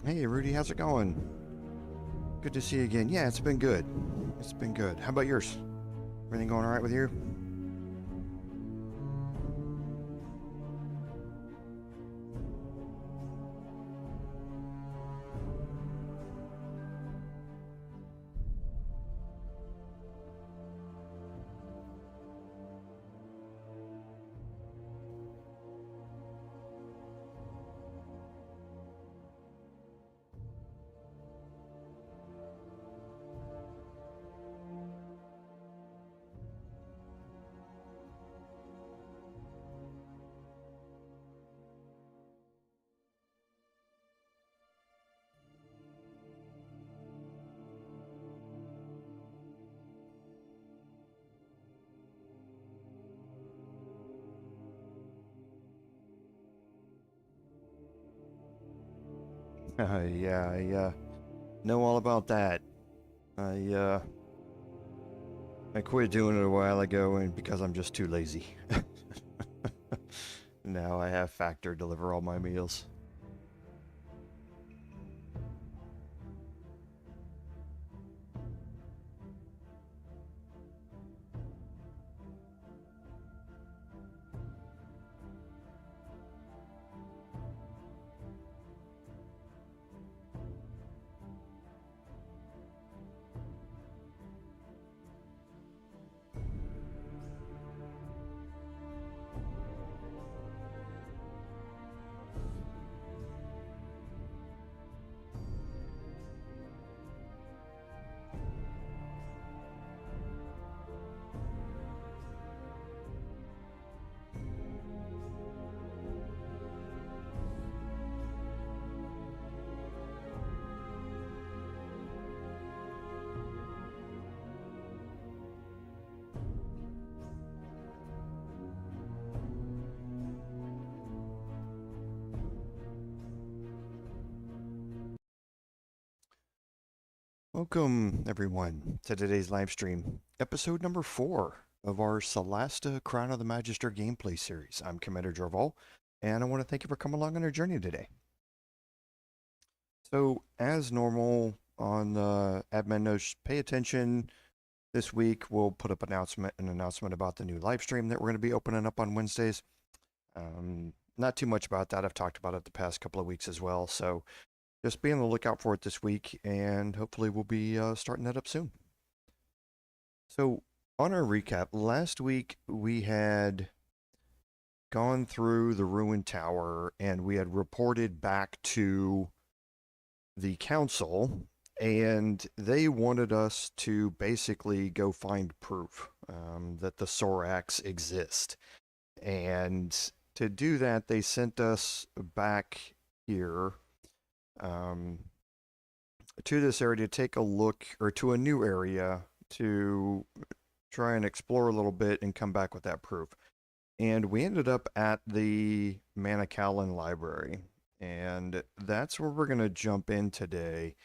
Hey, Rudy, how's it going? Good to see you again. Yeah, it's been good. It's been good. How about yours? Everything going all right with you? Yeah, I know all about that. I uh, I quit doing it a while ago, and because I'm just too lazy. Now I have Factor deliver all my meals. Welcome, everyone, to today's live stream, episode number 4 of our Solasta Crown of the Magister gameplay series. I'm Commander Jorval, and I want to thank you for coming along on our journey today. So, as normal on the admin notes, pay attention. This week, we'll put up an announcement about the new live stream that we're going to be opening up on Wednesdays. Not too much about that. I've talked about it the past couple of weeks as well, so just be on the lookout for it this week, and hopefully we'll be starting that up soon. So, on our recap, last week we had gone through the ruined tower, and we had reported back to the council, and they wanted us to basically go find proof that the Soraks exist. And to do that, they sent us back here to this area to take a look, or to a new area to try and explore a little bit and come back with that proof. And we ended up at the Manacalon library, and that's where we're going to jump in today.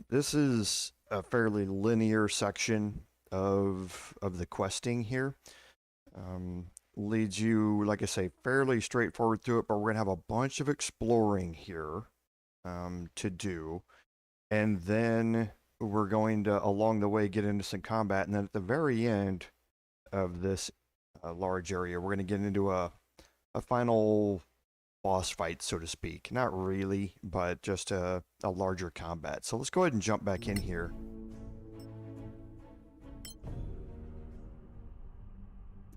This is a fairly linear section of the questing here. Leads you, like I say, fairly straightforward through it, but we're going to have a bunch of exploring here to do. And then we're going to, along the way, get into some combat. And then at the very end of this large area, we're going to get into a final boss fight, so to speak. Not really, but just a larger combat. So let's go ahead and jump back in here.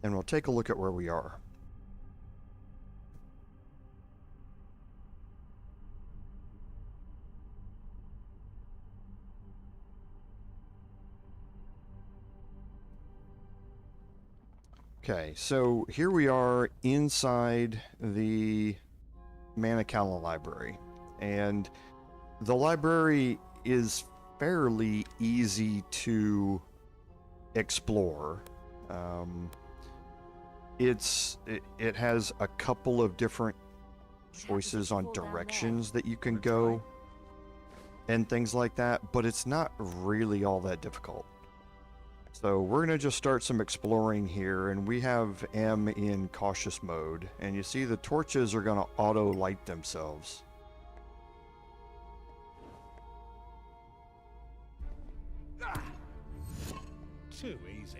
And we'll take a look at where we are. Okay, so here we are inside the Manacalon library, and the library is fairly easy to explore. It has a couple of different choices on directions that you can go and things like that, but it's not really all that difficult. So we're going to just start some exploring here, and we have M in cautious mode, and you see the torches are going to auto light themselves. too easy.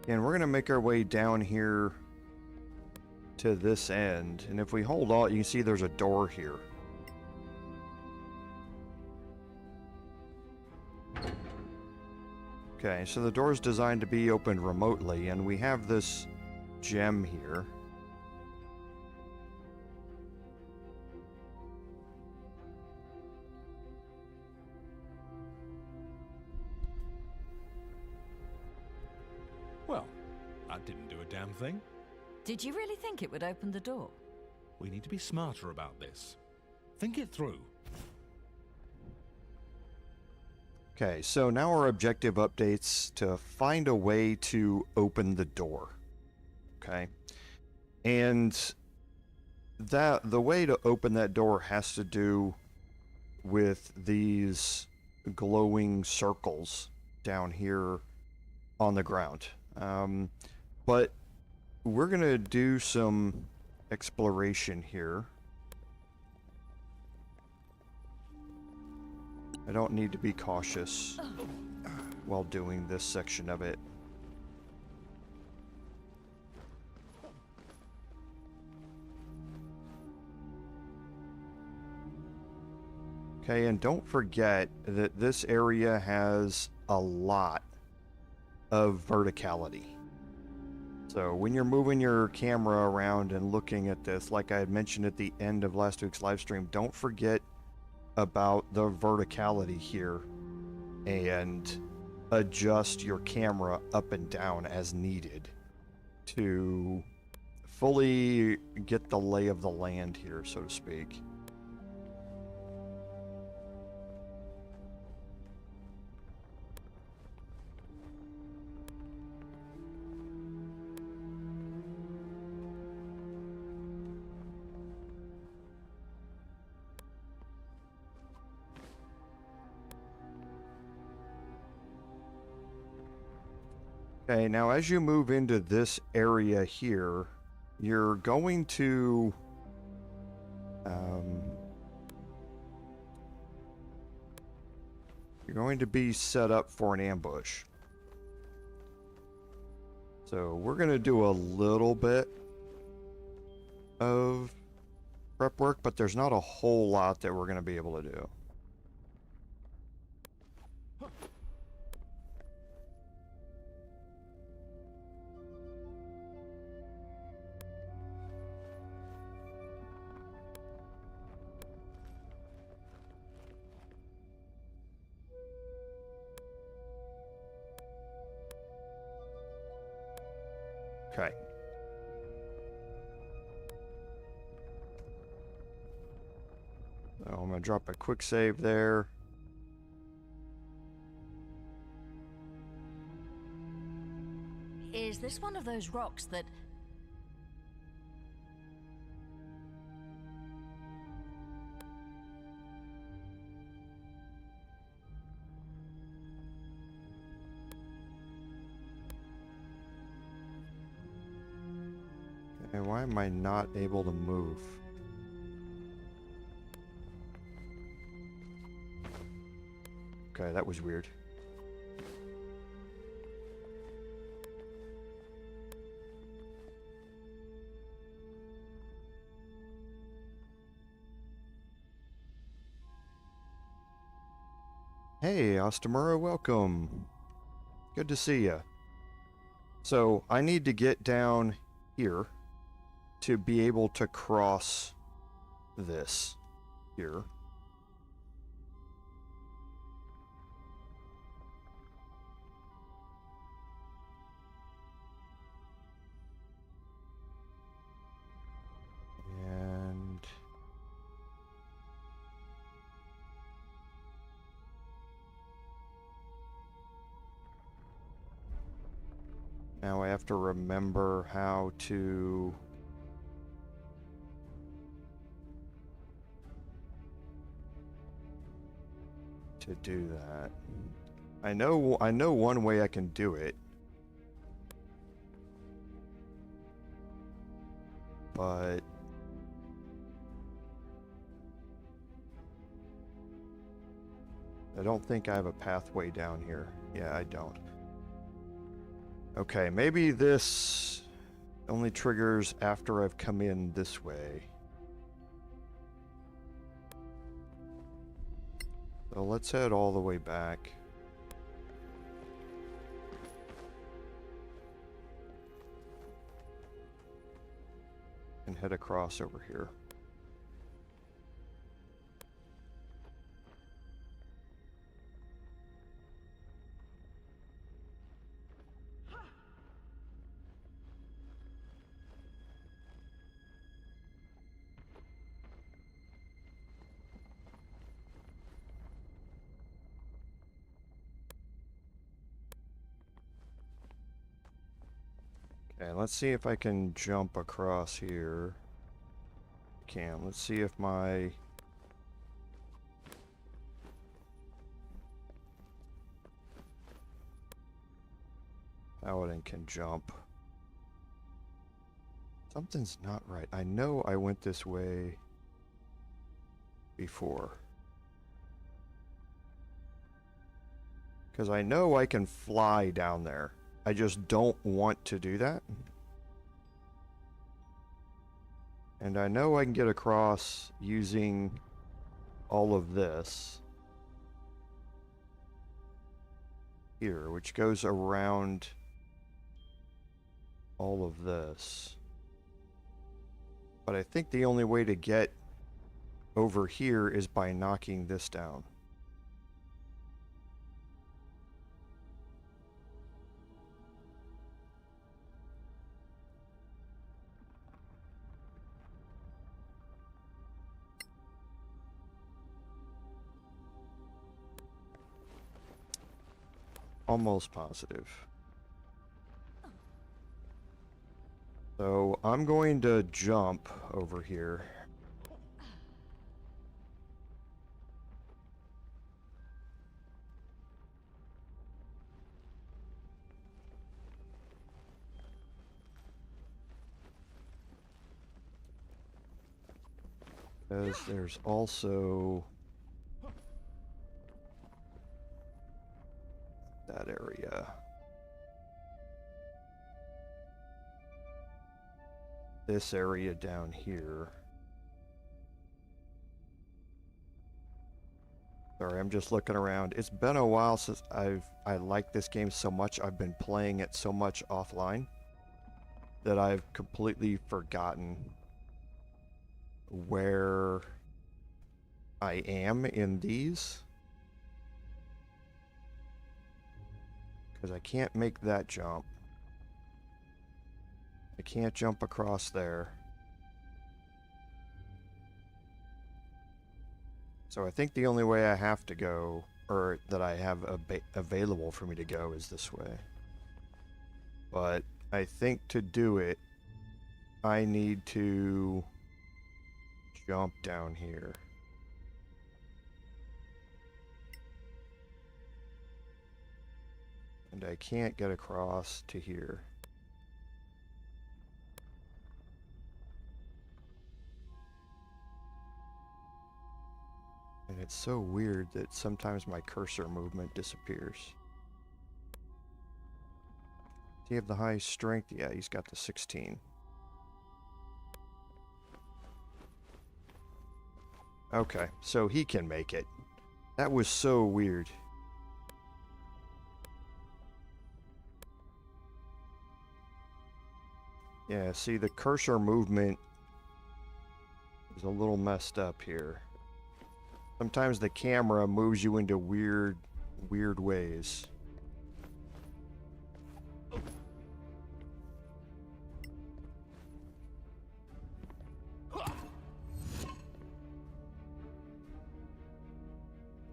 And we're going to make our way down here to this end. And if we hold Alt, you can see there's a door here. Okay, so the door is designed to be opened remotely, and we have this gem here. Well, that didn't do a damn thing. Did you really think it would open the door? We need to be smarter about this. Think it through. Okay, so now our objective updates to find a way to open the door. Okay. And the way to open that door has to do with these glowing circles down here on the ground. But we're going to do some exploration here. I don't need to be cautious while doing this section of it. Okay, and don't forget that this area has a lot of verticality. So when you're moving your camera around and looking at this, like I had mentioned at the end of last week's live stream, don't forget about the verticality here and adjust your camera up and down as needed to fully get the lay of the land here, so to speak. Okay, now as you move into this area here, you're going to be set up for an ambush. So we're going to do a little bit of prep work, but there's not a whole lot that we're going to be able to do. Okay. So I'm going to drop a quick save there. Is this one of those rocks that... Okay, why am I not able to move? Okay, that was weird. Hey, Ostamura, welcome. Good to see ya. So, I need to get down here to be able to cross this here. And now I have to remember how to do that. I know one way I can do it, but I don't think I have a pathway down here. Yeah, I don't. Okay, maybe this only triggers after I've come in this way. So let's head all the way back. And head across over here. Okay, let's see if I can jump across here. Can. Let's see if my... Paladin can jump. Something's not right. I know I went this way before. Because I know I can fly down there. I just don't want to do that. And I know I can get across using all of this here, which goes around all of this. But I think the only way to get over here is by knocking this down. Almost positive. So I'm going to jump over here. Because there's also that area. This area down here. Sorry, I'm just looking around. It's been a while since I like this game so much. I've been playing it so much offline that I've completely forgotten where I am in these. Because I can't make that jump. I can't jump across there. So I think the only way I have to go, or that I have available for me to go, is this way. But I think to do it, I need to jump down here. And I can't get across to here. And it's so weird that sometimes my cursor movement disappears. Does he have the highest strength? Yeah, he's got the 16. Okay, so he can make it. That was so weird. Yeah, see, the cursor movement is a little messed up here. Sometimes the camera moves you into weird ways.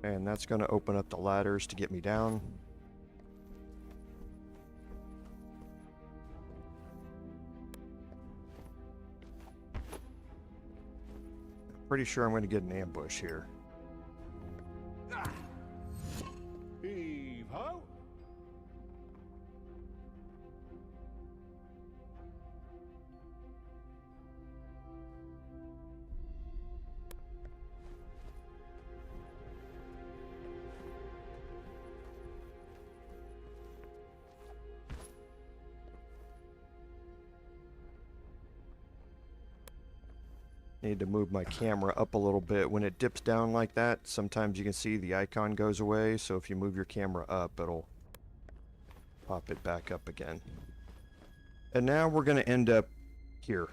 And that's going to open up the ladders to get me down. Pretty sure I'm going to get an ambush here. Heave ho! Need to move my camera up a little bit. When it dips down like that, sometimes you can see the icon goes away, so if you move your camera up, it'll pop it back up again. And now we're going to end up here.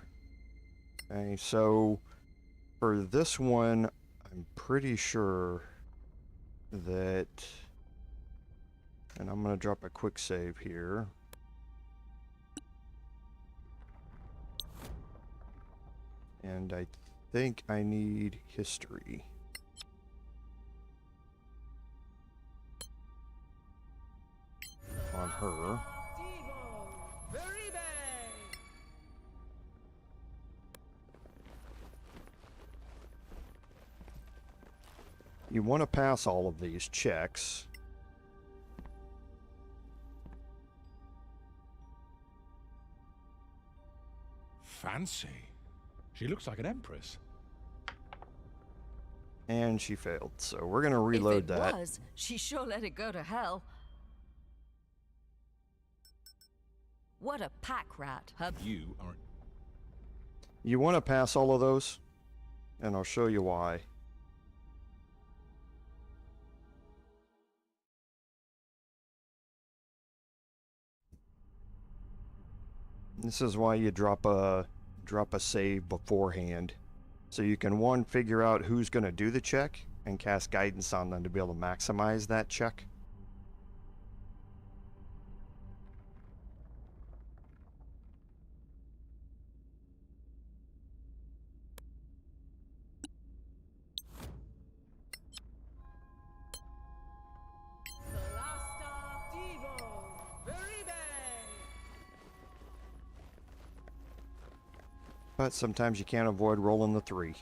Okay, so for this one, I'm pretty sure that, and I'm going to drop a quick save here. And I think I need history. On her. You want to pass all of these checks. Fancy. She looks like an empress. And she failed, so we're going to reload that. If it was, she sure let it go to hell. What a pack rat. You are... You want to pass all of those? And I'll show you why. This is why you drop a save beforehand. So you can, one, figure out who's going to do the check and cast guidance on them to be able to maximize that check. But sometimes you can't avoid rolling the 3.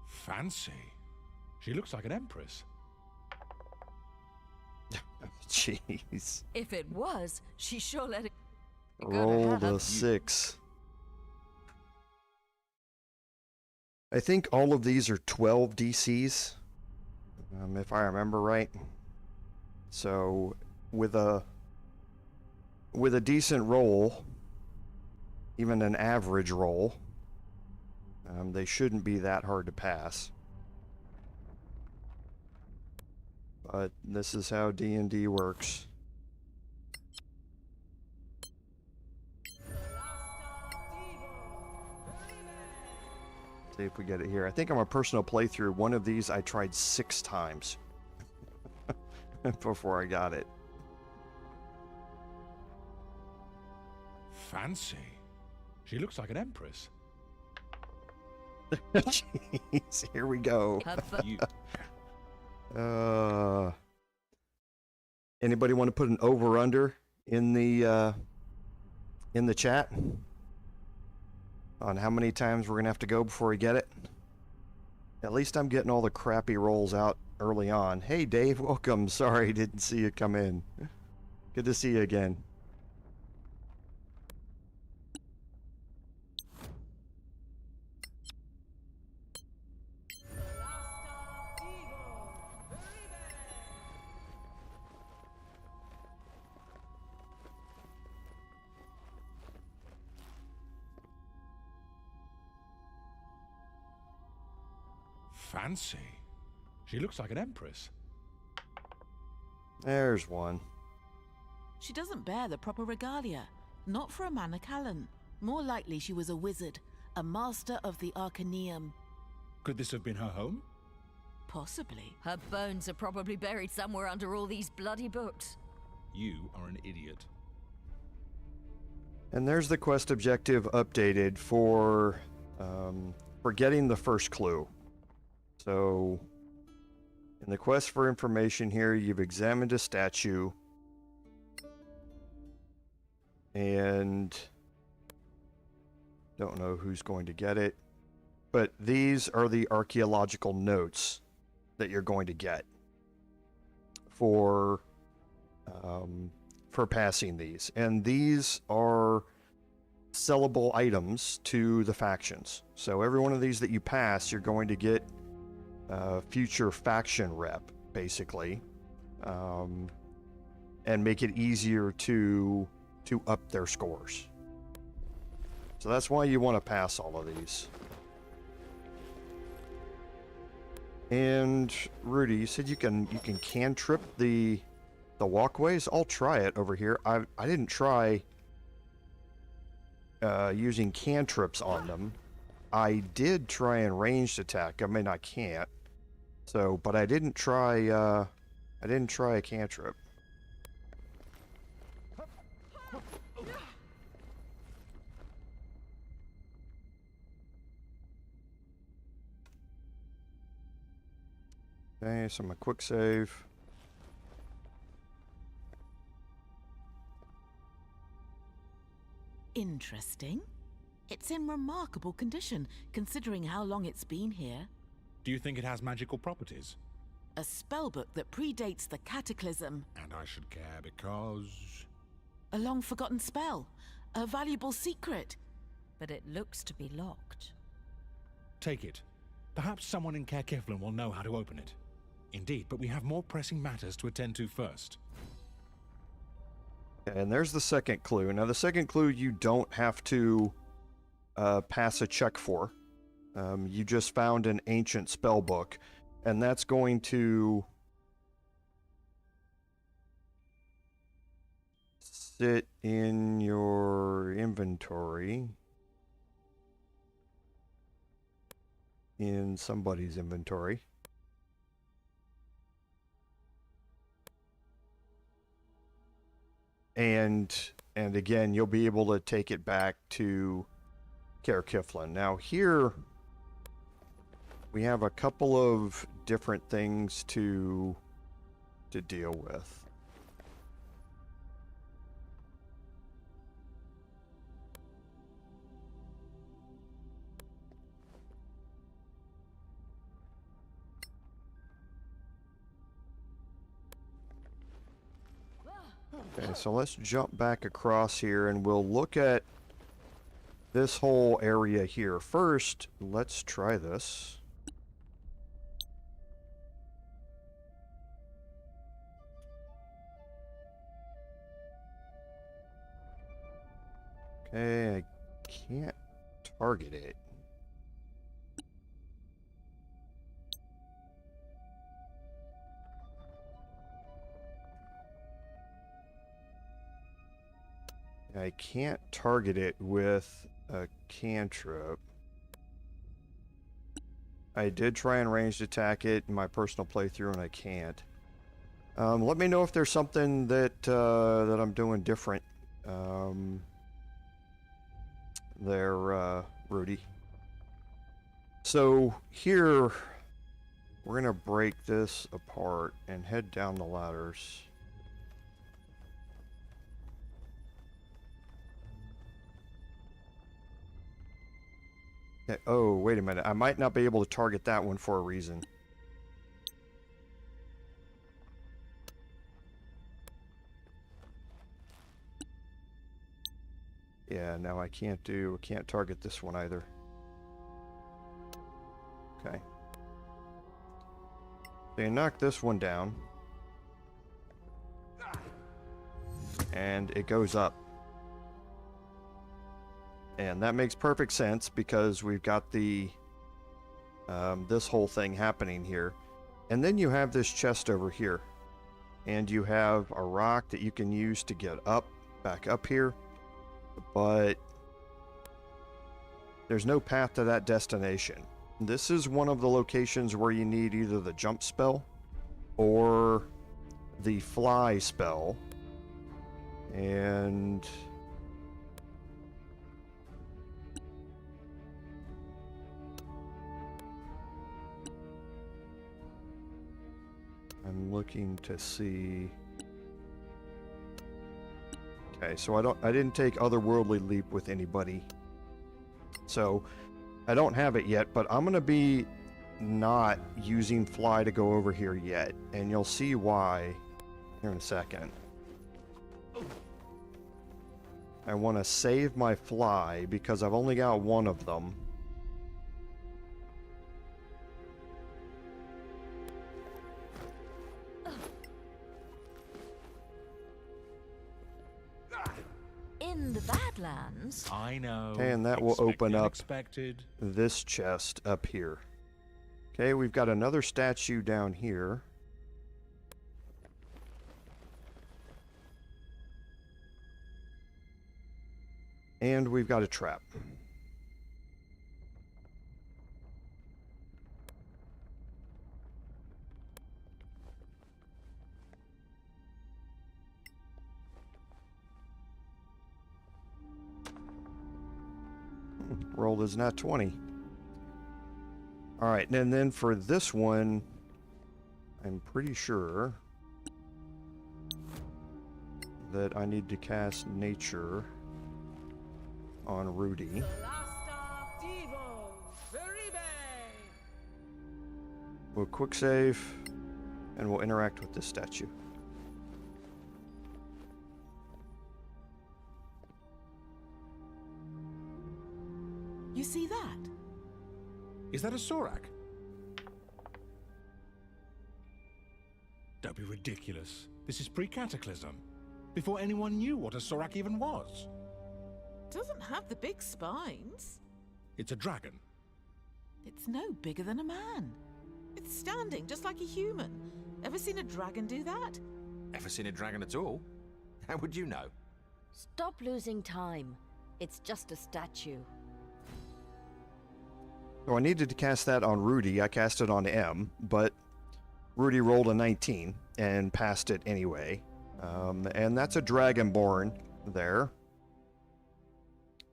Fancy. She looks like an empress. Jeez. If it was, she sure let it go to Roll hell. the 6. I think all of these are 12 DCs, if I remember right. So with a decent roll, even an average roll, they shouldn't be that hard to pass. But this is how D&D works. See if we get it here. I think on my personal playthrough, one of these I tried 6 times before I got it. Fancy. She looks like an empress. Jeez, here we go. You... Anybody want to put an over/under in the chat on how many times we're gonna have to go before we get it? At least I'm getting all the crappy rolls out early on. Hey Dave, welcome. Sorry, didn't see you come in. Good to see you again. Fancy. She looks like an empress. There's one. She doesn't bear the proper regalia. Not for a Manacalon. More likely she was a wizard, a master of the Arcaneum. Could this have been her home? Possibly. Her bones are probably buried somewhere under all these bloody books. You are an idiot. And there's the quest objective updated for getting the first clue. So, in the quest for information here, you've examined a statue, and don't know who's going to get it, but these are the archaeological notes that you're going to get for passing these, and these are sellable items to the factions. So every one of these that you pass, you're going to get future faction rep, basically, and make it easier to to up their scores. So that's why you want to pass all of these. And Rudi, you said you can cantrip the walkways. I'll try it over here. I didn't try using cantrips on them. I did try and ranged attack. I mean, I can't. So, but I didn't try a cantrip. Okay, so my quick save. Interesting. It's in remarkable condition, considering how long it's been here. Do you think it has magical properties? A spellbook that predates the Cataclysm. And I should care because... A long-forgotten spell. A valuable secret. But it looks to be locked. Take it. Perhaps someone in Caer Kiflin will know how to open it. Indeed, but we have more pressing matters to attend to first. And there's the second clue. Now, the second clue you don't have to pass a check for. You just found an ancient spell book, and that's going to sit in your inventory. In somebody's inventory. And again, you'll be able to take it back to Caer Kiflin. Now here, we have a couple of different things to deal with. Okay, so let's jump back across here and we'll look at this whole area here. First, let's try this. Okay, I can't target it. I can't target it with a cantrip. I did try and ranged attack it in my personal playthrough and I can't. Let me know if there's something that that I'm doing different there, Rudi. So here, we're gonna break this apart and head down the ladders. Okay. Oh, wait a minute. I might not be able to target that one for a reason. Yeah, no, I can't target this one either. Okay. So you knock this one down. And it goes up. And that makes perfect sense because we've got the this whole thing happening here. And then you have this chest over here. And you have a rock that you can use to get up, back up here. But there's no path to that destination. This is one of the locations where you need either the jump spell or the fly spell. And I'm looking to see. Okay, so I didn't take Otherworldly Leap with anybody. So I don't have it yet, but I'm gonna be not using Fly to go over here yet, and you'll see why here in a second. I want to save my Fly because I've only got one of them. plans. I know. Okay, and that will Expect open the up unexpected. this chest up here. Okay, we've got another statue down here. And we've got a trap. Roll is not 20. Alright, and then for this one, I'm pretty sure that I need to cast Nature on Rudi. Solasta Divo, Veribe. We'll quick save, and we'll interact with this statue. You see that? Is that a Sorak? Don't be ridiculous. This is pre-cataclysm. Before anyone knew what a Sorak even was. Doesn't have the big spines. It's a dragon. It's no bigger than a man. It's standing just like a human. Ever seen a dragon do that? Ever seen a dragon at all? How would you know? Stop losing time. It's just a statue. So I needed to cast that on Rudi. I cast it on M, but Rudi rolled a 19 and passed it anyway. And that's a Dragonborn there.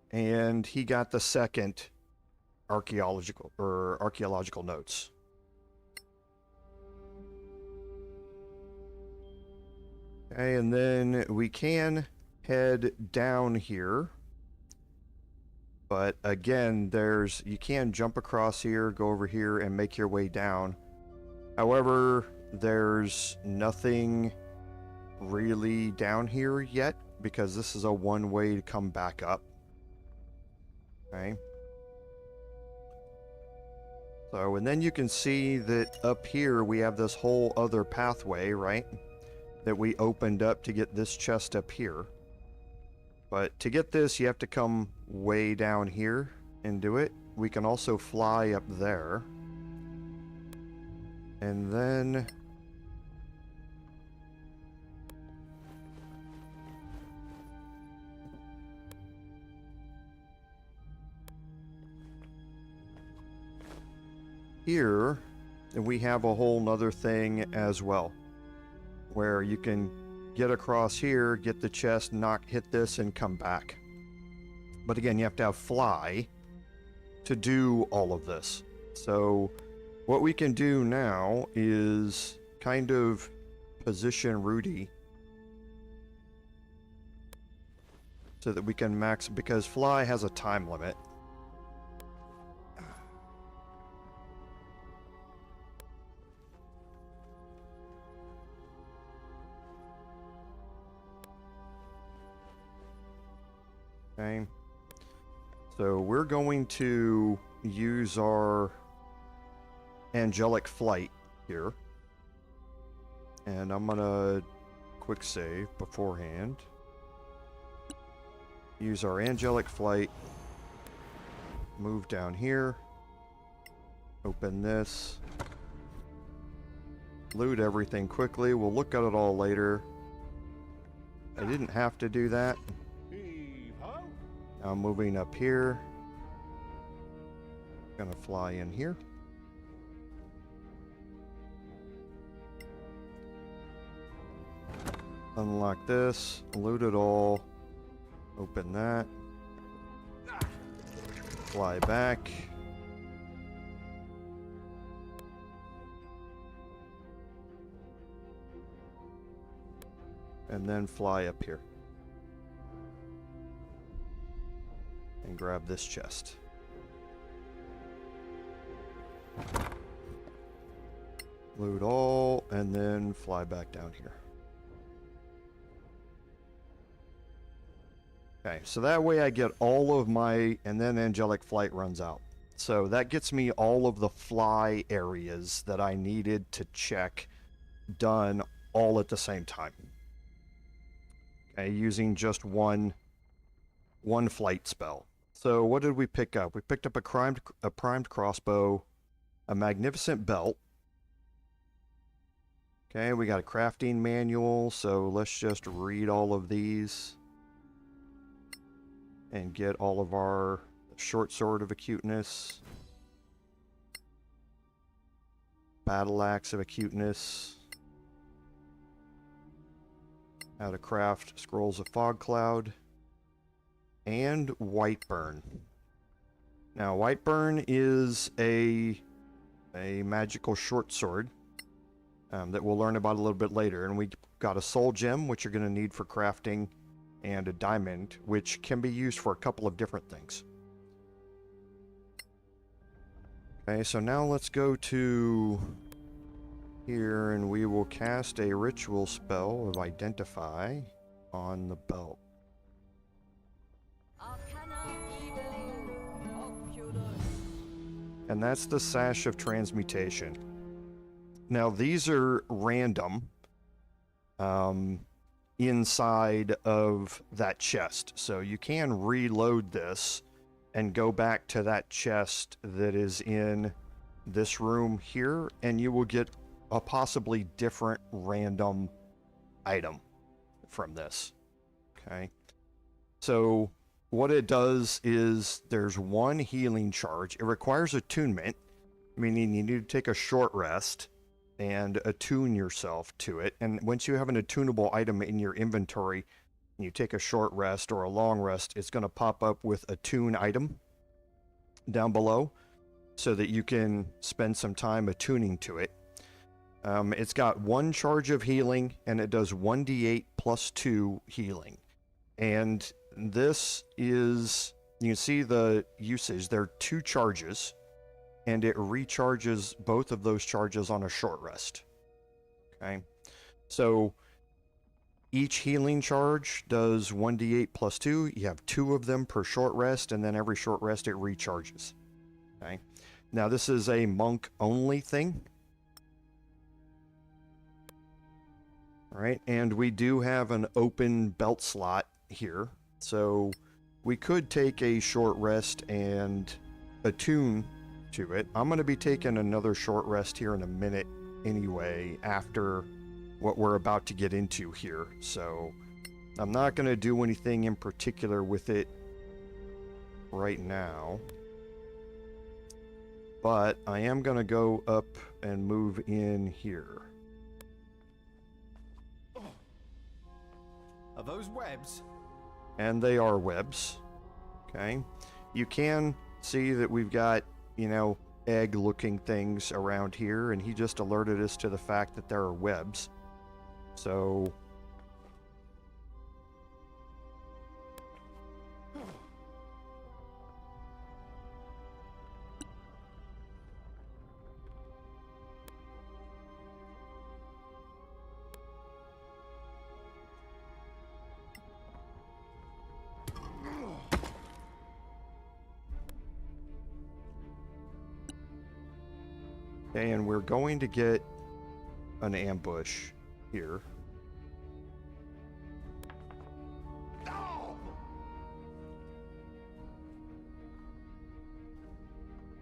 And he got the second archaeological notes. Okay, and then we can head down here. But again, you can jump across here, go over here, and make your way down. However, there's nothing really down here yet, because this is a one-way to come back up. Okay. So, and then you can see that up here we have this whole other pathway, right? That we opened up to get this chest up here. But to get this, you have to come way down here and do it. We can also fly up there. And then... here, we have a whole nother thing as well. Where you can get across here, get the chest, hit this, and come back. But again, you have to have fly to do all of this. So what we can do now is kind of position Rudi so that we can max, because fly has a time limit. Okay, so we're going to use our angelic flight here, and I'm gonna quick save beforehand. Use our angelic flight, move down here, open this, loot everything quickly. We'll look at it all later. I didn't have to do that. I'm moving up here. Gonna fly in here. Unlock this, loot it all, open that, fly back. And then fly up here. And grab this chest. Loot all, and then fly back down here. Okay, so that way I get all of my, and then angelic flight runs out. So that gets me all of the fly areas that I needed to check done all at the same time. Okay, using just one 1 flight spell. So what did we pick up? We picked up a primed crossbow, a magnificent belt. Okay, we got a crafting manual, so let's just read all of these and get all of our short sword of acuteness, battle axe of acuteness, how to craft scrolls of fog cloud, and Whiteburn. Now, Whiteburn is a magical short sword that we'll learn about a little bit later. And we got a soul gem, which you're going to need for crafting, and a diamond, which can be used for a couple of different things. Okay, so now let's go to here, and we will cast a ritual spell of Identify on the belt. And that's the Sash of Transmutation. Now, these are random inside of that chest. So you can reload this and go back to that chest that is in this room here, and you will get a possibly different random item from this. Okay. So what it does is there's 1 healing charge. It requires attunement, meaning you need to take a short rest and attune yourself to it. And once you have an attunable item in your inventory, and you take a short rest or a long rest, it's going to pop up with attune item down below so that you can spend some time attuning to it. It's got 1 charge of healing, and it does 1d8 plus 2 healing. And this is, you can see the usage. There are 2 charges, and it recharges both of those charges on a short rest. Okay, so each healing charge does 1d8 plus 2. You have 2 of them per short rest, and then every short rest it recharges. Okay, now this is a monk only thing. All right, and we do have an open belt slot here, so we could take a short rest and attune to it. I'm going to be taking another short rest here in a minute anyway, after what we're about to get into here. So I'm not going to do anything in particular with it right now, but I am going to go up and move in here. Are those webs? And they are webs. Okay. You can see that we've got, you know, egg-looking things around here, and he just alerted us to the fact that there are webs. So and we're going to get an ambush here.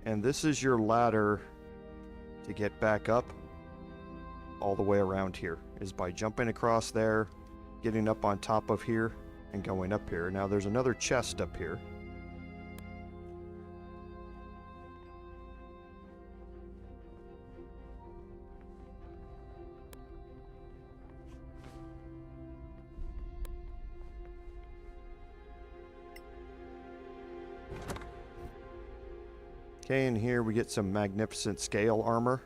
And this is your ladder to get back up all the way around here, is by jumping across there, getting up on top of here, and going up here. Now there's another chest up here. Okay, and here we get some magnificent scale armor.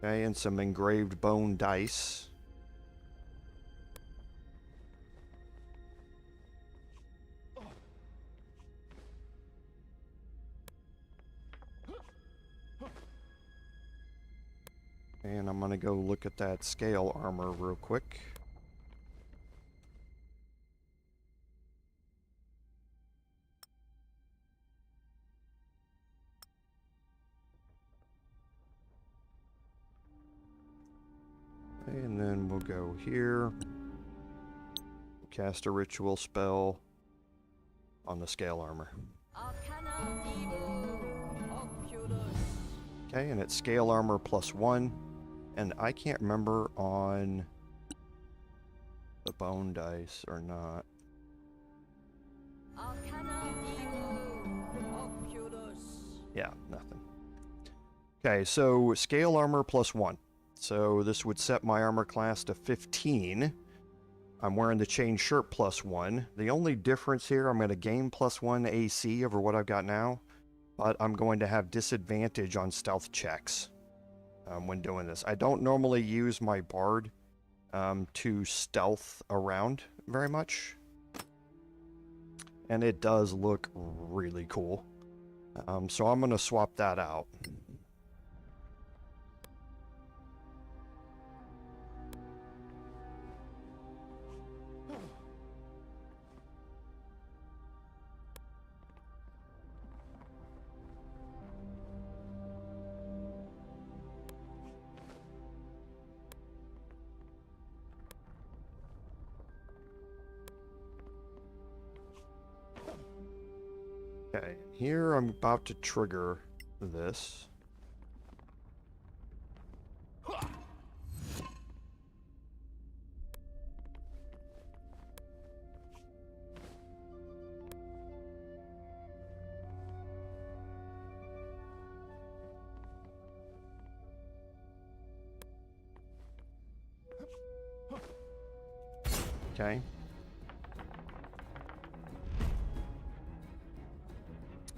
Okay, and some engraved bone dice. And I'm gonna go look at that scale armor real quick. And then we'll go here. cast a ritual spell on the scale armor. Arcana Evo Oculus. Okay, and it's scale armor +1. And I can't remember on the bone dice or not. Arcana Evo Oculus. Yeah, nothing. Okay, so scale armor +1. So this would set my armor class to 15. I'm wearing the chain shirt +1. The only difference here, I'm going to gain +1 AC over what I've got now, but I'm going to have disadvantage on stealth checks when doing this. I don't normally use my bard to stealth around very much, and it does look really cool. So I'm going to swap that out. Okay, here I'm about to trigger this. Okay.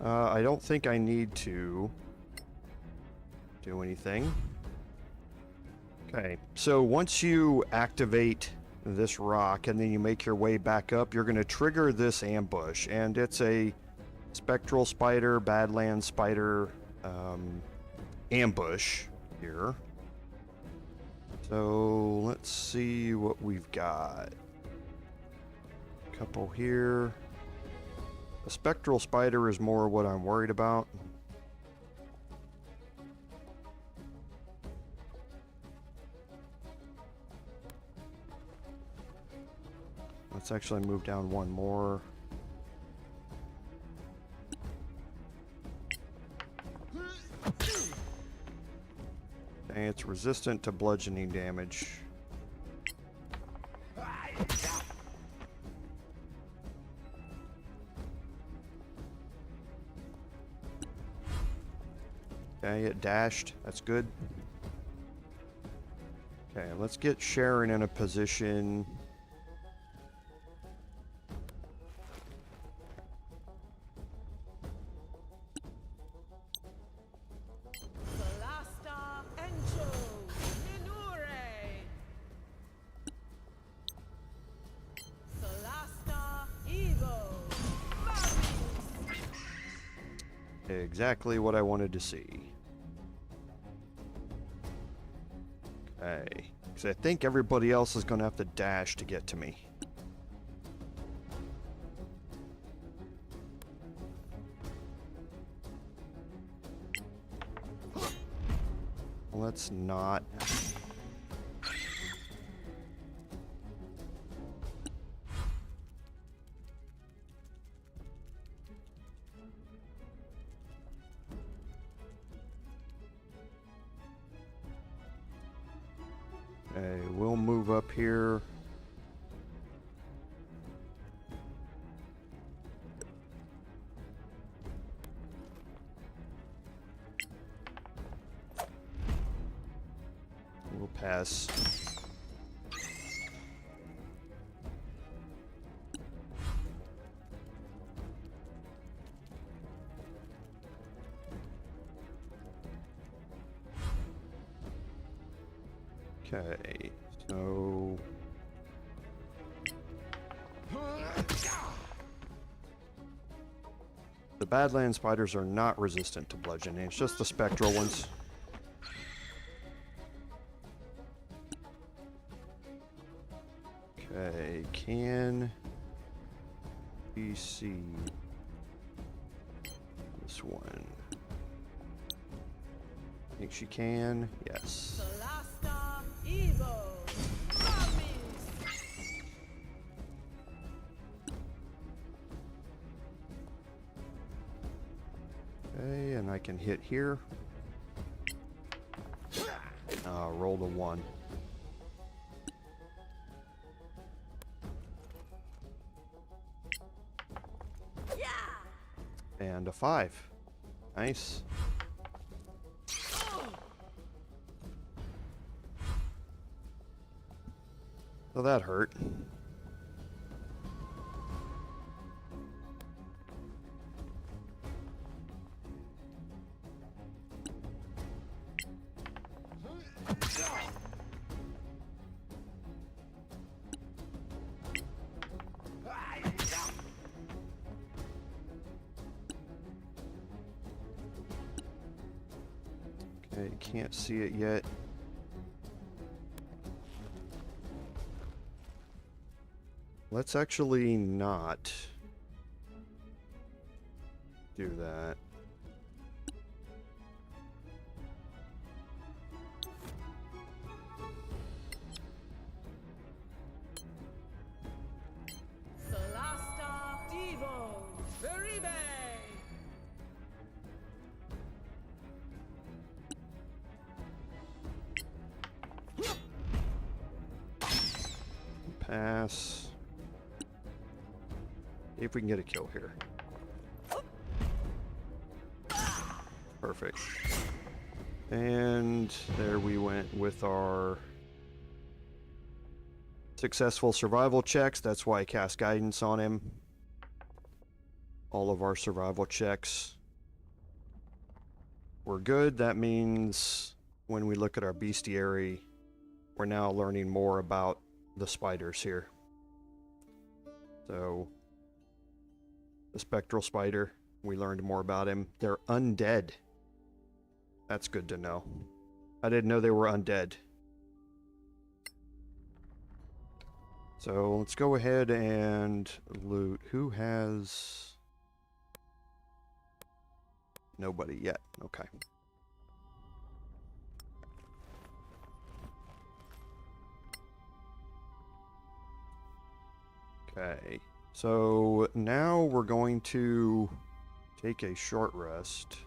I don't think I need to do anything. Okay, so once you activate this rock and then you make your way back up, you're going to trigger this ambush, and it's a spectral spider, badland spider ambush here. So let's see what we've got. A couple here. The spectral spider is more what I'm worried about. Let's actually move down one more. Okay, it's resistant to bludgeoning damage. Okay, it dashed. That's good. Okay, let's get Sharon in a position. Solasta Encho Minure. Solasta Evo Magnus. Exactly what I wanted to see. Okay, because I think everybody else is going to have to dash to get to me. Let's not. Okay, we'll move up here. We'll pass. Okay, so the Badland spiders are not resistant to bludgeoning, it's just the spectral ones. Okay, can we see this one? I think she can, yes. Solasta Evo Magnus. Okay, and I can hit here. Roll the 1. And a 5. Nice. So that hurt. Okay, can't see it yet. Let's actually not do that. Solasta Divo Veribe. Pass. See if we can get a kill here. Perfect. And there we went with our successful survival checks. That's why I cast guidance on him. All of our survival checks were good. That means when we look at our bestiary, we're now learning more about the spiders here. So, the spectral spider, we learned more about him. They're undead. That's good to know. I didn't know they were undead. So let's go ahead and loot. Who has... Nobody yet. Okay. Okay. So now we're going to take a short rest.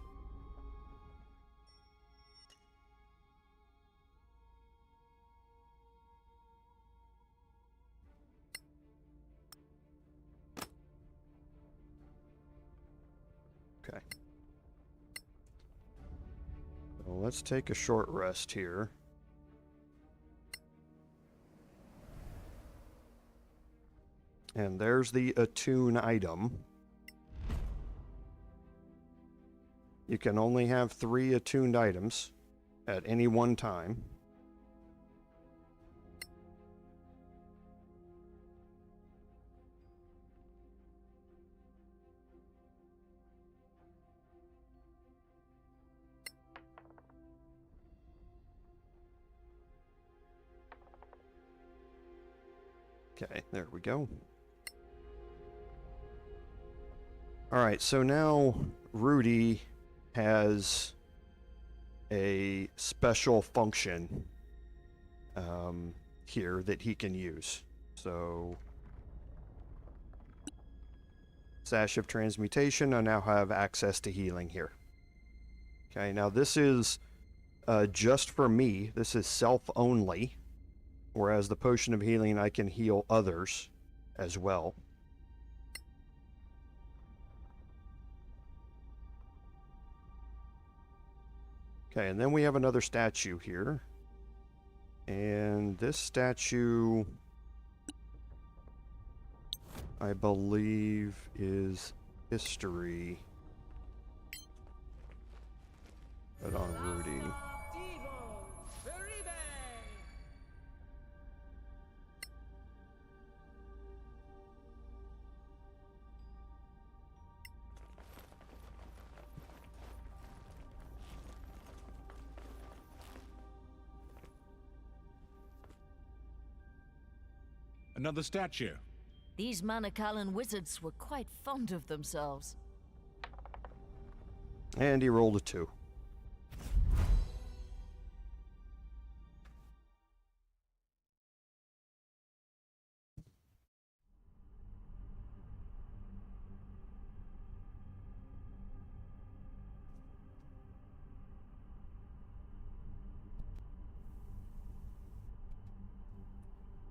Okay. So let's take a short rest here. And there's the attune item. You can only have 3 attuned items at any one time. Okay, there we go. Alright, so now Rudi has a special function here that he can use. So, Sash of Transmutation, I now have access to healing here. Okay, now this is just for me. This is self only. Whereas the Potion of Healing, I can heal others as well. Okay, and then we have another statue here. And this statue, I believe, is history. But on Rudi. Another statue. These Manacalon wizards were quite fond of themselves. And he rolled a 2.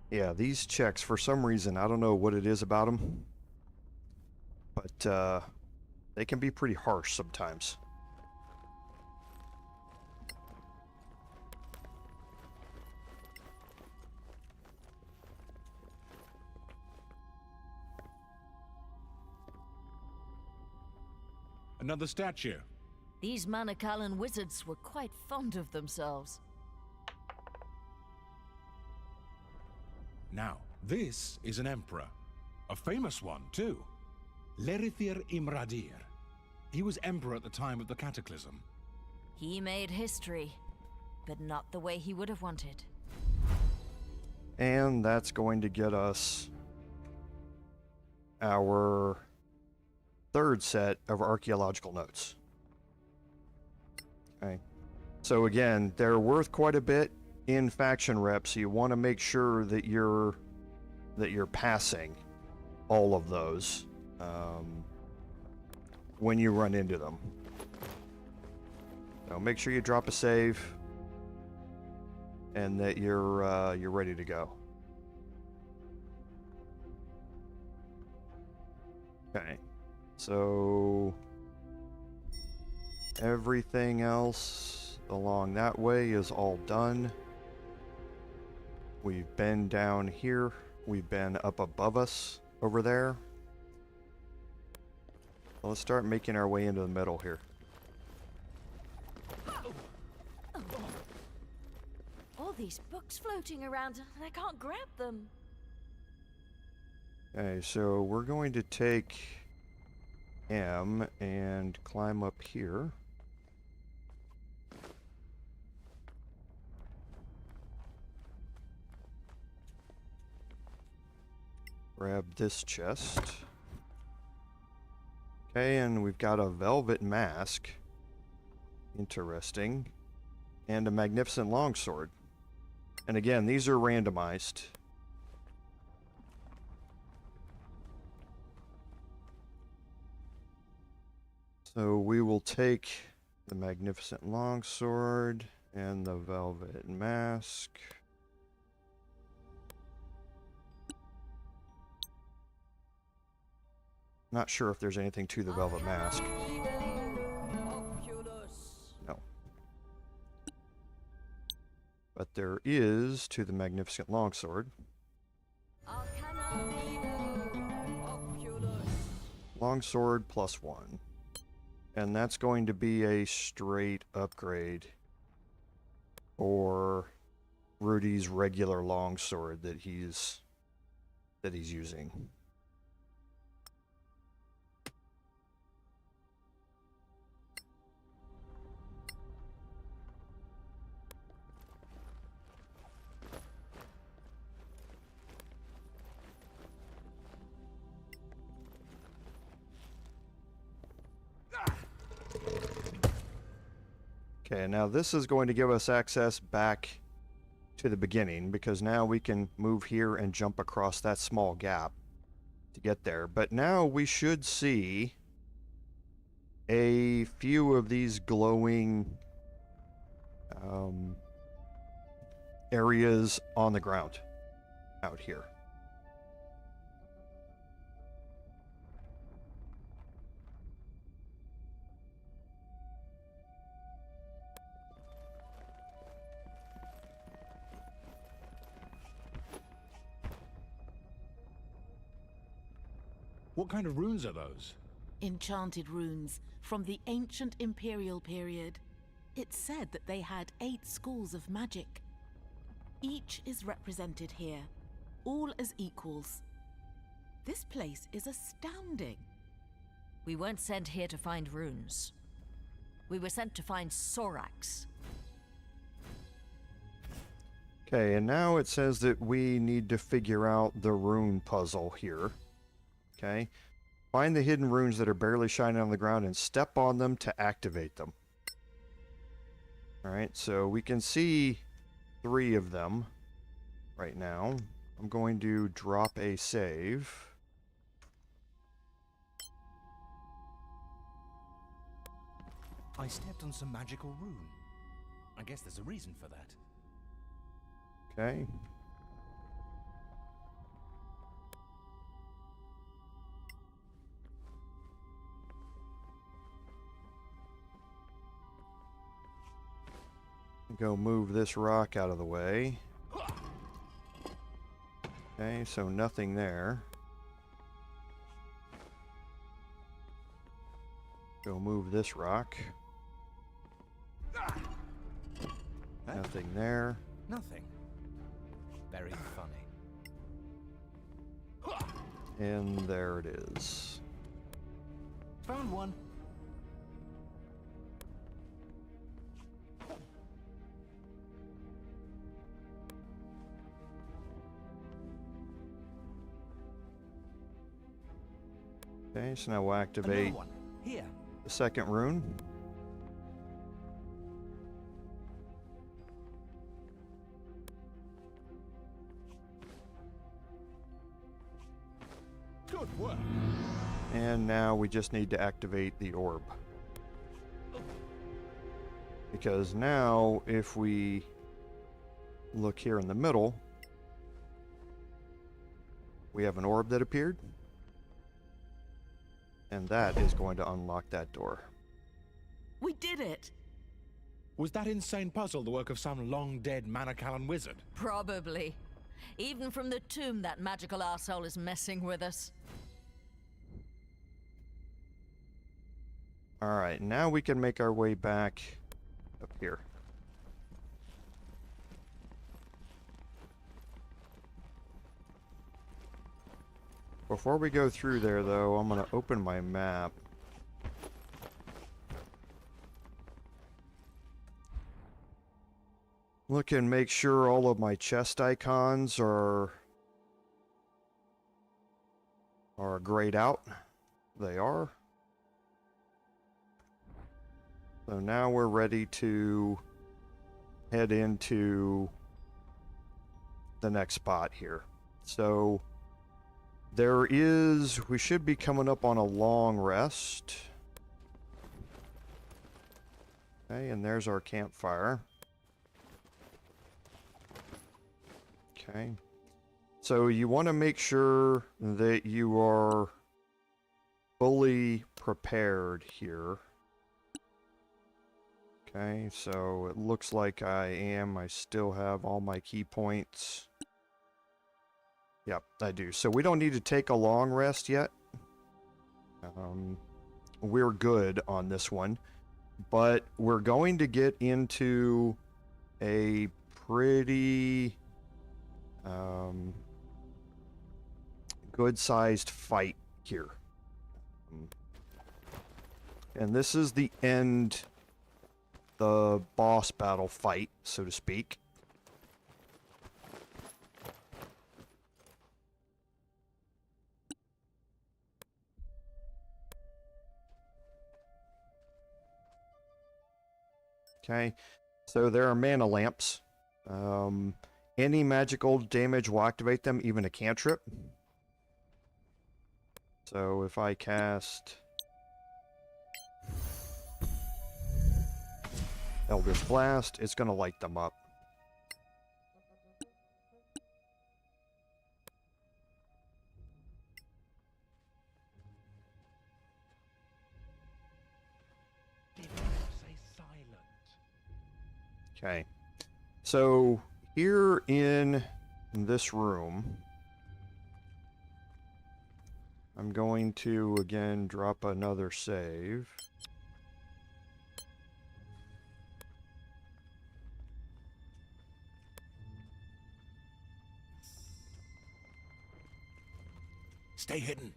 Yeah, these checks, for some reason, I don't know what it is about them, but they can be pretty harsh sometimes. Another statue. These Manacalon wizards were quite fond of themselves. Now, this is an emperor. A famous one, too. Lerithir Imradir. He was emperor at the time of the Cataclysm. He made history, but not the way he would have wanted. And that's going to get us our third set of archaeological notes. Okay. So again, they're worth quite a bit in faction reps. So you want to make sure that you're passing all of those when you run into them. So make sure you drop a save and that you're ready to go. Okay. So everything else along that way is all done. We've been down here. We've been up above us over there. Well, let's start making our way into the middle here. All these books floating around, and I can't grab them. Okay, so we're going to take M and climb up here. Grab this chest. Okay, and we've got a velvet mask. Interesting. And a magnificent longsword. And again, these are randomized. So we will take the magnificent longsword and the velvet mask. Not sure if there's anything to the velvet mask. No. But there is to the magnificent longsword. Longsword +1. And that's going to be a straight upgrade for Rudi's regular longsword that he's using. Okay, now this is going to give us access back to the beginning, because now we can move here and jump across that small gap to get there. But now we should see a few of these glowing areas on the ground out here. What kind of runes are those? Enchanted runes from the ancient imperial period. It's said that they had 8 schools of magic. Each is represented here, all as equals. This place is astounding. We weren't sent here to find runes. We were sent to find Soraks. Okay, and now it says that we need to figure out the rune puzzle here. Okay, find the hidden runes that are barely shining on the ground and step on them to activate them. Alright, so we can see 3 of them right now. I'm going to drop a save. I stepped on some magical rune. I guess there's a reason for that. Okay. Go move this rock out of the way. Okay, so nothing there. Go move this rock. Nothing there. Nothing. Very funny. And there it is. Found one. Okay, so now we'll activate Another one. Here. the second rune. Good work. And now we just need to activate the orb. Because now, if we look here in the middle, we have an orb that appeared. And that is going to unlock that door. We did it! Was that insane puzzle the work of some long-dead Manacalon wizard? Probably. Even from the tomb, that magical arsehole is messing with us. Alright, now we can make our way back up here. Before we go through there, though, I'm going to open my map. Look and make sure all of my chest icons are grayed out. They are. So now we're ready to head into the next spot here. So we should be coming up on a long rest. Okay, and there's our campfire. Okay. So you want to make sure that you are fully prepared here. Okay, so it looks like I am. I still have all my key points. Yep, I do. So we don't need to take a long rest yet. We're good on this one. But we're going to get into a pretty good-sized fight here. And this is the end, the boss battle fight, so to speak. Okay, so there are mana lamps. Any magical damage will activate them, even a cantrip. So if I cast Elder's Blast, it's going to light them up. Say silent. Okay, so here in this room, I'm going to again drop another save. Stay hidden.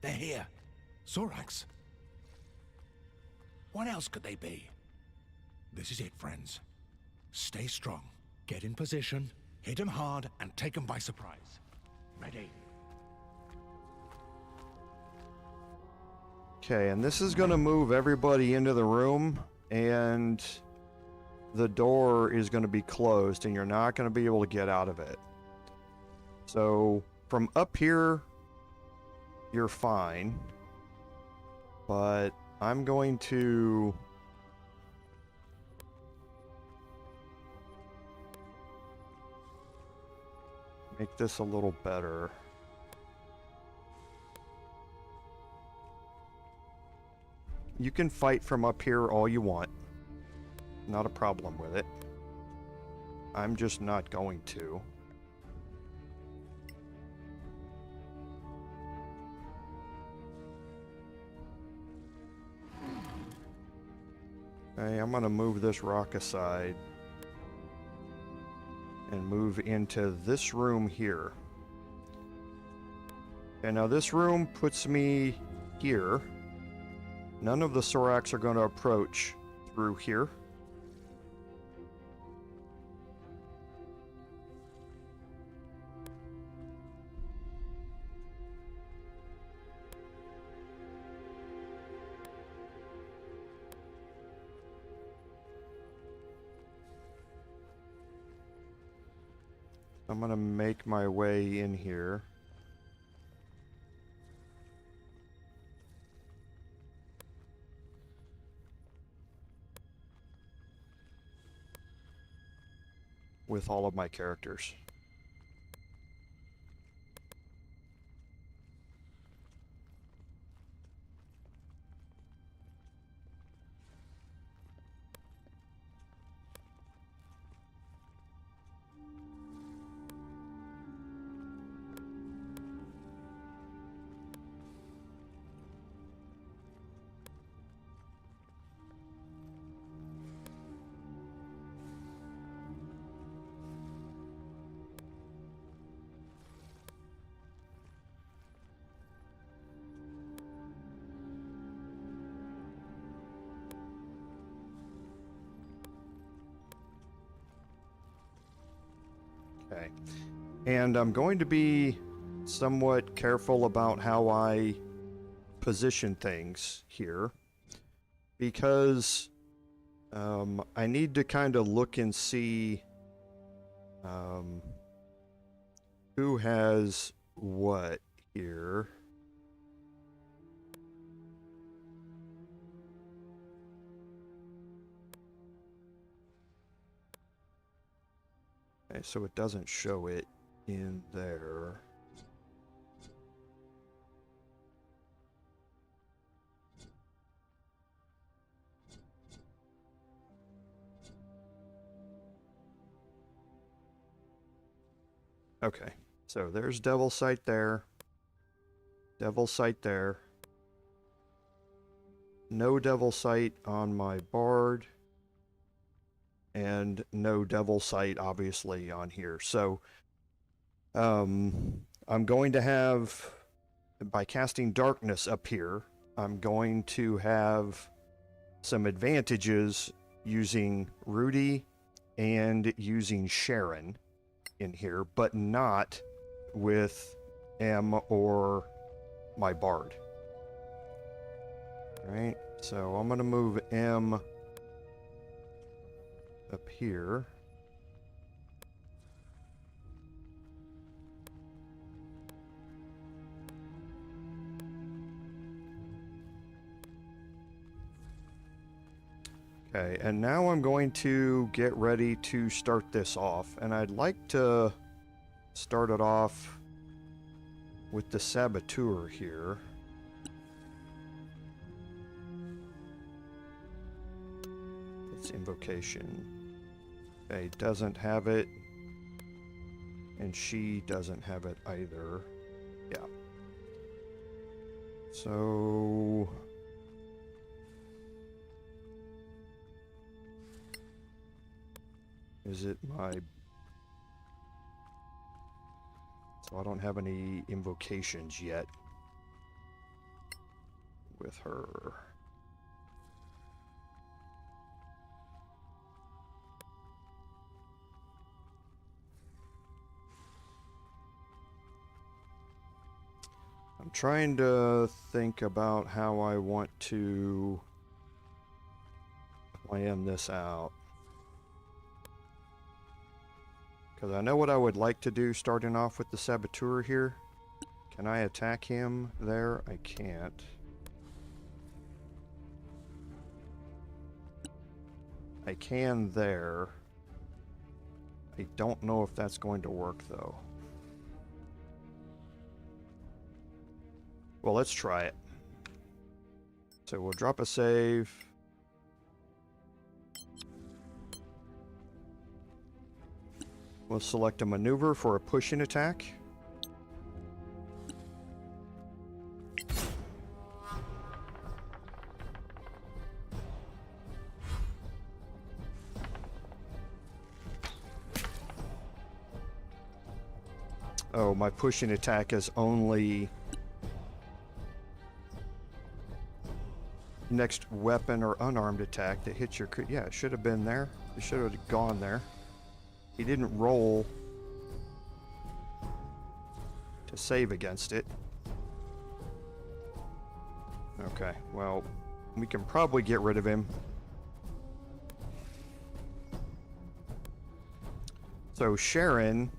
They're here. Soraks. What else could they be? This is it, friends. Stay strong. Get in position, hit them hard, and take them by surprise. Ready? Okay, and this is going to move everybody into the room, and the door is going to be closed, and you're not going to be able to get out of it. So, from up here, you're fine. But I'm going to make this a little better. You can fight from up here all you want. Not a problem with it. I'm just not going to. Okay, I'm gonna move this rock aside and move into this room here. Okay, now this room puts me here. None of the Soraks are going to approach through here. I'm going to make my way in here. With all of my characters. Okay. And I'm going to be somewhat careful about how I position things here, because I need to kind of look and see who has what here. Okay, so it doesn't show it in there. Okay, so there's Devil Sight there. Devil Sight there. No Devil Sight on my Bard. And no Devil Sight, obviously, on here. So, I'm going to have, by casting Darkness up here, I'm going to have some advantages using Rudi and using Sharon in here, but not with M or my Bard. Alright, so I'm going to move M up here. Okay, and now I'm going to get ready to start this off, and I'd like to start it off with the Saboteur here. It's invocation. Okay, doesn't have it, and she doesn't have it either. Yeah. So is it my... So I don't have any invocations yet with her. I'm trying to think about how I want to plan this out. Because I know what I would like to do starting off with the Saboteur here. Can I attack him there? I can't. I can there. I don't know if that's going to work though. Well, let's try it. So we'll drop a save. We'll select a maneuver for a push-in attack. Oh, my push-in attack is only next weapon or unarmed attack that hits your... Yeah, it should have been there. It should have gone there. He didn't roll to save against it. Okay, well, we can probably get rid of him. So Sharon...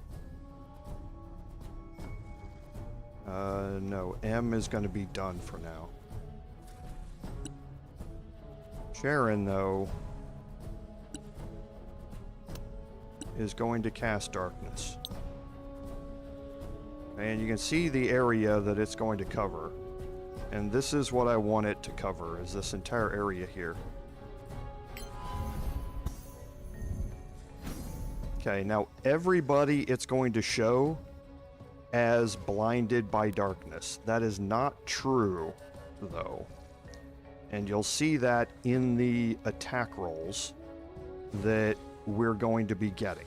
no, M is going to be done for now. Sharon, though, is going to cast Darkness. And you can see the area that it's going to cover. And this is what I want it to cover, is this entire area here. Okay, now everybody it's going to show as blinded by darkness. That is not true, though. And you'll see that in the attack rolls that we're going to be getting.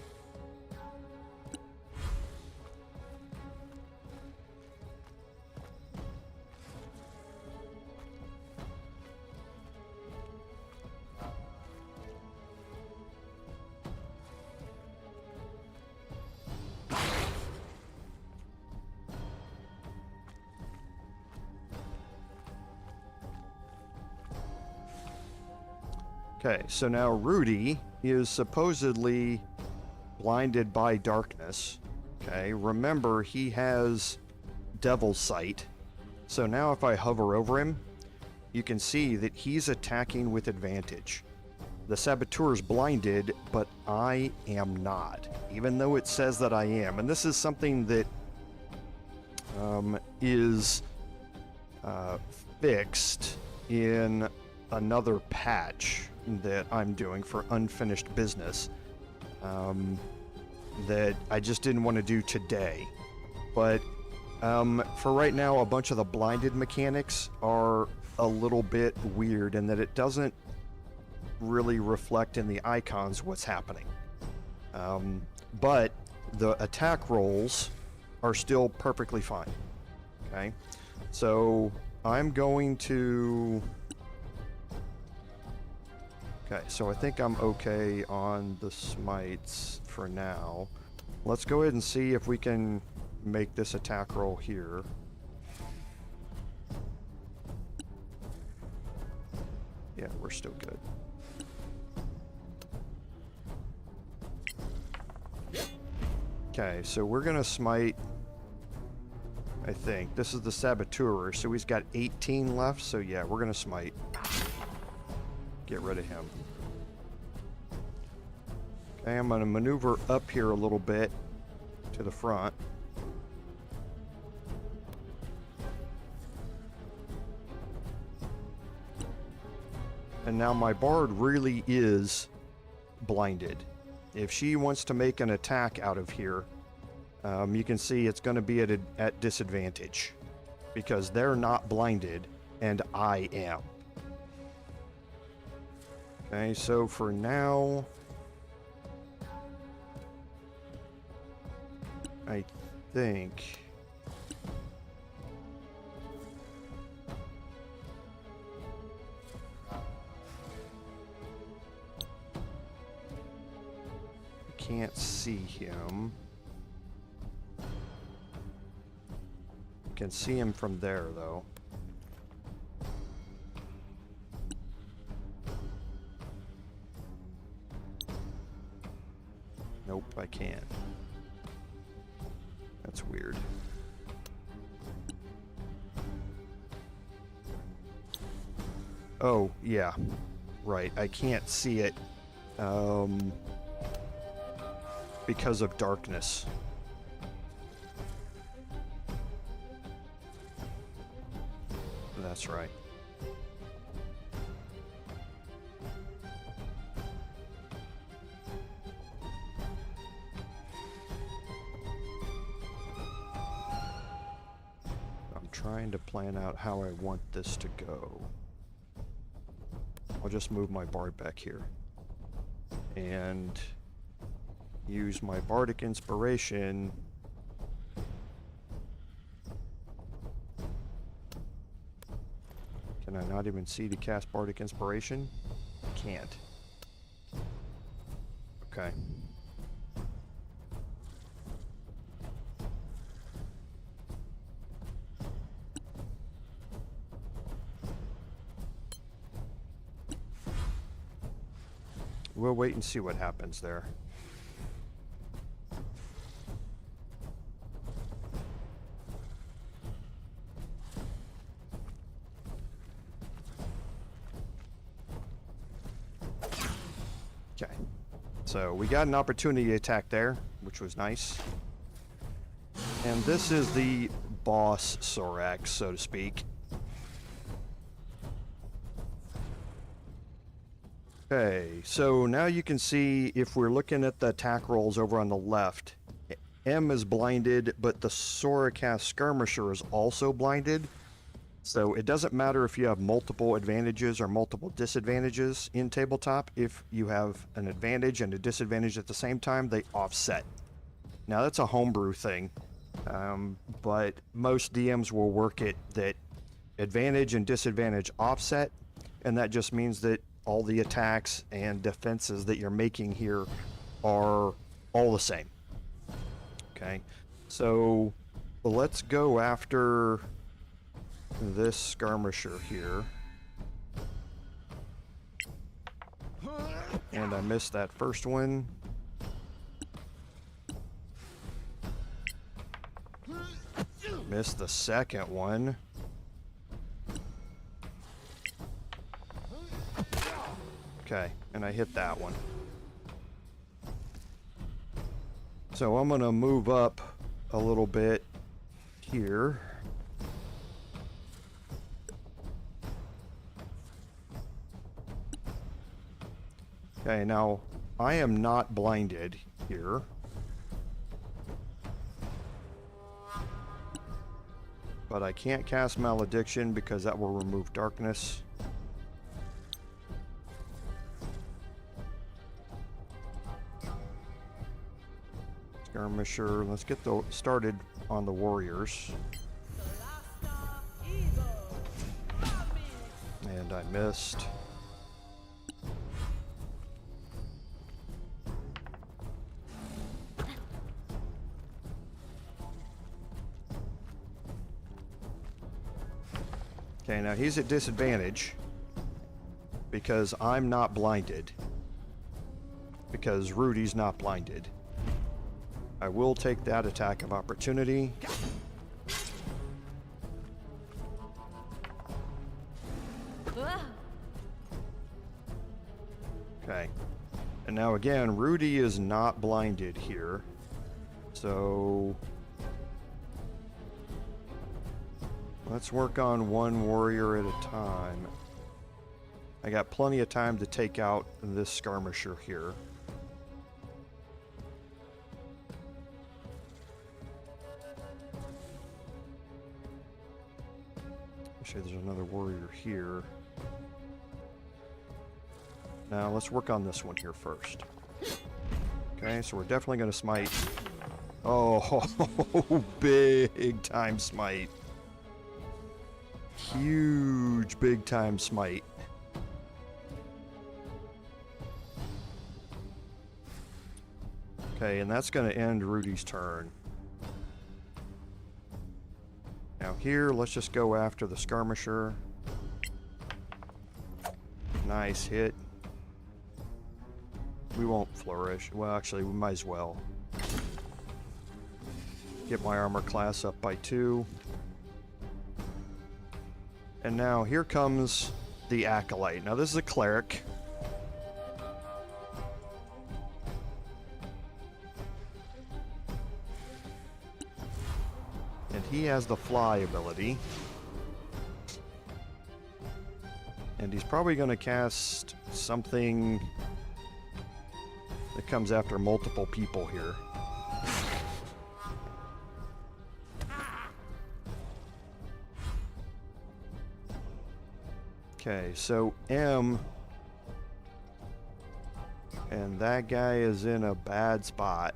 Okay, so now Rudi is supposedly blinded by darkness. Okay, remember he has Devil's Sight. So now if I hover over him, you can see that he's attacking with advantage. The Saboteur's blinded, but I am not, even though it says that I am. And this is something that is fixed in another patch that I'm doing for unfinished business that I just didn't want to do today. But for right now, a bunch of the blinded mechanics are a little bit weird in that it doesn't really reflect in the icons what's happening. But the attack rolls are still perfectly fine. Okay, so I'm going to... Okay, so I think I'm okay on the smites for now. Let's go ahead and see if we can make this attack roll here. Yeah, we're still good. Okay, so we're gonna smite, I think. This is the Saboteur, so he's got 18 left, so yeah, we're gonna smite. Get rid of him. Okay, I'm gonna maneuver up here a little bit to the front. And now my bard really is blinded. If she wants to make an attack out of here, you can see it's going to be at disadvantage because they're not blinded and I am. Okay, so for now, I think can't see him. You can see him from there, though. Nope, I can't. That's weird. Oh, yeah. Right, I can't see it. Because of darkness. That's right. trying to plan out how I want this to go. I'll just move my bard back here. And use my bardic inspiration. Can I not even see to cast bardic inspiration? Can't. Okay. We'll wait and see what happens there. Okay. So we got an opportunity attack there, which was nice. And this is the boss Sorak, so to speak. Okay, so now you can see if we're looking at the attack rolls over on the left, M is blinded, but the Sorak skirmisher is also blinded. So it doesn't matter if you have multiple advantages or multiple disadvantages in tabletop. If you have an advantage and a disadvantage at the same time, they offset. Now that's a homebrew thing, but most DMs will work it that advantage and disadvantage offset, and that just means that all the attacks and defenses that you're making here are all the same. Okay, so let's go after this skirmisher here. And I missed that first one. Missed the second one. Okay, and I hit that one. So I'm gonna move up a little bit here. Okay, now I am not blinded here. But I can't cast Malediction because that will remove darkness. Skirmisher, let's get started on the warriors. And I missed. Okay, now he's at disadvantage because I'm not blinded. Because Rudi's not blinded. I will take that attack of opportunity. Okay. And now again, Rudi is not blinded here. So let's work on one warrior at a time. I got plenty of time to take out this skirmisher here. Actually, there's another warrior here. Now let's work on this one here first. Okay, so we're definitely going to smite. Oh, big time smite. Huge big time smite. Okay, and that's going to end Rudi's turn. Now here, let's just go after the skirmisher. Nice hit. We won't flourish. Well, actually, we might as well. Get my armor class up by 2. And now here comes the Acolyte. Now this is a cleric. And he has the fly ability. And he's probably going to cast something that comes after multiple people here. Okay, so M, and that guy is in a bad spot.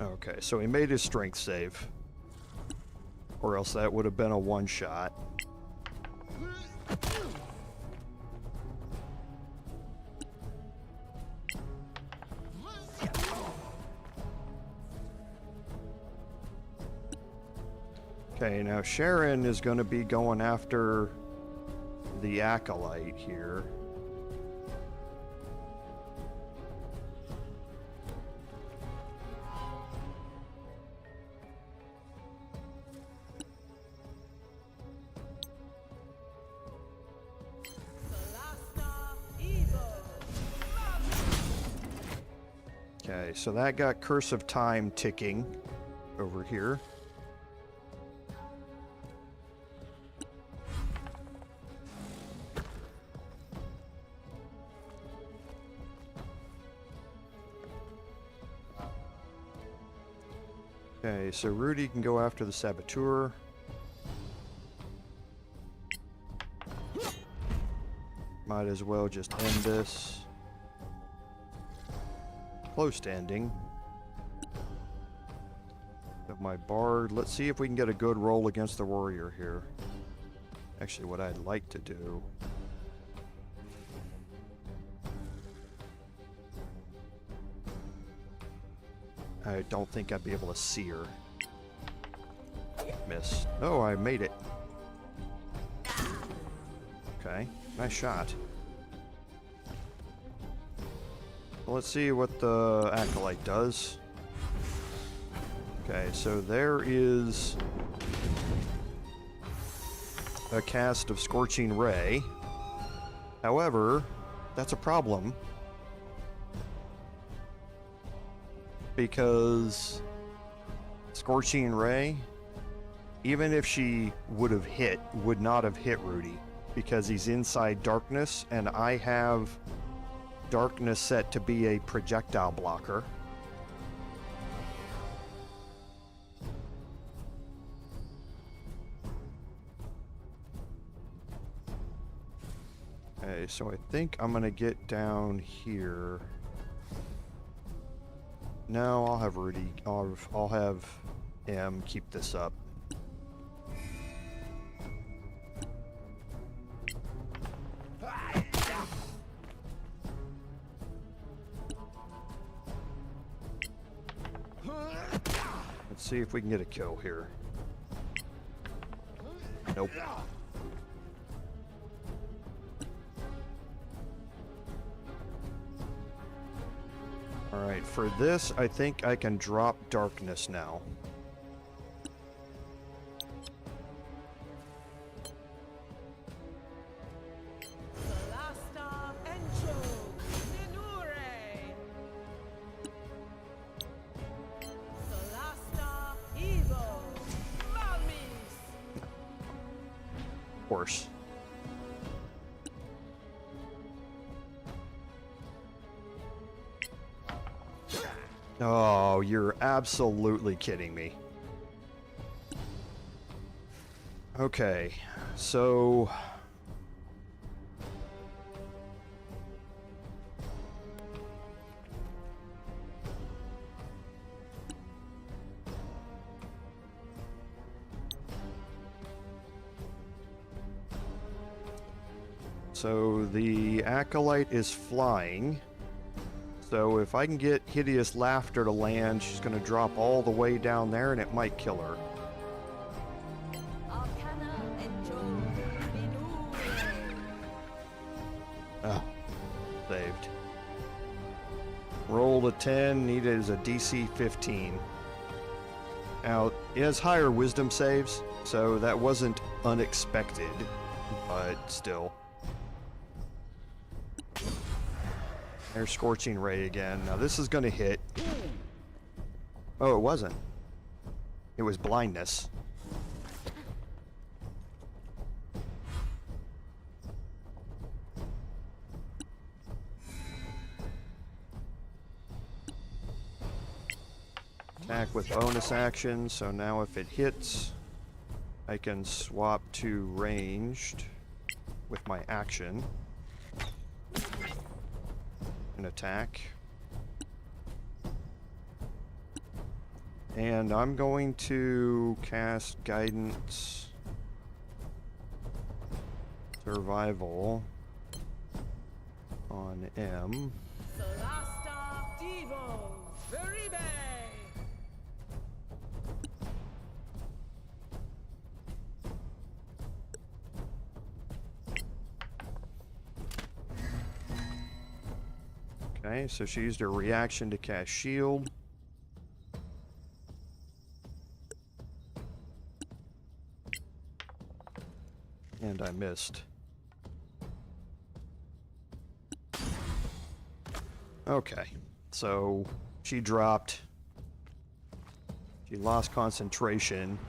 Okay, so he made his strength save. Or else that would have been a one-shot. Okay, now Sharon is going to be going after the Acolyte here. Okay, so that got Curse of Time ticking over here. Okay, so Rudi can go after the Saboteur. Might as well just end this. Close to ending. Of my Bard. Let's see if we can get a good roll against the Warrior here. Actually, what I'd like to do. I don't think I'd be able to see her. Miss. Oh, I made it. Okay, nice shot. Well, let's see what the Acolyte does. Okay, so there is a cast of Scorching Ray. However, that's a problem. Because Scorching Ray, even if she would have hit, would not have hit Rudi. Because he's inside darkness, and I have darkness set to be a projectile blocker. Okay, so I think I'm gonna get down here. No, I'll have Rudi. I'll have M keep this up. Let's see if we can get a kill here. Nope. Alright, for this, I think I can drop darkness now. Solasta, Encho, Nenure. Solasta, Evo, Malmis. Of course. Oh, you're absolutely kidding me. Okay, so... So the Acolyte is flying. So if I can get Hideous Laughter to land, she's going to drop all the way down there and it might kill her. Oh, saved. Roll a 10, needed is a DC 15. Now, it has higher wisdom saves, so that wasn't unexpected, but still. There's Scorching Ray again. Now this is going to hit. Oh, it wasn't. It was blindness. Attack with bonus action, so now if it hits, I can swap to ranged with my action and attack. And I'm going to cast Guidance Survival on M. Solasta Divo Veribe. Okay, so she used her reaction to cast Shield. And I missed. Okay, so she dropped. She lost concentration.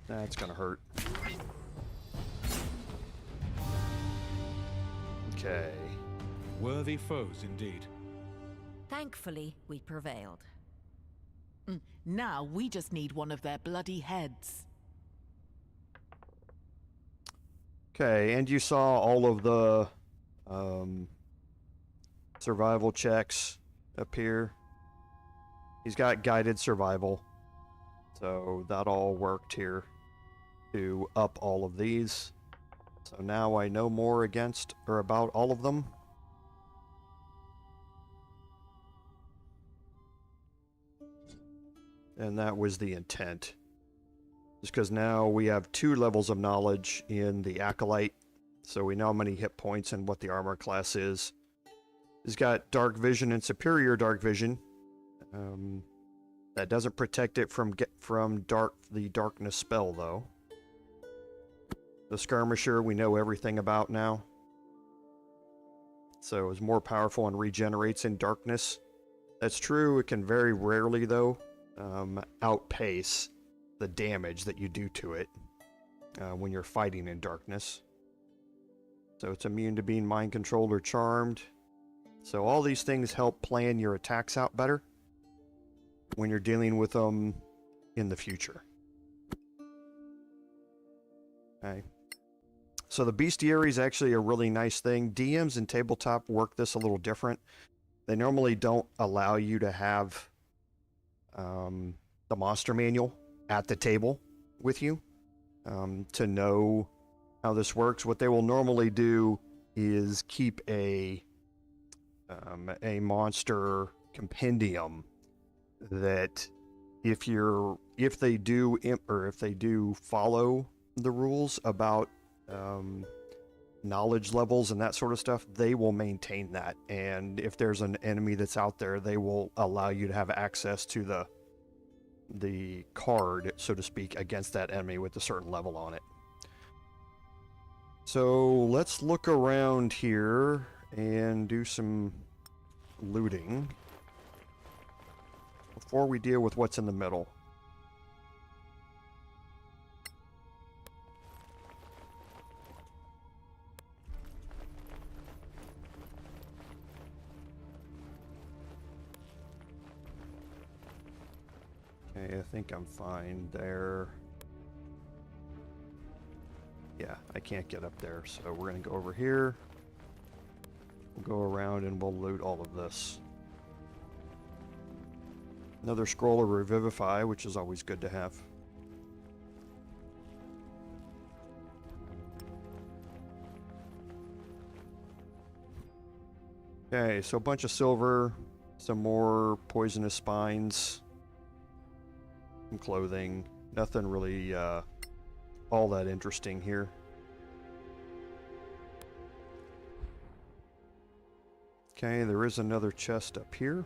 That's gonna hurt. Okay. Worthy foes indeed. Thankfully, we prevailed. Now we just need one of their bloody heads. Okay, and you saw all of the survival checks appear. He's got guided survival, so that all worked here to up all of these. So now I know more against or about all of them. And that was the intent. Just because now we have 2 levels of knowledge in the Acolyte, so we know how many hit points and what the armor class is. He's got Dark Vision and Superior Dark Vision. That doesn't protect it from the Darkness spell, though. The Skirmisher we know everything about now. So it's more powerful and regenerates in darkness. That's true, it can very rarely, though, outpace the damage that you do to it when you're fighting in darkness. So it's immune to being mind controlled or charmed. So all these things help plan your attacks out better when you're dealing with them in the future. Okay. So the bestiary is actually a really nice thing. DMs and tabletop work this a little different. They normally don't allow you to have the monster manual at the table with you to know how this works. What they will normally do is keep a monster compendium that if they do follow the rules about knowledge levels and that sort of stuff, they will maintain that. And if there's an enemy that's out there, they will allow you to have access to the card, so to speak, against that enemy with a certain level on it. So let's look around here and do some looting before we deal with what's in the middle. Okay, I think I'm fine there. Yeah, I can't get up there, so we're gonna go over here. We'll go around and we'll loot all of this. Another scroll of Revivify, which is always good to have. Okay, so a bunch of silver, some more poisonous spines, some clothing. Nothing really all that interesting here. Okay, there is another chest up here.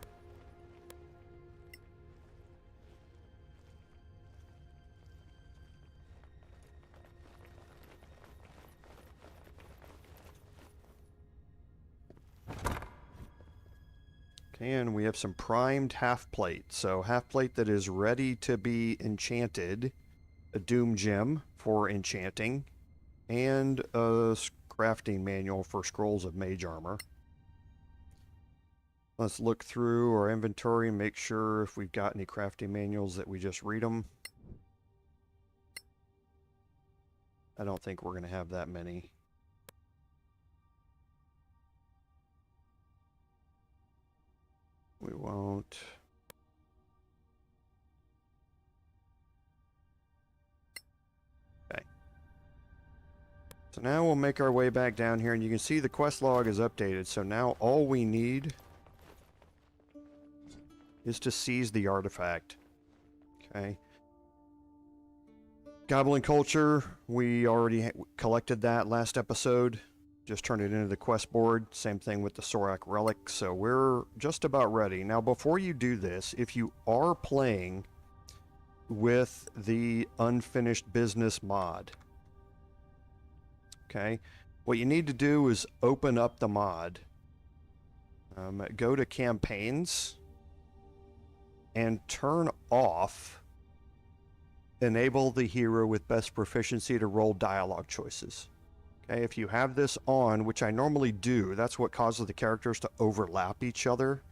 And we have some primed half plate. So half plate that is ready to be enchanted. A doom gem for enchanting. And a crafting manual for scrolls of mage armor. Let's look through our inventory and make sure if we've got any crafting manuals that we just read them. I don't think we're going to have that many. We won't. Okay. So now we'll make our way back down here, and you can see the quest log is updated. So now all we need is to seize the artifact. Okay. Goblin culture, we already collected that last episode. Just turned it into the quest board. Same thing with the Sorak relic. So we're just about ready. Now, before you do this, if you are playing with the unfinished business mod, okay, what you need to do is open up the mod. Go to campaigns and turn off enable the hero with best proficiency to roll dialogue choices. Okay, if you have this on, which I normally do, that's what causes the characters to overlap each other.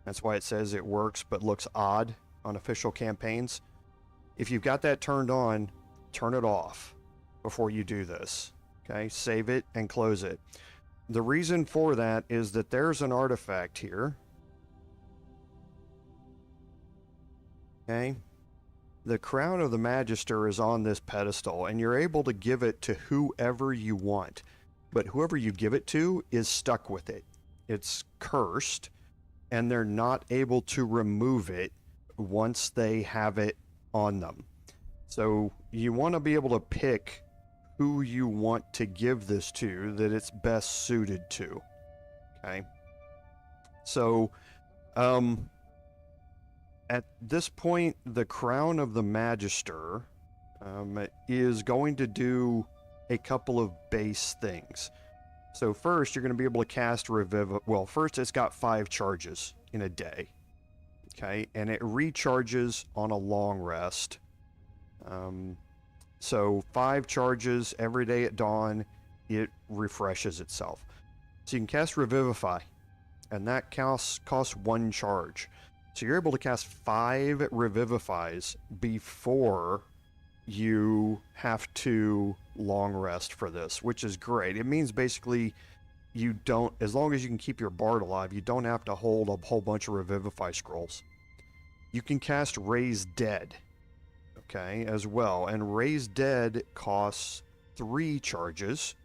That's why it says it works but looks odd on official campaigns. If you've got that turned on, turn it off before you do this. Okay, save it and close it. The reason for that is that there's an artifact here. Okay. The crown of the Magister is on this pedestal, and you're able to give it to whoever you want. But whoever you give it to is stuck with it. It's cursed, and they're not able to remove it once they have it on them. So you want to be able to pick who you want to give this to that it's best suited to. Okay? So, at this point, the crown of the Magister is going to do a couple of base things. So first, you're going to be able to cast Revivify. Well, first, it's got 5 charges in a day. Okay, and it recharges on a long rest. So 5 charges every day at dawn, it refreshes itself. So you can cast Revivify, and that costs 1 charge. So you're able to cast 5 Revivifies before you have to long rest for this, which is great. It means basically you don't, as long as you can keep your bard alive, you don't have to hold a whole bunch of Revivify scrolls. You can cast Raise Dead, okay, as well. And Raise Dead costs 3 charges,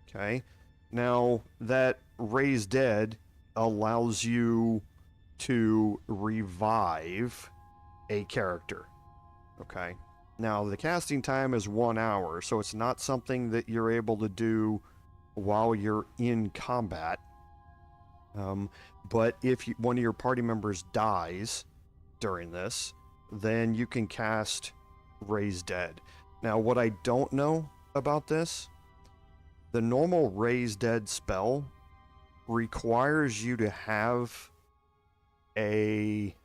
okay. Now, that Raise Dead allows you to revive a character. Okay. Now, the casting time is 1 hour, so it's not something that you're able to do while you're in combat. But if one of your party members dies during this, then you can cast Raise Dead. Now, what I don't know about this, the normal Raise Dead spell requires you to have a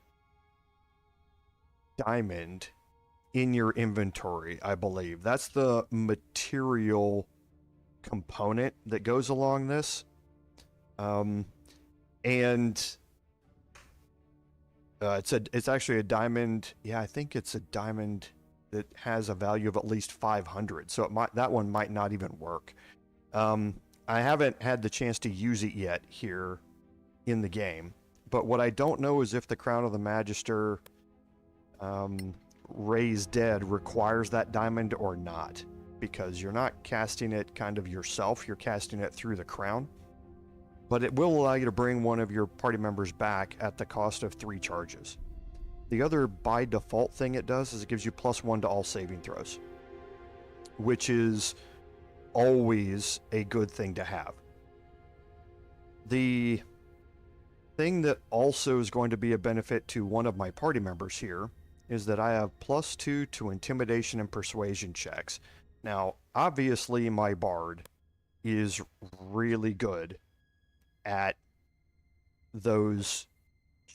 diamond in your inventory, I believe. That's the material component that goes along this. It's actually a diamond. Yeah, I think it's a diamond that has a value of at least 500. So that one might not even work. I haven't had the chance to use it yet here in the game. But what I don't know is if the Crown of the Magister Raise Dead requires that diamond or not. Because you're not casting it kind of yourself, you're casting it through the crown. But it will allow you to bring one of your party members back at the cost of 3 charges. The other by default thing it does is it gives you +1 to all saving throws. Which is always a good thing to have. The thing that also is going to be a benefit to one of my party members here is that I have +2 to intimidation and persuasion checks. Now, obviously my bard is really good at those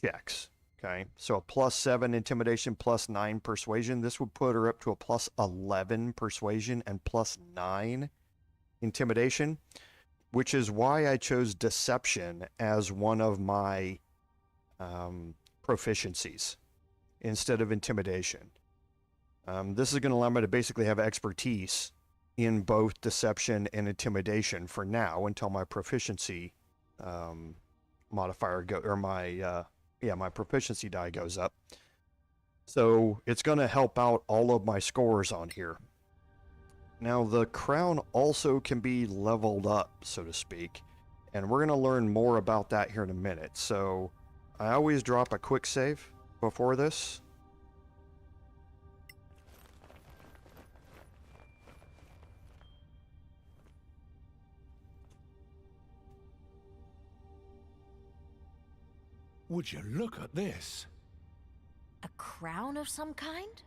checks. Okay, so a +7 intimidation, +9 persuasion. This would put her up to a +11 persuasion and +9 intimidation, which is why I chose deception as one of my proficiencies instead of intimidation. This is going to allow me to basically have expertise in both deception and intimidation for now until my proficiency modifier my proficiency die goes up. So it's going to help out all of my scores on here. Now the crown also can be leveled up, so to speak, and we're going to learn more about that here in a minute. So I always drop a quick save before this. Would you look at this? A crown of some kind?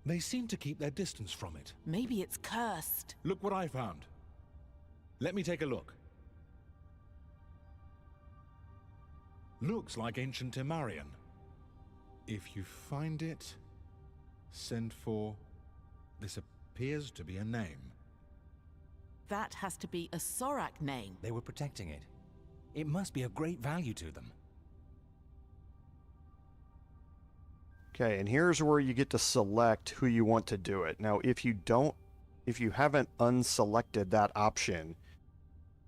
They seem to keep their distance from it. Maybe it's cursed. Look what I found. Let me take a look. Looks like ancient Temarian. If you find it, send for... This appears to be a name. That has to be a Sorak name. They were protecting it. It must be of great value to them. Okay, and here's where you get to select who you want to do it. Now, if you haven't unselected that option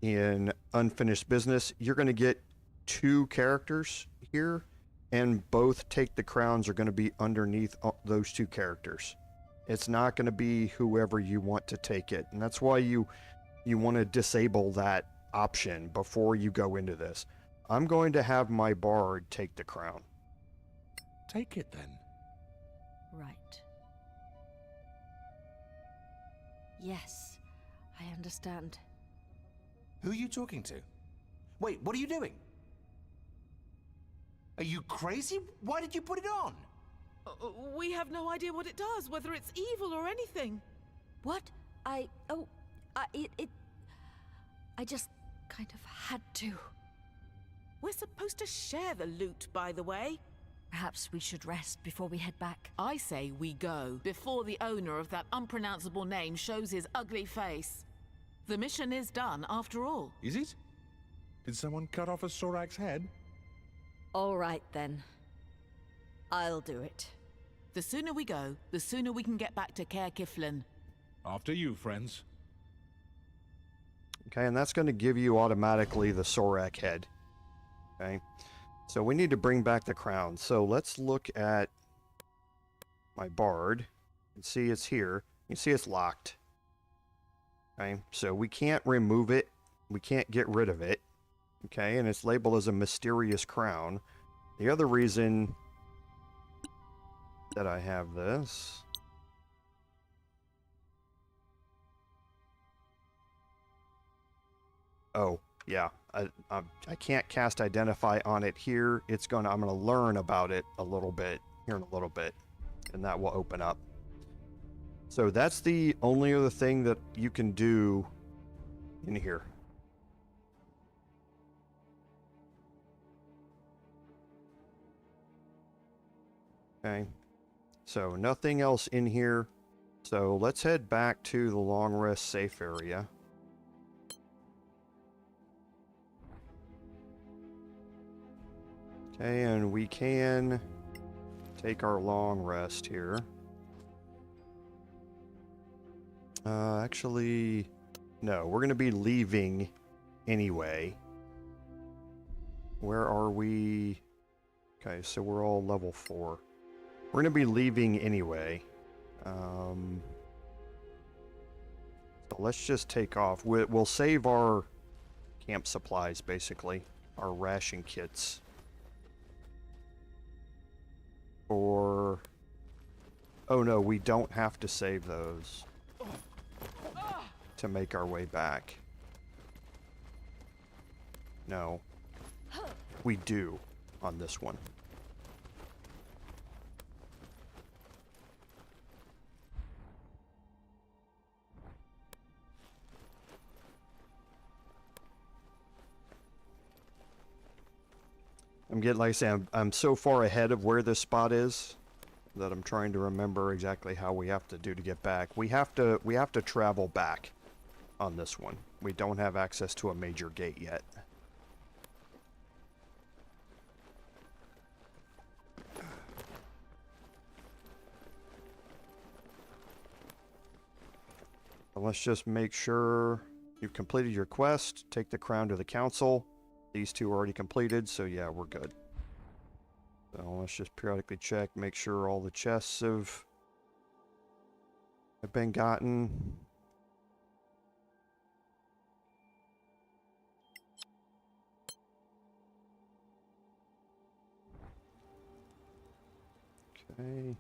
in unfinished business, you're going to get 2 characters here, and both take the crowns are going to be underneath those 2 characters. It's not going to be whoever you want to take it, and that's why you want to disable that option before you go into this. I'm going to have my bard take the crown. Take it then. Right. Yes, I understand. Who are you talking to? Wait, what are you doing? Are you crazy? Why did you put it on? We have no idea what it does, whether it's evil or anything. What? I just kind of had to. We're supposed to share the loot, by the way. Perhaps we should rest before we head back. I say we go, before the owner of that unpronounceable name shows his ugly face. The mission is done, after all. Is it? Did someone cut off a Sorak's head? All right, then. I'll do it. The sooner we go, the sooner we can get back to Caer Kiflin. After you, friends. Okay, and that's going to give you automatically the Sorak head. Okay, so we need to bring back the crown. So let's look at my bard and see it's here. You see it's locked. Okay, so we can't remove it. We can't get rid of it. Okay, and it's labeled as a mysterious crown. The other reason that I have this... Oh, yeah. I can't cast Identify on it here. I'm gonna learn about it a little bit here in a little bit, and that will open up. So that's the only other thing that you can do in here. Okay, so nothing else in here. So let's head back to the long rest safe area. Okay, and we can take our long rest here. Actually, no, we're going to be leaving anyway. Where are we? Okay, so we're all level 4. We're going to be leaving anyway. So let's just take off. We'll save our camp supplies, basically. Our ration kits. Or... Oh no, we don't have to save those to make our way back. No. We do on this one. I'm getting, like I say, I'm so far ahead of where this spot is that I'm trying to remember exactly how we have to do to get back. We have to travel back on this one. We don't have access to a major gate yet. Let's just make sure you've completed your quest. Take the crown to the council. These two are already completed, so yeah, we're good. So let's just periodically check, make sure all the chests have been gotten. Okay.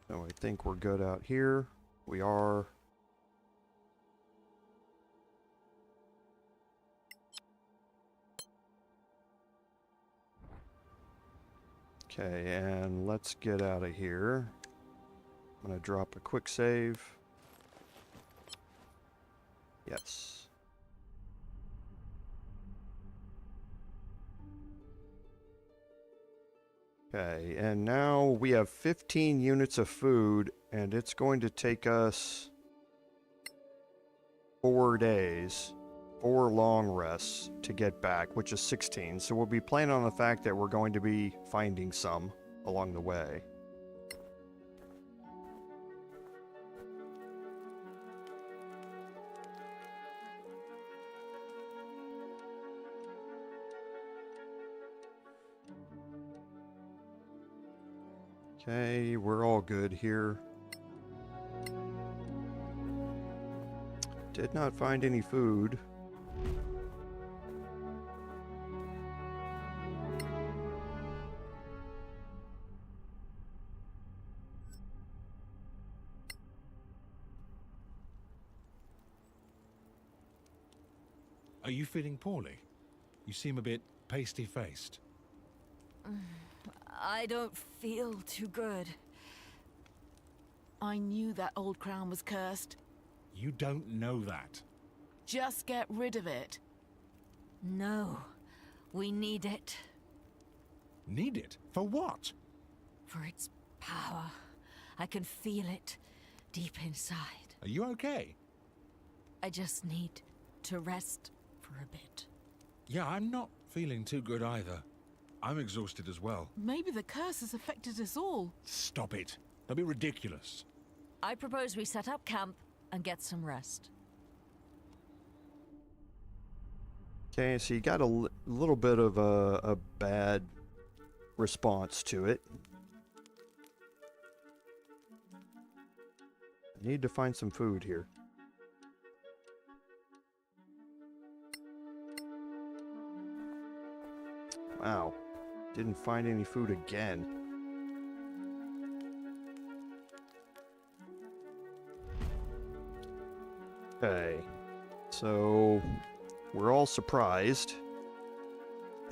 So I think we're good out here. We are. Okay, and let's get out of here. I'm gonna drop a quick save. Yes. Okay, and now we have 15 units of food, and it's going to take us 4 days, 4 long rests to get back, which is 16. So we'll be planning on the fact that we're going to be finding some along the way. Okay, we're all good here. Did not find any food. Are you feeling poorly? You seem a bit pasty-faced. I don't feel too good. I knew that old crown was cursed. You don't know that. Just get rid of it. No, we need it. Need it? For what? For its power. I can feel it deep inside. Are you okay? I just need to rest for a bit. Yeah, I'm not feeling too good either. I'm exhausted as well. Maybe the curse has affected us all. Stop it. Don't be ridiculous. I propose we set up camp and get some rest. Okay, so you got a little bit of a bad response to it. I need to find some food here. Wow. Didn't find any food again. Okay. So, we're all surprised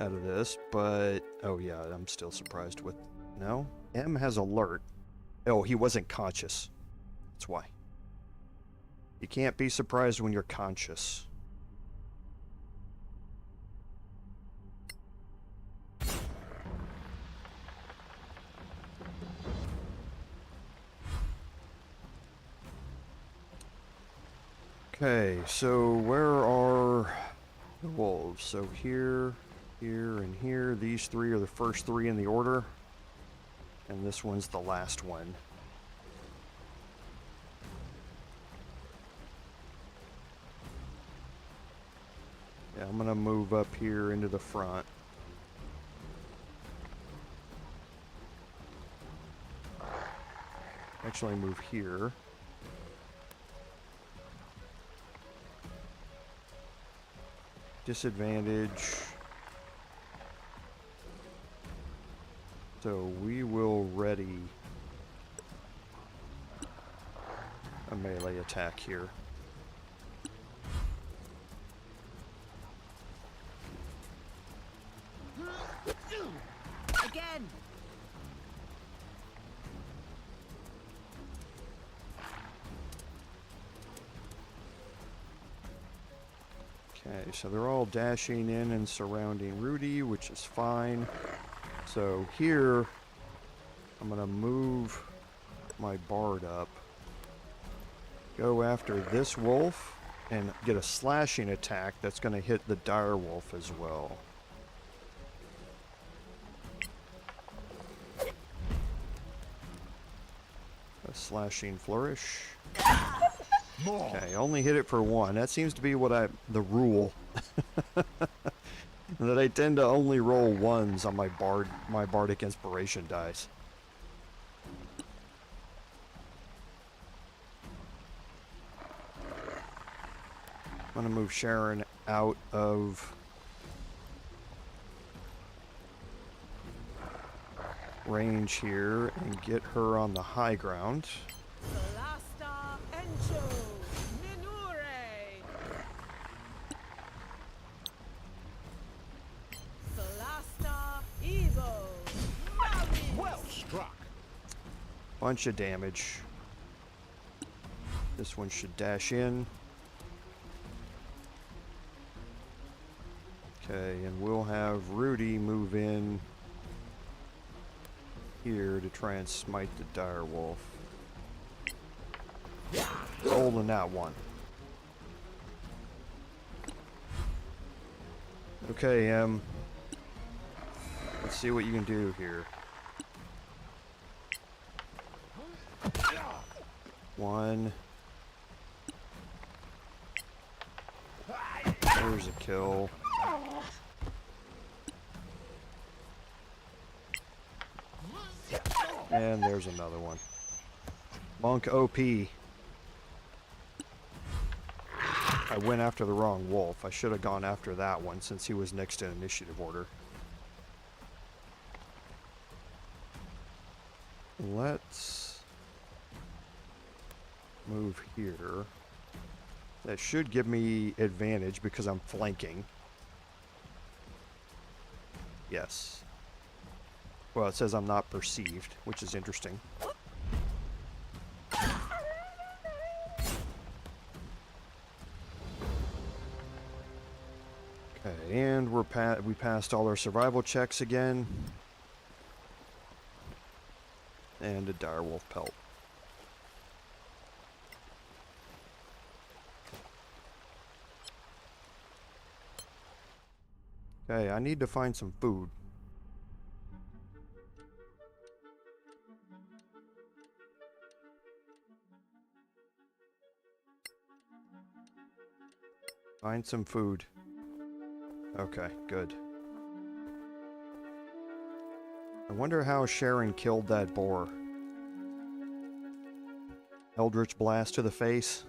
out of this, but... Oh yeah, I'm still surprised with... No? M has alert. Oh, he wasn't conscious. That's why. You can't be surprised when you're conscious. Okay, so where are the wolves? So here, here, and here. These three are the first three in the order. And this one's the last one. Yeah, I'm gonna move up here into the front. Actually move here. Disadvantage. So we will ready a melee attack here. Again! Okay, so they're all dashing in and surrounding Rudi, which is fine. So here, I'm gonna move my bard up, go after this wolf, and get a slashing attack that's gonna hit the dire wolf as well. A slashing flourish. Okay, only hit it for one. That seems to be what the rule. That I tend to only roll ones on my bardic inspiration dice. I'm gonna move Sharon out of range here and get her on the high ground. Solasta, Encho, Minure. Solasta, Evo, Maui. Well struck. Bunch of damage. This one should dash in. Okay, and we'll have Rudi move in here to try and smite the dire wolf. Rolling that one. Okay, let's see what you can do here. One. There's a kill. And there's another one. Monk OP. I went after the wrong wolf. I should have gone after that one since he was next in initiative order. Let's move here. That should give me advantage because I'm flanking. Yes. Well, it says I'm not perceived, which is interesting. Okay, and we passed all our survival checks again. And a direwolf pelt. Okay, I need to find some food. Find some food. Okay, good. I wonder how Sharon killed that boar. Eldritch blast to the face.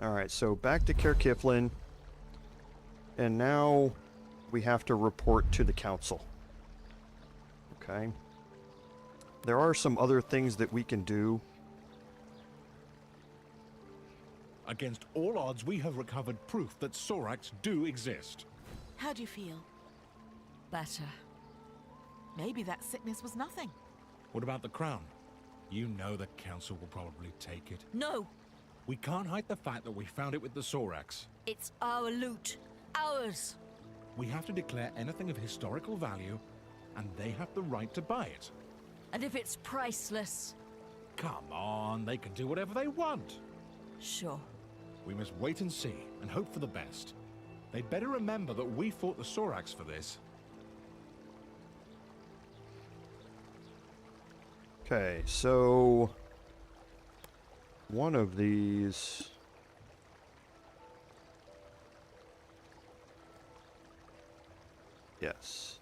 Alright, so back to Caer Kiflin. And now we have to report to the council. Okay. There are some other things that we can do. Against all odds, we have recovered proof that Soraks do exist. How do you feel? Better. Maybe that sickness was nothing. What about the crown? You know the council will probably take it. No! We can't hide the fact that we found it with the Soraks. It's our loot. Ours! We have to declare anything of historical value, and they have the right to buy it. And if it's priceless? Come on, they can do whatever they want. Sure. We must wait and see, and hope for the best. They'd better remember that we fought the Soraks for this. Okay, so one of these. Yes.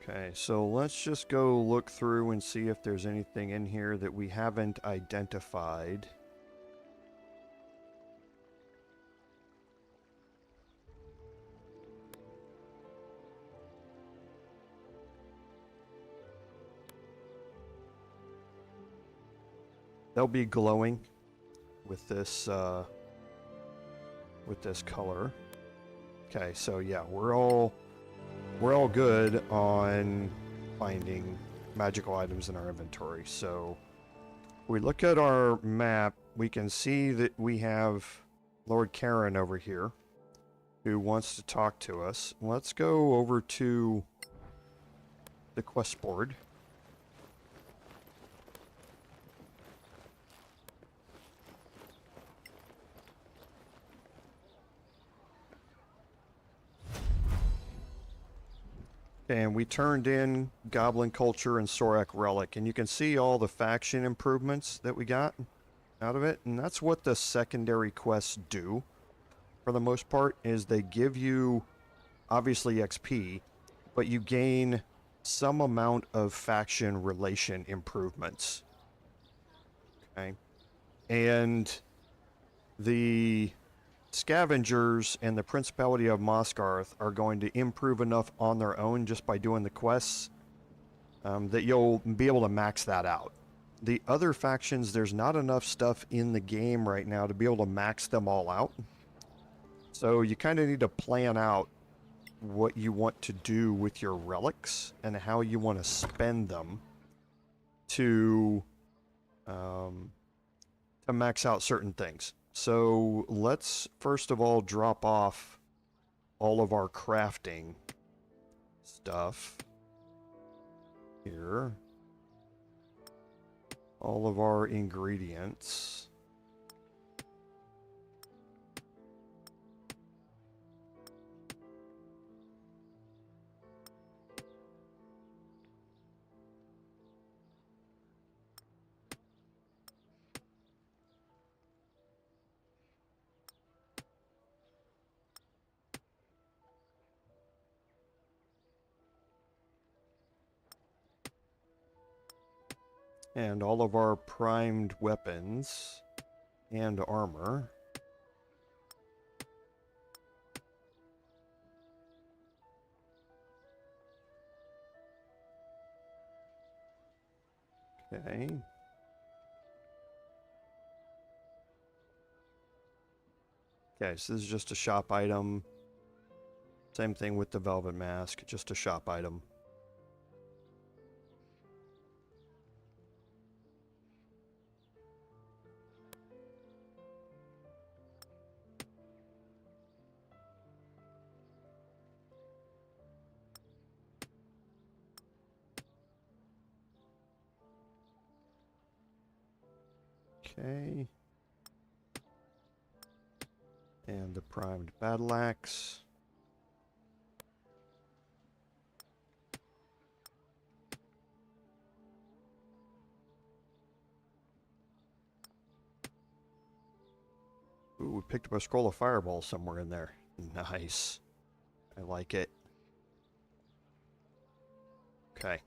Okay, so let's just go look through and see if there's anything in here that we haven't identified. They'll be glowing with this color. Okay, so yeah, we're all good on finding magical items in our inventory. So we look at our map, we can see that we have Lord Karen over here who wants to talk to us. Let's go over to the quest board. And we turned in Goblin Culture and Sorak Relic, and you can see all the faction improvements that we got out of it, and that's what the secondary quests do, for the most part, is they give you, obviously, XP, but you gain some amount of faction relation improvements. Okay? And the Scavengers and the Principality of Mosgarth are going to improve enough on their own just by doing the quests that you'll be able to max that out. The other factions, there's not enough stuff in the game right now to be able to max them all out. So you kind of need to plan out what you want to do with your relics and how you want to spend them to max out certain things. So let's first of all drop off all of our crafting stuff here. All of our ingredients. And all of our primed weapons and armor. Okay. Okay, so this is just a shop item. Same thing with the velvet mask, just a shop item. Okay. And the primed battle axe. Ooh, we picked up a scroll of fireball somewhere in there. Nice. I like it. Okay.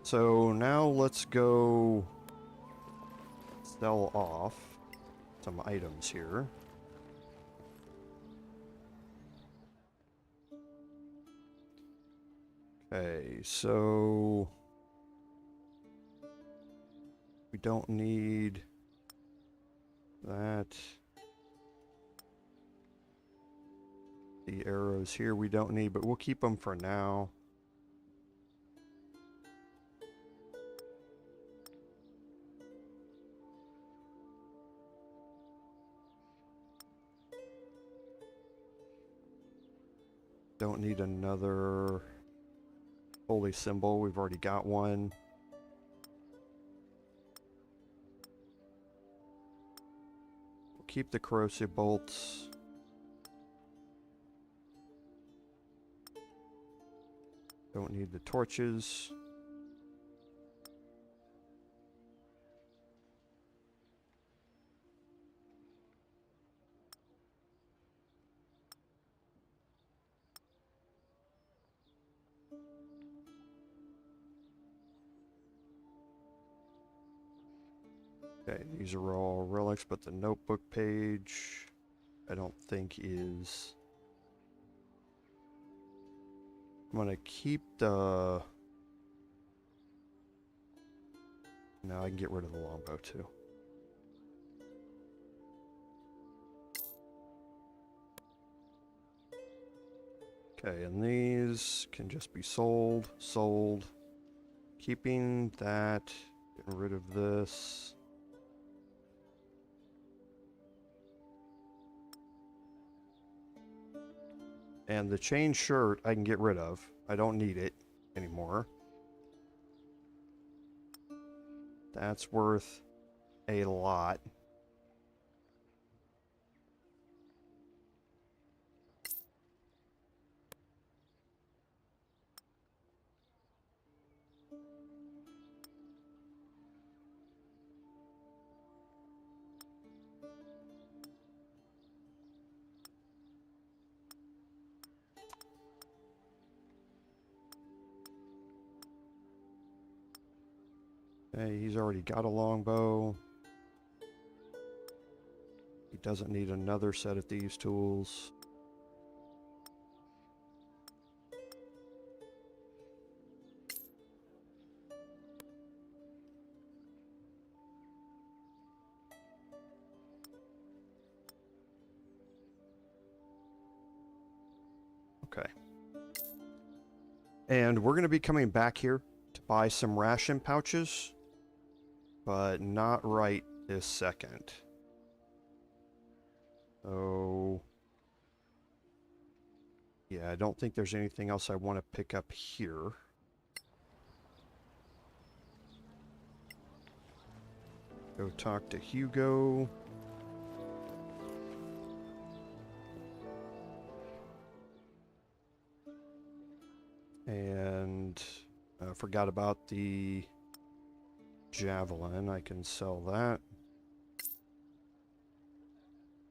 So now let's go sell off some items here. Okay, so we don't need that. The arrows here we don't need, but we'll keep them for now. Don't need another holy symbol. We've already got one. We'll keep the corrosive bolts. Don't need the torches. Okay, these are all relics, but the notebook page I don't think is... I'm gonna keep the... No, I can get rid of the longbow too. Okay, and these can just be sold, sold. Keeping that, getting rid of this. And the chain shirt I can get rid of. I don't need it anymore. That's worth a lot. Okay, he's already got a longbow. He doesn't need another set of thieves' tools. Okay. And we're going to be coming back here to buy some ration pouches, but not right this second. So, yeah, I don't think there's anything else I want to pick up here. Go talk to Hugo. And I forgot about the javelin. I can sell that.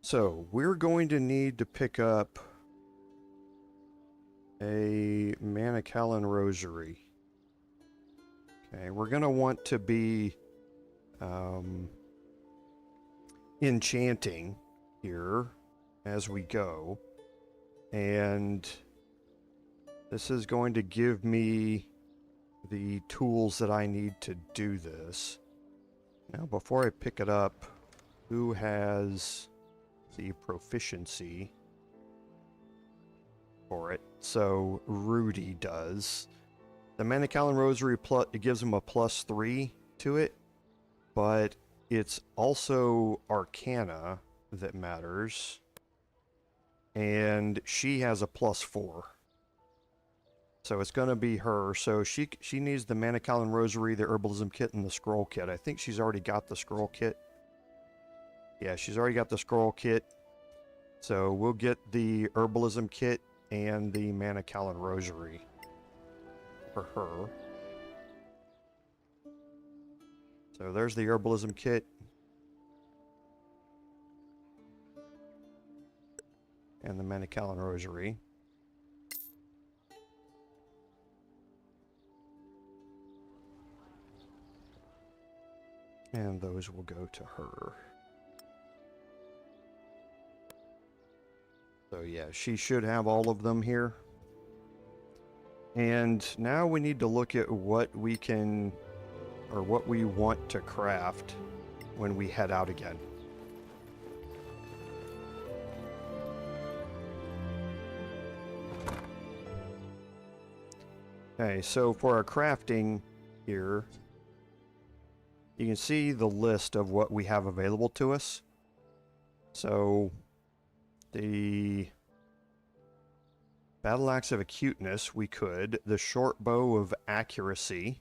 So, we're going to need to pick up a Manacalon rosary. Okay, we're going to want to be enchanting here as we go. And this is going to give me the tools that I need to do this. Now, before I pick it up, who has the proficiency for it? So, Rudi does. The Manacalon Rosary, it gives him a +3 to it, but it's also Arcana that matters. And she has a +4. So it's going to be her. So she needs the Manacalon Rosary, the Herbalism Kit, and the Scroll Kit. I think she's already got the Scroll Kit. Yeah, she's already got the Scroll Kit. So we'll get the Herbalism Kit and the Manacalon Rosary for her. So there's the Herbalism Kit. And the Manacalon Rosary. And those will go to her. So yeah, she should have all of them here. And now we need to look at what we can, or what we want to craft when we head out again. Okay, so for our crafting here, you can see the list of what we have available to us. So, the Battle Axe of Acuteness, we could. The Short Bow of Accuracy,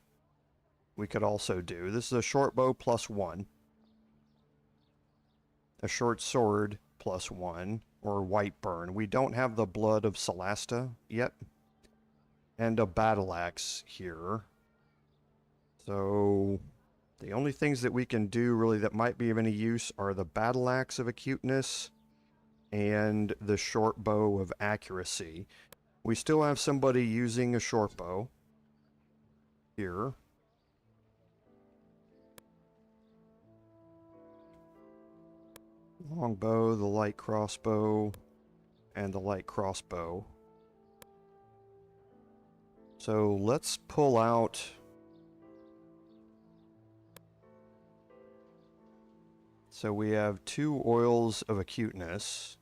we could also do. This is a short bow +1. A short sword +1, or white burn. We don't have the Blood of Solasta yet. And a battle axe here. So, the only things that we can do really that might be of any use are the Battle Axe of Acuteness and the Short Bow of Accuracy. We still have somebody using a short bow here. Longbow, the light crossbow, and the light crossbow. So let's pull out... So we have 2 oils of acuteness.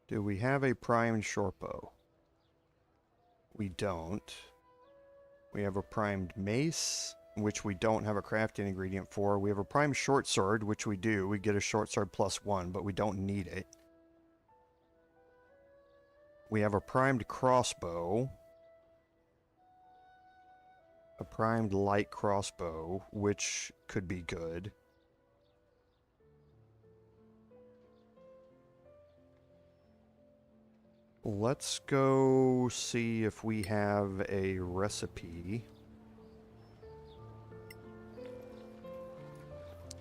Do we have a primed shortbow? We don't. We have a primed mace, which we don't have a crafting ingredient for. We have a primed short sword, which we do. We get a short sword +1, but we don't need it. We have a primed crossbow. A primed light crossbow, which could be good. Let's go see if we have a recipe.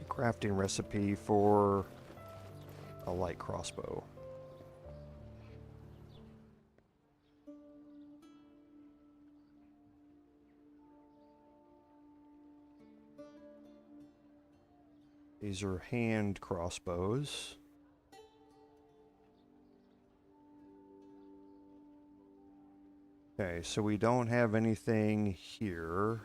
A crafting recipe for a light crossbow. These are hand crossbows. Okay, so we don't have anything here.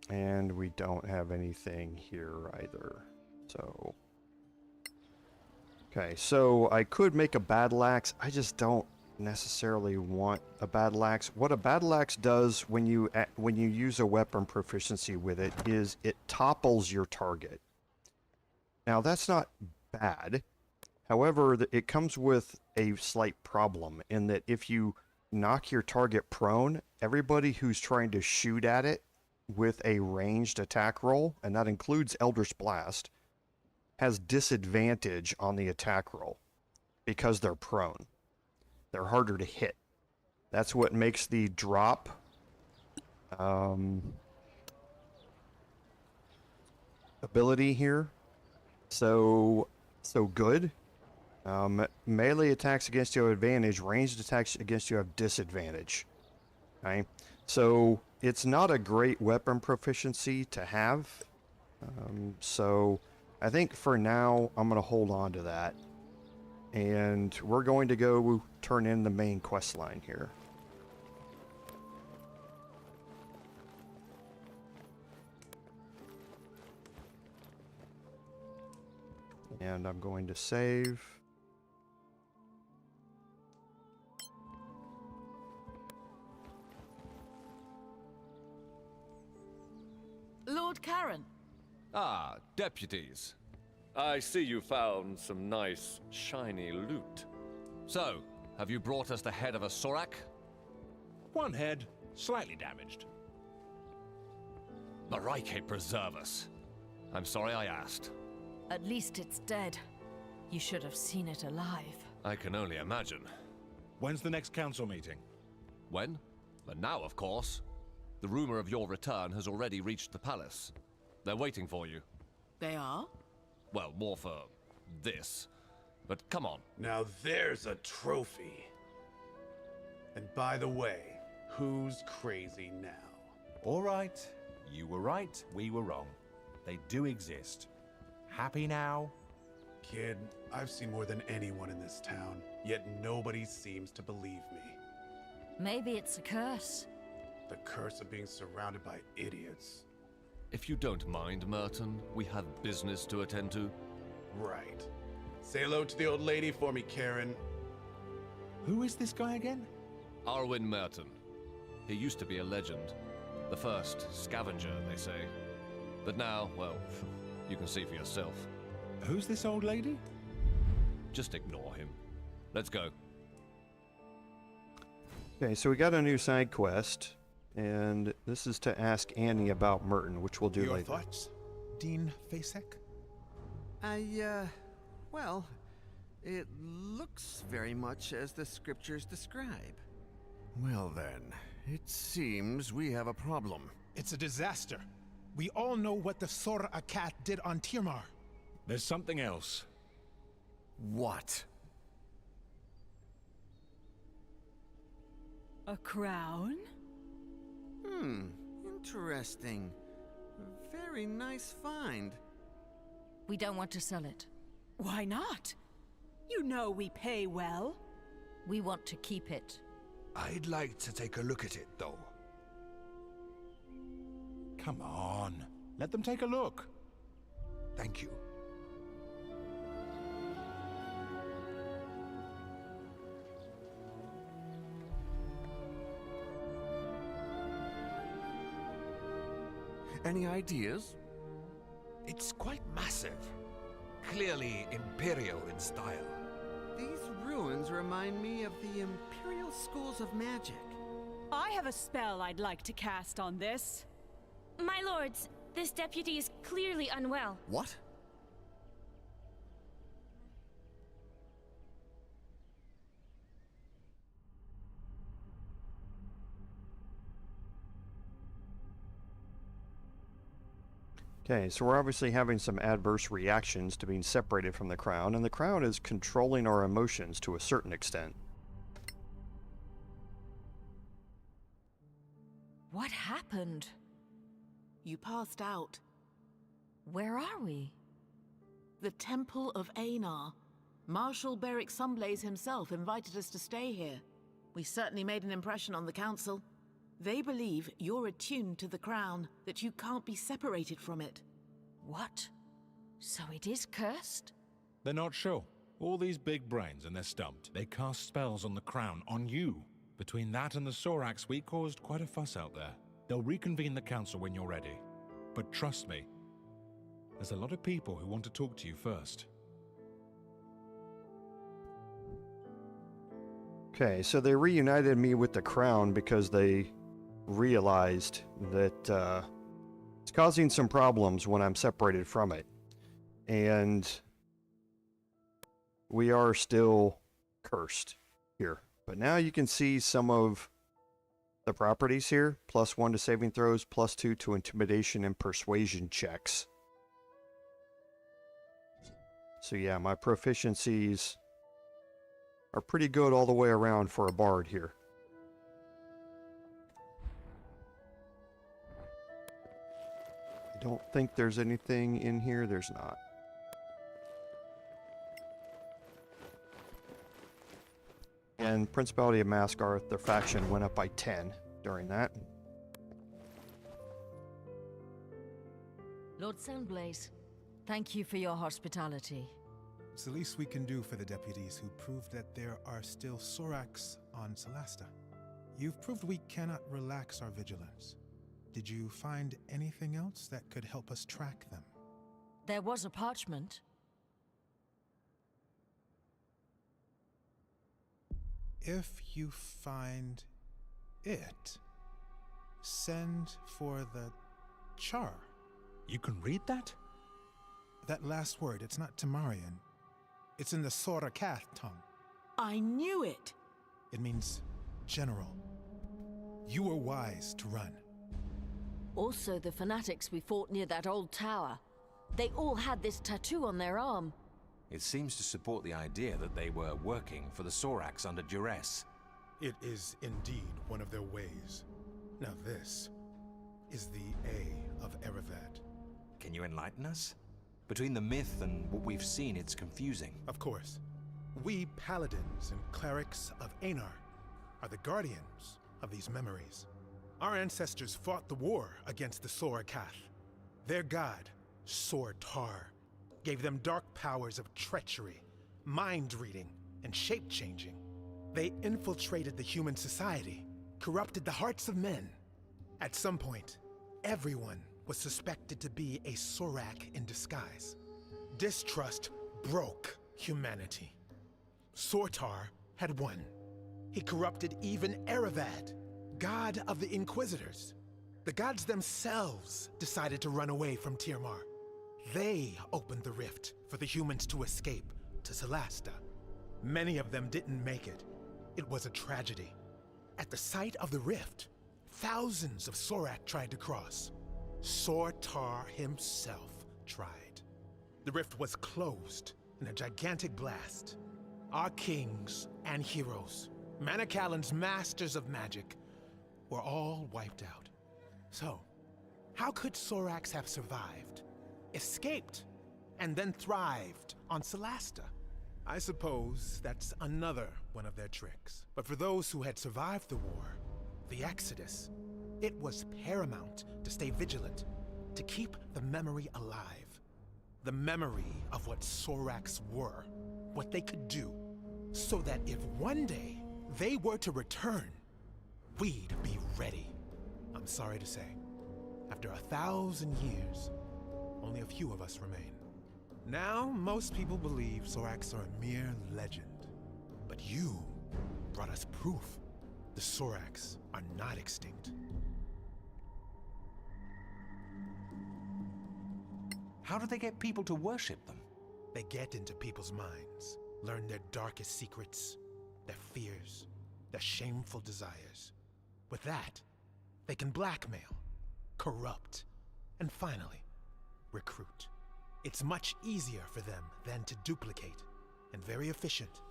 And we don't have anything here either. So... Okay, so I could make a battle axe. I just don't necessarily want a battle axe. What a battle axe does when you use a weapon proficiency with it is it topples your target. Now that's not bad. However, it comes with a slight problem in that if you knock your target prone, everybody who's trying to shoot at it with a ranged attack roll, and that includes Eldritch Blast, has disadvantage on the attack roll because they're prone. They're harder to hit. That's what makes the drop ability here so good. Melee attacks against you have advantage, ranged attacks against you have disadvantage. Okay? So it's not a great weapon proficiency to have. So I think for now I'm going to hold on to that. And we're going to go turn in the main quest line here. And I'm going to save. Lord Karen. Ah, deputies. I see you found some nice, shiny loot. So, have you brought us the head of a Sorak? One head, slightly damaged. Marike preserve us. I'm sorry I asked. At least it's dead. You should have seen it alive. I can only imagine. When's the next council meeting? When? But now, of course. The rumor of your return has already reached the palace. They're waiting for you. They are? Well, more for this. But come on. Now there's a trophy. And by the way, who's crazy now? All right. You were right, we were wrong. They do exist. Happy now? Kid, I've seen more than anyone in this town, yet nobody seems to believe me. Maybe it's a curse. The curse of being surrounded by idiots. If you don't mind, Merton, we have business to attend to. Right. Say hello to the old lady for me, Karen. Who is this guy again? Arwin Merton. He used to be a legend. The first scavenger, they say. But now, well, you can see for yourself. Who's this old lady? Just ignore him. Let's go. Okay, so we got a new side quest, and this is to ask Annie about Merton, which we'll do Your later. thoughts, Dean Fasek? Well, it looks very much as the scriptures describe. Well then, it seems we have a problem. It's a disaster. We all know what the Sorak did on Tirmar. There's something else. What? A crown? Interesting. Very nice find. We don't want to sell it. Why not? You know we pay well. We want to keep it. I'd like to take a look at it, though. Come on. Let them take a look. Thank you. Any ideas? It's quite massive. Clearly imperial in style. These ruins remind me of the Imperial Schools of Magic. I have a spell I'd like to cast on this. My lords, this deputy is clearly unwell. What? Okay, so we're obviously having some adverse reactions to being separated from the crown, and the crown is controlling our emotions to a certain extent. What happened? You passed out. Where are we? The Temple of Einar. Marshal Beric Sunblaze himself invited us to stay here. We certainly made an impression on the council. They believe you're attuned to the crown, that you can't be separated from it. What? So it is cursed? They're not sure. All these big brains and they're stumped. They cast spells on the crown, on you. Between that and the Soraks, we caused quite a fuss out there. They'll reconvene the council when you're ready. But trust me, there's a lot of people who want to talk to you first. Okay, so they reunited me with the crown because they realized that it's causing some problems when I'm separated from it. And we are still cursed here. But now you can see some of the properties here. +1 to saving throws, +2 to intimidation and persuasion checks. So yeah, my proficiencies are pretty good all the way around for a bard here. I don't think there's anything in here. There's not. And Principality of Masgarth, their faction went up by 10 during that. Lord Sunblaze, thank you for your hospitality. It's the least we can do for the deputies who proved that there are still Soraks on Solasta. You've proved we cannot relax our vigilance. Did you find anything else that could help us track them? There was a parchment. If you find it, send for the char. You can read that? That last word, it's not Temarian. It's in the Sorakath tongue. I knew it! It means general. You were wise to run. Also the fanatics we fought near that old tower. They all had this tattoo on their arm. It seems to support the idea that they were working for the Soraks under duress. It is indeed one of their ways. Now this is the A of Erevad. Can you enlighten us? Between the myth and what we've seen, it's confusing. Of course. We paladins and clerics of Einar are the guardians of these memories. Our ancestors fought the war against the Sorakath. Their god, Sortar, gave them dark powers of treachery, mind-reading, and shape-changing. They infiltrated the human society, corrupted the hearts of men. At some point, everyone was suspected to be a Sorak in disguise. Distrust broke humanity. Sortar had won. He corrupted even Erevad, god of the Inquisitors. The gods themselves decided to run away from Tirmar. They opened the rift for the humans to escape to Solasta. Many of them didn't make it. It was a tragedy. At the site of the rift, thousands of Sorak tried to cross. Sortar himself tried. The rift was closed in a gigantic blast. Our kings and heroes, Manacalon's masters of magic, were all wiped out. So, how could Soraks have survived, escaped, and then thrived on Solasta? I suppose that's another one of their tricks. But for those who had survived the war, the Exodus, it was paramount to stay vigilant, to keep the memory alive. The memory of what Soraks were, what they could do, so that if one day they were to return, we'd be ready. I'm sorry to say, after 1,000 years, only a few of us remain. Now, most people believe Soraks are a mere legend. But you brought us proof. The Soraks are not extinct. How do they get people to worship them? They get into people's minds, learn their darkest secrets, their fears, their shameful desires. With that, they can blackmail, corrupt, and finally, recruit. It's much easier for them than to duplicate, and very efficient.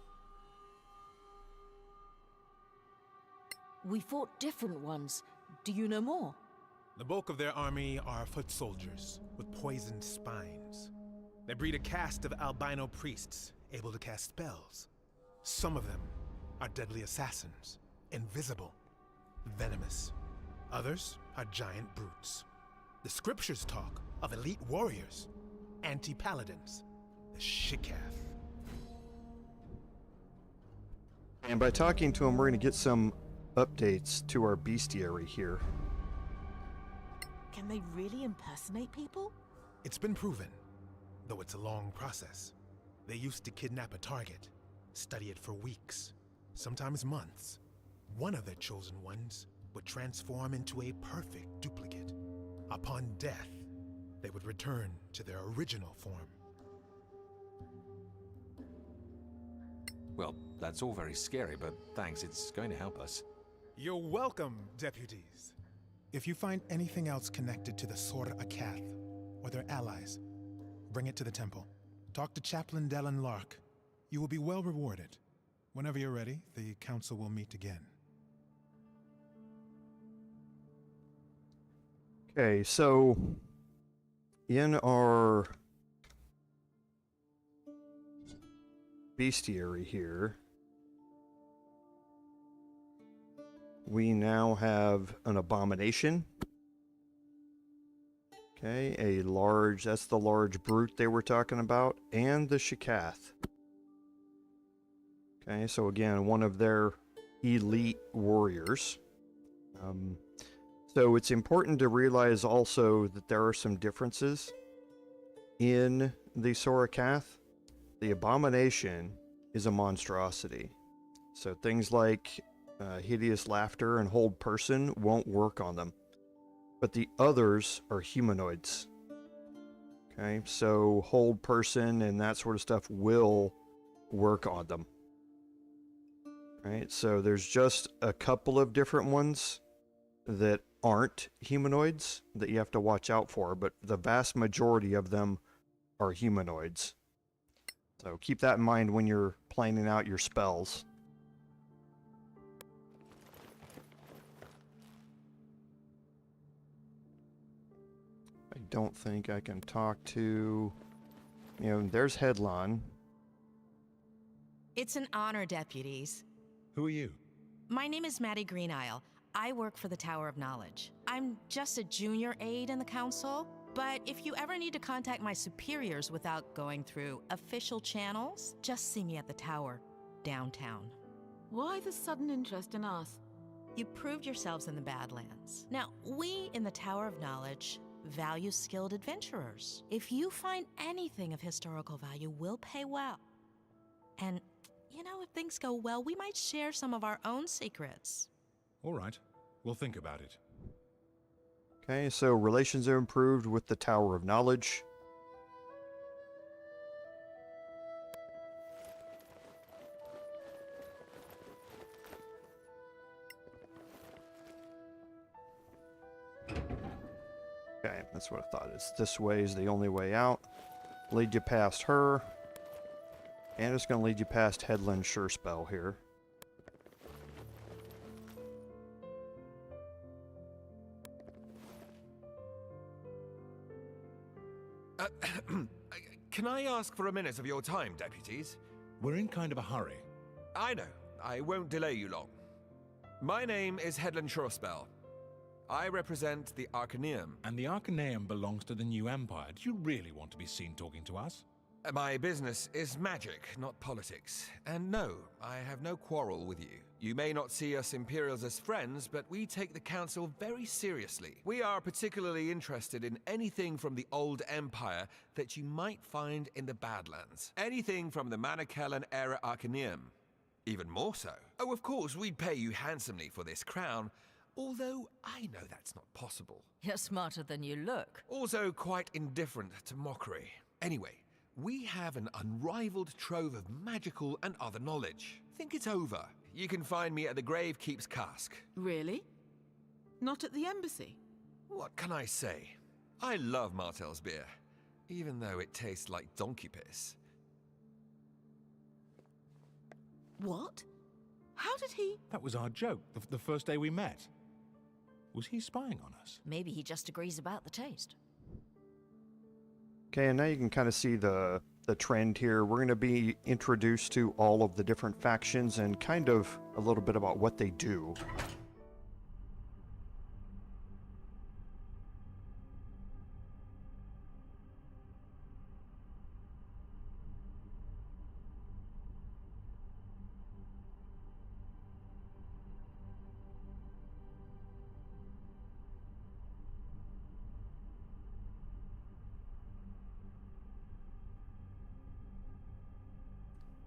We fought different ones. Do you know more? The bulk of their army are foot soldiers with poisoned spines. They breed a caste of albino priests able to cast spells. Some of them are deadly assassins, invisible, venomous. Others are giant brutes. The scriptures talk of elite warriors, anti-paladins, the Shikath. And by talking to him, we're going to get some updates to our bestiary here. Can they really impersonate people? It's been proven, though it's a long process. They used to kidnap a target, study it for weeks, sometimes months. One of their chosen ones would transform into a perfect duplicate. Upon death, they would return to their original form. Well, that's all very scary, but thanks, it's going to help us. You're welcome, deputies. If you find anything else connected to the Sorak or their allies, bring it to the temple. Talk to Chaplain Dallin Lark. You will be well rewarded. Whenever you're ready, the council will meet again. Okay, so in our bestiary here, we now have an abomination. Okay, that's the large brute they were talking about, and the Shikath. Okay, so again, one of their elite warriors. So it's important to realize also that there are some differences in the Sorakath. The abomination is a monstrosity. So things like hideous laughter and hold person won't work on them. But the others are humanoids. Okay, so hold person and that sort of stuff will work on them. Right, so there's just a couple of different ones that aren't humanoids that you have to watch out for, but the vast majority of them are humanoids. So keep that in mind when you're planning out your spells. I don't think I can talk to... there's Headlon. It's an honor, deputies. Who are you? My name is Maddie Greenisle. I work for the Tower of Knowledge. I'm just a junior aide in the council, but if you ever need to contact my superiors without going through official channels, just see me at the tower, downtown. Why the sudden interest in us? You proved yourselves in the Badlands. Now, we in the Tower of Knowledge value skilled adventurers. If you find anything of historical value, we'll pay well. And, if things go well, we might share some of our own secrets. All right, we'll think about it. Okay, so relations are improved with the Tower of Knowledge. Okay, that's what I thought. It's this way is the only way out. Lead you past her. And it's going to lead you past Headland Surespell here. Can I ask for a minute of your time, deputies? We're in kind of a hurry. I know. I won't delay you long. My name is Headland Surespell. I represent the Arcaneum. And the Arcaneum belongs to the New Empire. Do you really want to be seen talking to us? My business is magic, not politics. And no, I have no quarrel with you. You may not see us Imperials as friends, but we take the Council very seriously. We are particularly interested in anything from the old Empire that you might find in the Badlands. Anything from the Manacalon era Arcaneum. Even more so. Oh, of course, we'd pay you handsomely for this crown, although I know that's not possible. You're smarter than you look. Also quite indifferent to mockery. Anyway, we have an unrivaled trove of magical and other knowledge. Think it over. You can find me at the Gravekeep's Cask. Really? Not at the embassy? What can I say? I love Martel's beer, even though it tastes like donkey piss. What? How did he... That was our joke, the first day we met. Was he spying on us? Maybe he just agrees about the taste. Okay, and now you can kind of see the trend here. We're going to be introduced to all of the different factions and kind of a little bit about what they do.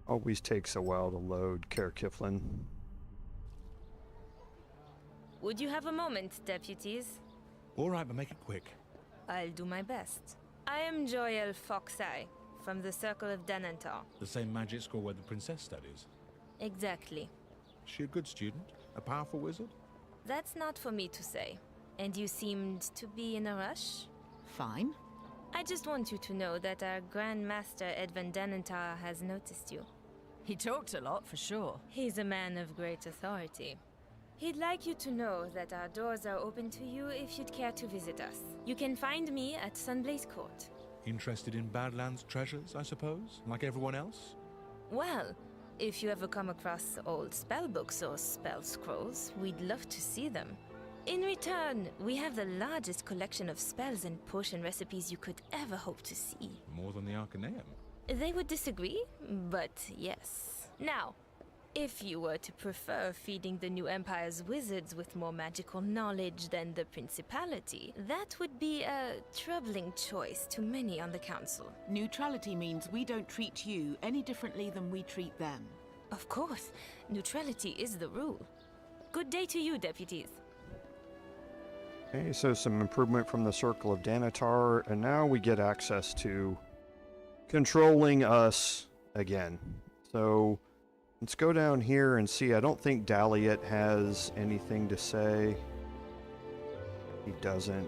Always takes a while to load, Care Kiflin. Would you have a moment, deputies? All right, but make it quick. I'll do my best. I am Joyel Foxeye, from the Circle of Danantar. The same magic school where the princess studies. Exactly. Is she a good student? A powerful wizard? That's not for me to say. And you seemed to be in a rush? Fine. I just want you to know that our Grand Master Edvan Danantar has noticed you. He talks a lot, for sure. He's a man of great authority. He'd like you to know that our doors are open to you if you'd care to visit us. You can find me at Sunblaze Court. Interested in Badlands treasures, I suppose? Like everyone else? Well, if you ever come across old spellbooks or spell scrolls, we'd love to see them. In return, we have the largest collection of spells and potion recipes you could ever hope to see. More than the Arcaneum. They would disagree, but yes. Now, if you were to prefer feeding the New Empire's wizards with more magical knowledge than the Principality, that would be a troubling choice to many on the Council. Neutrality means we don't treat you any differently than we treat them. Of course, neutrality is the rule. Good day to you, deputies. Okay, so some improvement from the Circle of Danatar, and now we get access to controlling us again. So let's go down here and see. I don't think Daliot has anything to say. He doesn't.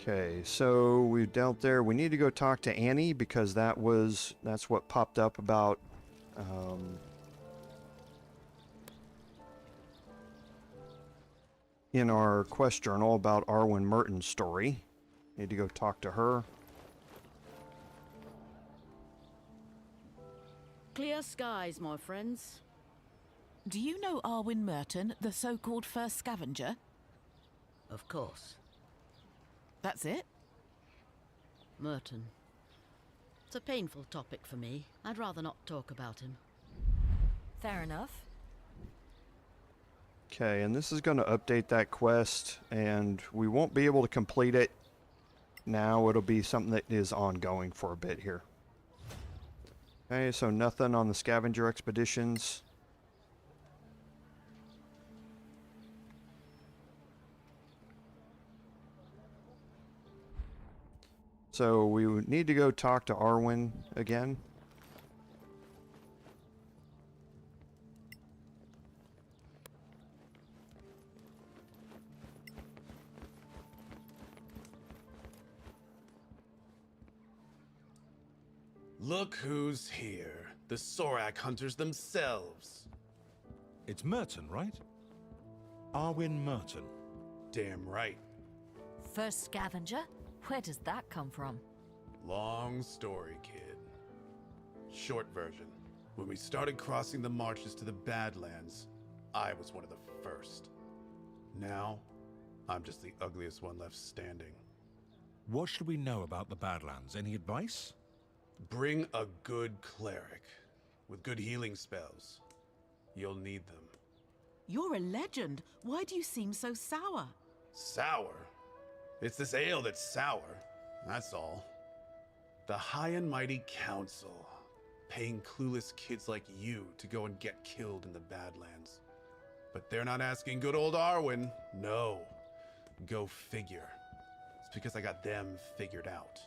Okay, so we're down there. We need to go talk to Annie because that's what popped up about in our quest journal about Arwen Merton's story. Need to go talk to her. Clear skies, my friends. Do you know Arwen Merton, the so-called first scavenger? Of course. That's it? Merton. It's a painful topic for me. I'd rather not talk about him. Fair enough. Okay, and this is going to update that quest, and we won't be able to complete it now. It'll be something that is ongoing for a bit here. Okay, so nothing on the scavenger expeditions. So we would need to go talk to Arwen again. Look who's here. The Sorak hunters themselves. It's Merton, right? Arwen Merton. Damn right. First scavenger? Where does that come from? Long story, kid. Short version. When we started crossing the marches to the Badlands, I was one of the first. Now, I'm just the ugliest one left standing. What should we know about the Badlands? Any advice? Bring a good cleric with good healing spells. You'll need them. You're a legend. Why do you seem so sour? Sour? It's this ale that's sour. That's all. The High and Mighty Council, paying clueless kids like you to go and get killed in the Badlands. But they're not asking good old Arwen. No. Go figure. It's because I got them figured out.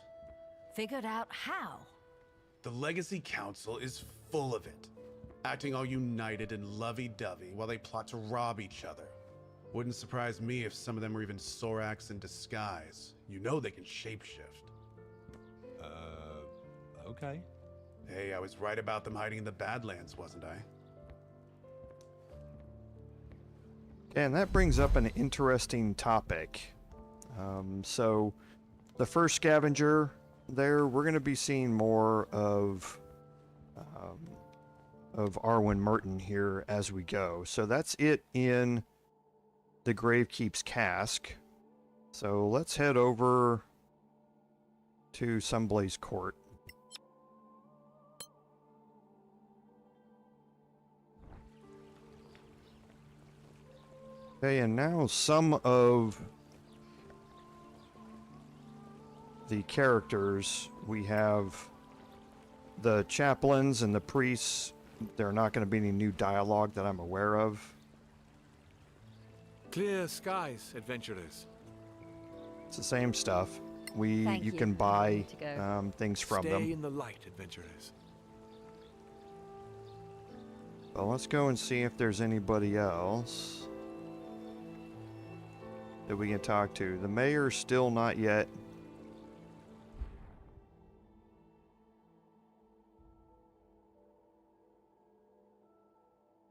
Figured out how? The Legacy Council is full of it, acting all united and lovey-dovey while they plot to rob each other. Wouldn't surprise me if some of them were even Soraks in disguise. You know they can shapeshift. Okay. Hey, I was right about them hiding in the Badlands, wasn't I? And that brings up an interesting topic. So, the first scavenger there, we're going to be seeing more of Arwen Merton here as we go. So that's it in the Gravekeep's cask. So let's head over to Sunblaze Court. Okay, and now some of the characters. We have the chaplains and the priests. There are not going to be any new dialogue that I'm aware of. Clear skies, adventurers. It's the same stuff. You can buy things from them. Stay in the light, adventurers. Well, let's go and see if there's anybody else that we can talk to. The mayor's still not yet.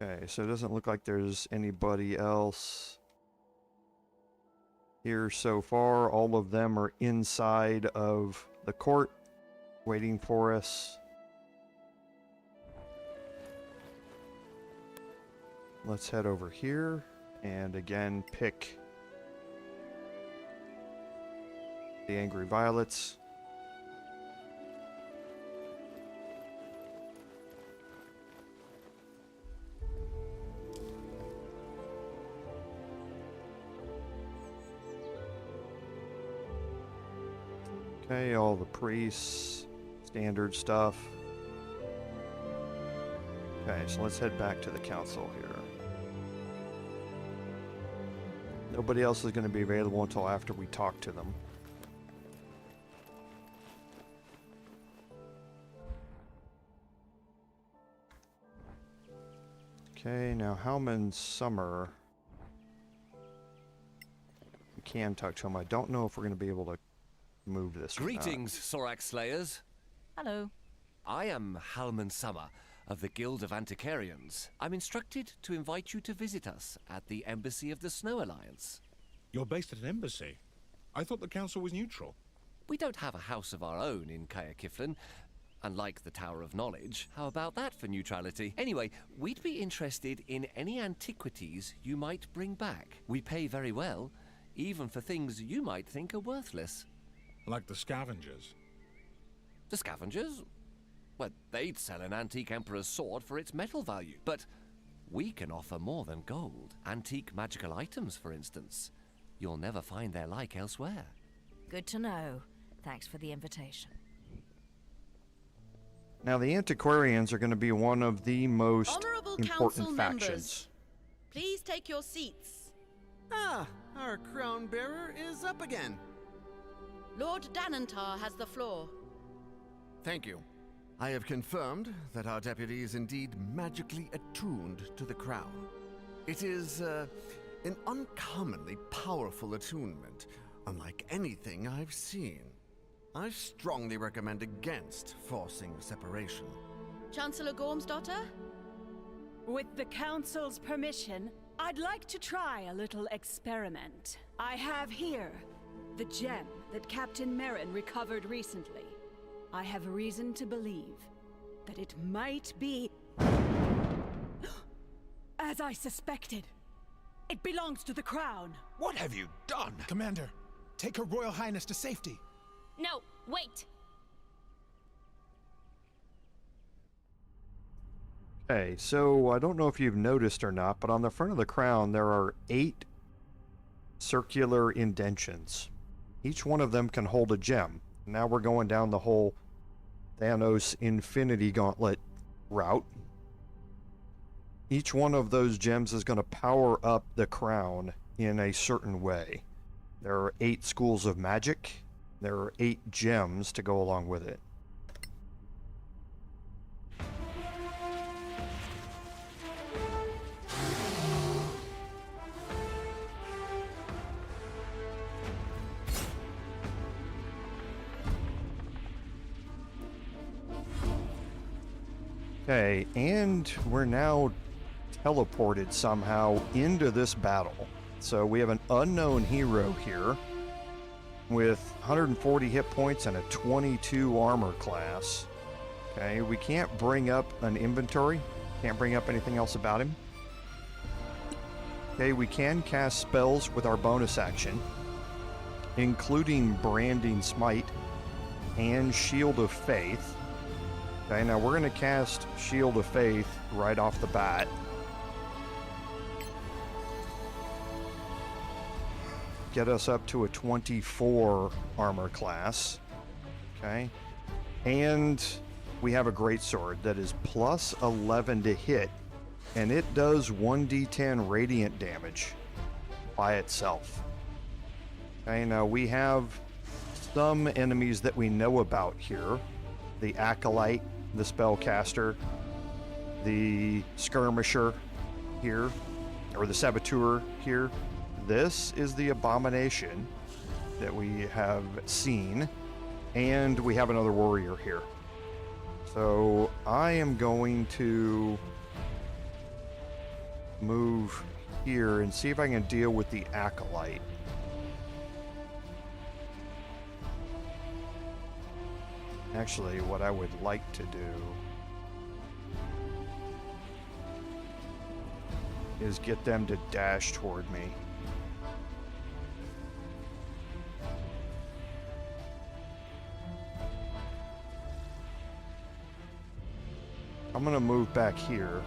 Okay, so it doesn't look like there's anybody else here so far. All of them are inside of the court waiting for us. Let's head over here and again pick the Angry Violets. Okay, all the priests, standard stuff. Okay, so let's head back to the council here. Nobody else is going to be available until after we talk to them. Okay, now Halman Summer. We can talk to him. I don't know if we're going to be able to move this. Greetings, Sorak Slayers. Hello. I am Halman Summer of the Guild of Antiquarians. I'm instructed to invite you to visit us at the Embassy of the Snow Alliance. You're based at an embassy? I thought the council was neutral. We don't have a house of our own in Kaya Kiflin, unlike the Tower of Knowledge. How about that for neutrality? Anyway, we'd be interested in any antiquities you might bring back. We pay very well, even for things you might think are worthless. Like the scavengers? The scavengers? Well, they'd sell an antique emperor's sword for its metal value. But we can offer more than gold. Antique magical items, for instance. You'll never find their like elsewhere. Good to know. Thanks for the invitation. Now, the Antiquarians are going to be one of the most Honorable important council factions. members, please take your seats. Ah, our crown bearer is up again. Lord Danantar has the floor. Thank you. I have confirmed that our deputy is indeed magically attuned to the crown. It is an uncommonly powerful attunement, unlike anything I've seen. I strongly recommend against forcing separation. Chancellor Gorm's daughter? With the Council's permission, I'd like to try a little experiment. I have here the gem that Captain Merrin recovered recently. I have reason to believe that it might be... as I suspected. It belongs to the crown. What have you done? Commander, take Her Royal Highness to safety. No, wait! Okay, so I don't know if you've noticed or not, but on the front of the crown there are 8 circular indentions. Each one of them can hold a gem. Now we're going down the whole Thanos Infinity Gauntlet route. Each one of those gems is going to power up the crown in a certain way. There are 8 schools of magic. There are 8 gems to go along with it. Okay, and we're now teleported somehow into this battle. So we have an unknown hero here with 140 hit points and a 22 armor class. Okay, we can't bring up an inventory, can't bring up anything else about him. Okay, we can cast spells with our bonus action, including Branding Smite and Shield of Faith. Okay, now we're going to cast Shield of Faith right off the bat. Get us up to a 24 armor class. Okay. And we have a greatsword that is plus 11 to hit, and it does 1d10 radiant damage by itself. Okay, now we have some enemies that we know about here. The Acolyte, the Spellcaster, the Skirmisher here, or the Saboteur here. This is the Abomination that we have seen, and we have another warrior here. So I am going to move here and see if I can deal with the Acolyte. Actually, what I would like to do is get them to dash toward me. I'm gonna move back here.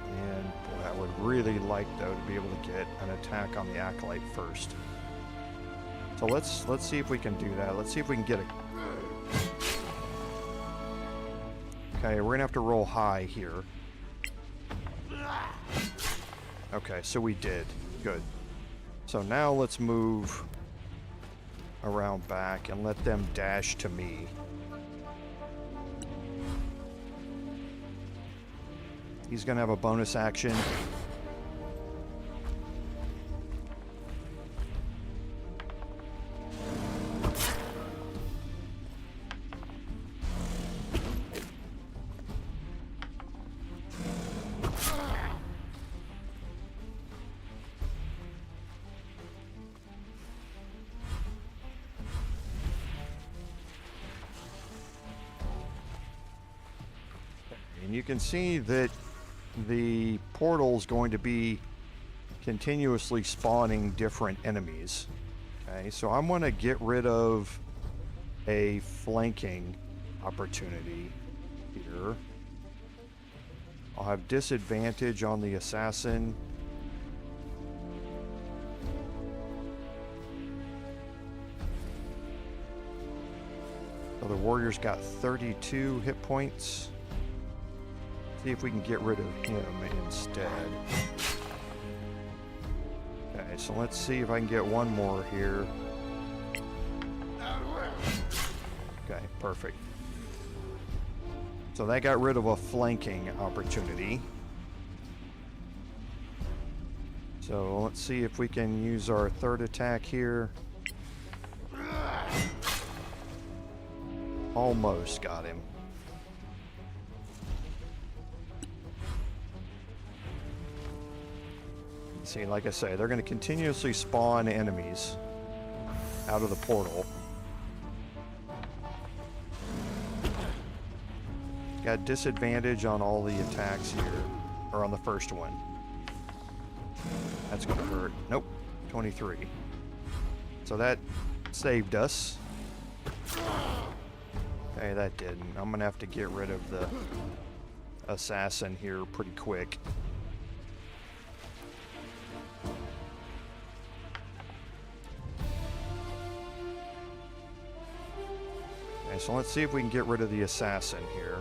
And boy, I would really like though to be able to get an attack on the Acolyte first. So let's see if we can do that. Let's see if we can get it. Okay, we're gonna have to roll high here. Okay, so we did. Good. So now let's move around back and let them dash to me. He's gonna have a bonus action. And you can see that the portal's going to be continuously spawning different enemies. Okay, so I'm going to get rid of a flanking opportunity here. I'll have disadvantage on the assassin. So the warrior's got 32 hit points. See if we can get rid of him instead. Okay, so let's see if I can get one more here. Okay, perfect. So that got rid of a flanking opportunity. So let's see if we can use our third attack here. Almost got him. See, like I say, they're going to continuously spawn enemies out of the portal. Got disadvantage on all the attacks here, or on the first one. That's going to hurt. Nope, 23. So that saved us. Okay, that didn't. I'm going to have to get rid of the assassin here pretty quick. Okay, so let's see if we can get rid of the assassin here.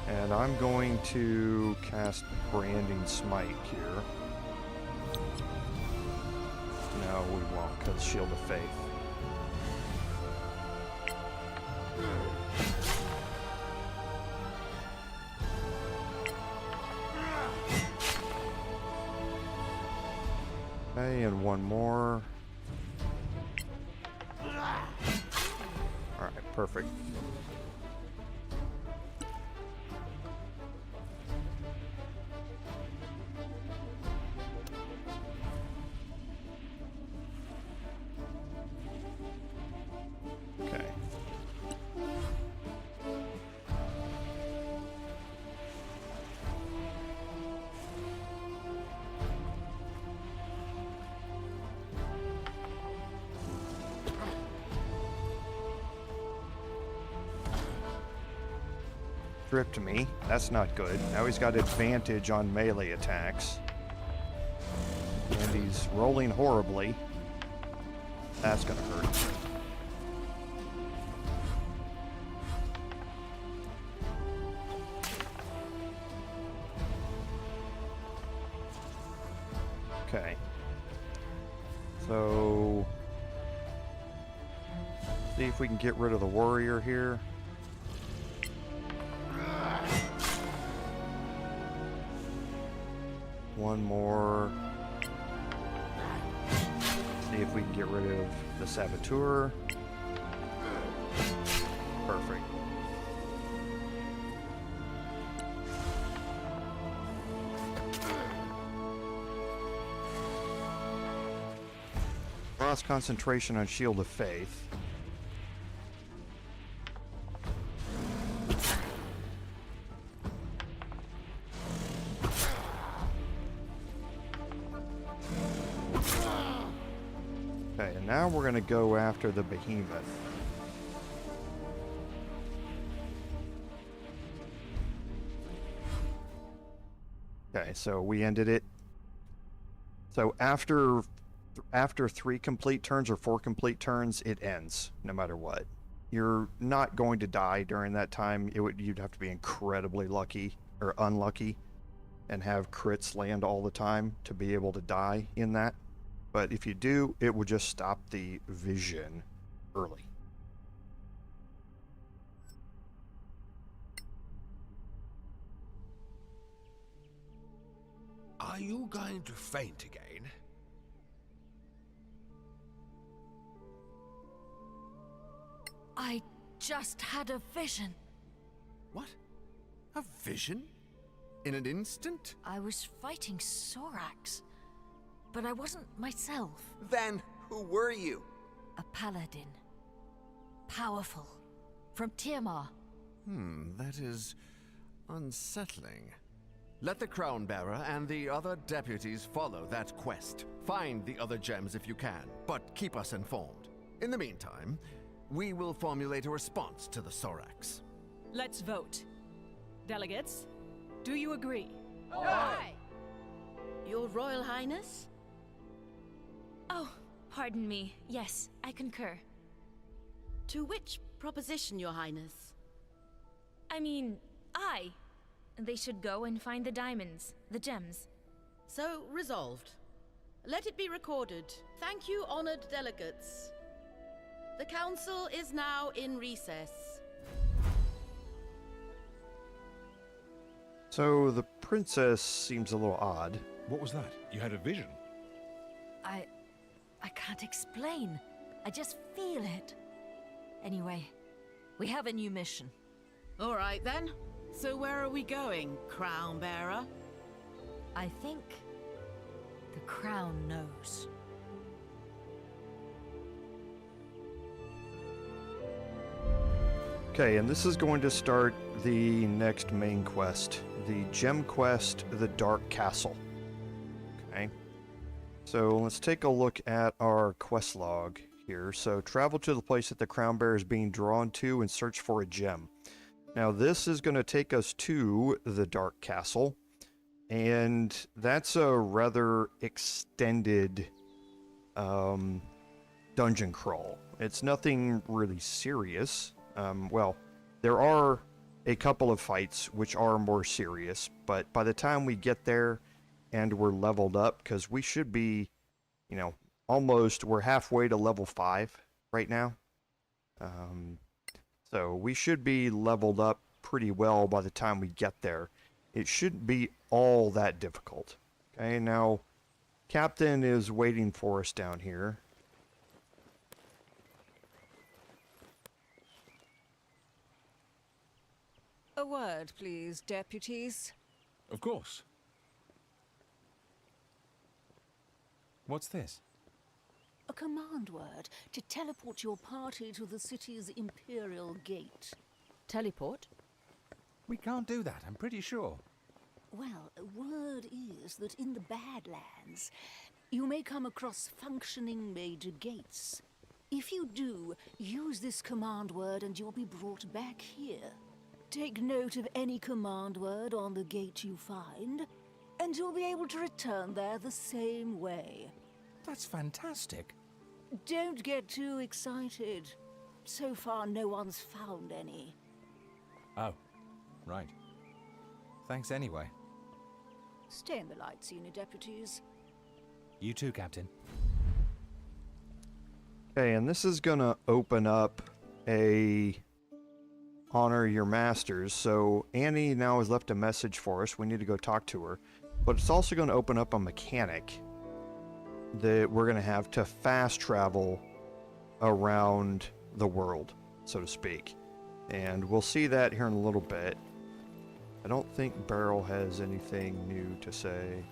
And I'm going to cast Branding Smite here. No, we won't, because Shield of Faith. Okay, and one more. Alright, perfect. Okay. Tripped me. That's not good. Now he's got advantage on melee attacks. And he's rolling horribly. That's gonna hurt. Okay. So see if we can get rid of the warrior here. One more. See if we can get rid of the saboteur. Perfect. Cross concentration on Shield of Faith. Okay, and now we're going to go after the behemoth. Okay, so we ended it. So after 3 complete turns or 4 complete turns, it ends, no matter what. You're not going to die during that time. You'd have to be incredibly lucky or unlucky and have crits land all the time to be able to die in that. But if you do, it will just stop the vision early. Are you going to faint again? I just had a vision. What? A vision? In an instant? I was fighting Sorax, but I wasn't myself. Then, who were you? A paladin. Powerful. From Tiamat. That is unsettling. Let the Crown Bearer and the other deputies follow that quest. Find the other gems if you can, but keep us informed. In the meantime, we will formulate a response to the Sorax. Let's vote. Delegates, do you agree? Aye. Your Royal Highness? Oh, pardon me. Yes, I concur. To which proposition, Your Highness? I mean, They should go and find the diamonds, the gems. So, resolved. Let it be recorded. Thank you, honored delegates. The council is now in recess. So the princess seems a little odd. What was that? You had a vision? I can't explain. I just feel it. Anyway, we have a new mission. All right then. So where are we going, Crown Bearer? I think the Crown knows. Okay, and this is going to start the next main quest, the gem quest, the Dark Castle. Okay, so let's take a look at our quest log here. So travel to the place that the Crown Bearer is being drawn to and search for a gem. Now this is going to take us to the Dark Castle, and that's a rather extended dungeon crawl. It's nothing really serious. Well, there are a couple of fights which are more serious, but by the time we get there and we're leveled up, because we should be, you know, we're halfway to level 5 right now. So we should be leveled up pretty well by the time we get there. It shouldn't be all that difficult. Okay, now Captain is waiting for us down here. A word, please, deputies. Of course. What's this? A command word to teleport your party to the city's Imperial Gate. Teleport? We can't do that, I'm pretty sure. Well, word is that in the Badlands, you may come across functioning major gates. If you do, use this command word and you'll be brought back here. Take note of any command word on the gate you find, and you'll be able to return there the same way. That's fantastic. Don't get too excited. So far, no one's found any. Oh, right. Thanks anyway. Stay in the light, senior deputies. You too, Captain. Okay, and this is gonna open up a honor your masters. So Annie now has left a message for us. We need to go talk to her. But it's also going to open up a mechanic that we're going to have to fast travel around the world, so to speak. And we'll see that here in a little bit. I don't think Beryl has anything new to say.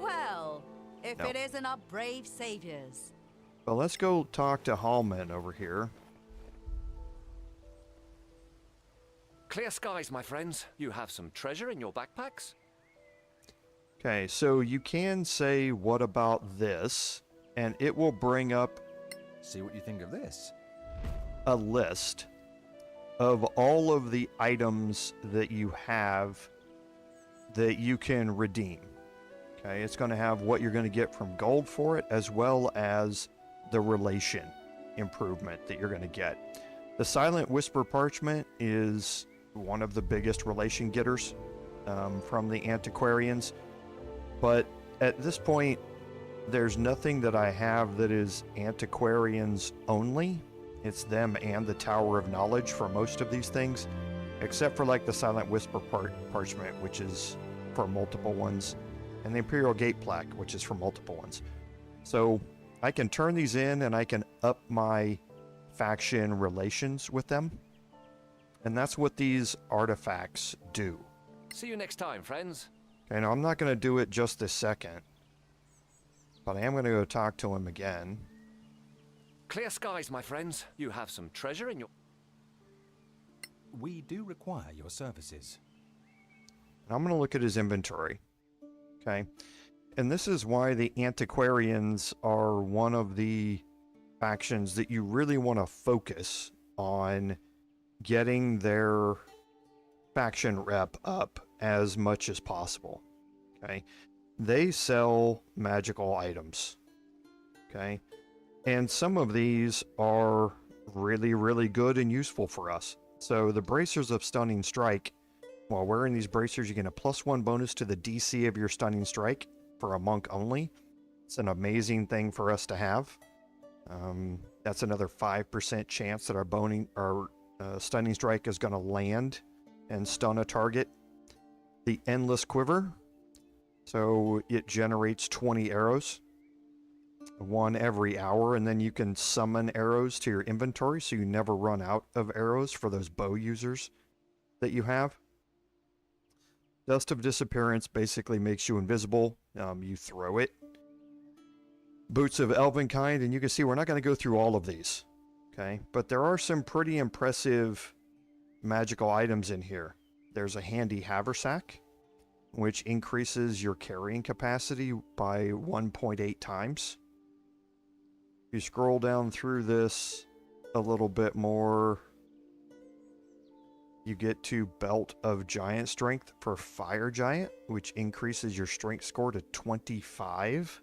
Well, if No. it isn't our brave saviors. But let's go talk to Hallman over here. Clear skies, my friends. You have some treasure in your backpacks? Okay, so you can say, what about this? And it will bring up... See what you think of this. A list of all of the items that you have that you can redeem. Okay, it's going to have what you're going to get from gold for it, as well as the relation improvement that you're going to get. The Silent Whisper Parchment is one of the biggest relation getters from the antiquarians, but at this point there's nothing that I have that is antiquarians only. It's them and the Tower of Knowledge for most of these things, except for like the Silent Whisper Parchment, which is for multiple ones, and the Imperial Gate Plaque, which is for multiple ones. So I can turn these in and I can up my faction relations with them. And that's what these artifacts do. See you next time, friends. Okay, now I'm not going to do it just this second, but I am going to go talk to him again. Clear skies, my friends. You have some treasure in your... We do require your services. And I'm going to look at his inventory. Okay, and this is why the antiquarians are one of the factions that you really want to focus on getting their faction rep up as much as possible. Okay, they sell magical items. Okay, and some of these are really, really good and useful for us. So the bracers of Stunning Strike, while wearing these bracers, you get a +1 bonus to the DC of your Stunning Strike for a monk only. It's an amazing thing for us to have. That's another 5% chance that our Stunning Strike is going to land and stun a target. The Endless Quiver, so it generates 20 arrows, one every hour, and then you can summon arrows to your inventory so you never run out of arrows for those bow users that you have. Dust of Disappearance basically makes you invisible. You throw it. Boots of Elvenkind, and you can see we're not going to go through all of these, okay? But there are some pretty impressive magical items in here. There's a handy haversack, which increases your carrying capacity by 1.8 times. If you scroll down through this a little bit more, you get to Belt of Giant Strength for Fire Giant, which increases your strength score to 25.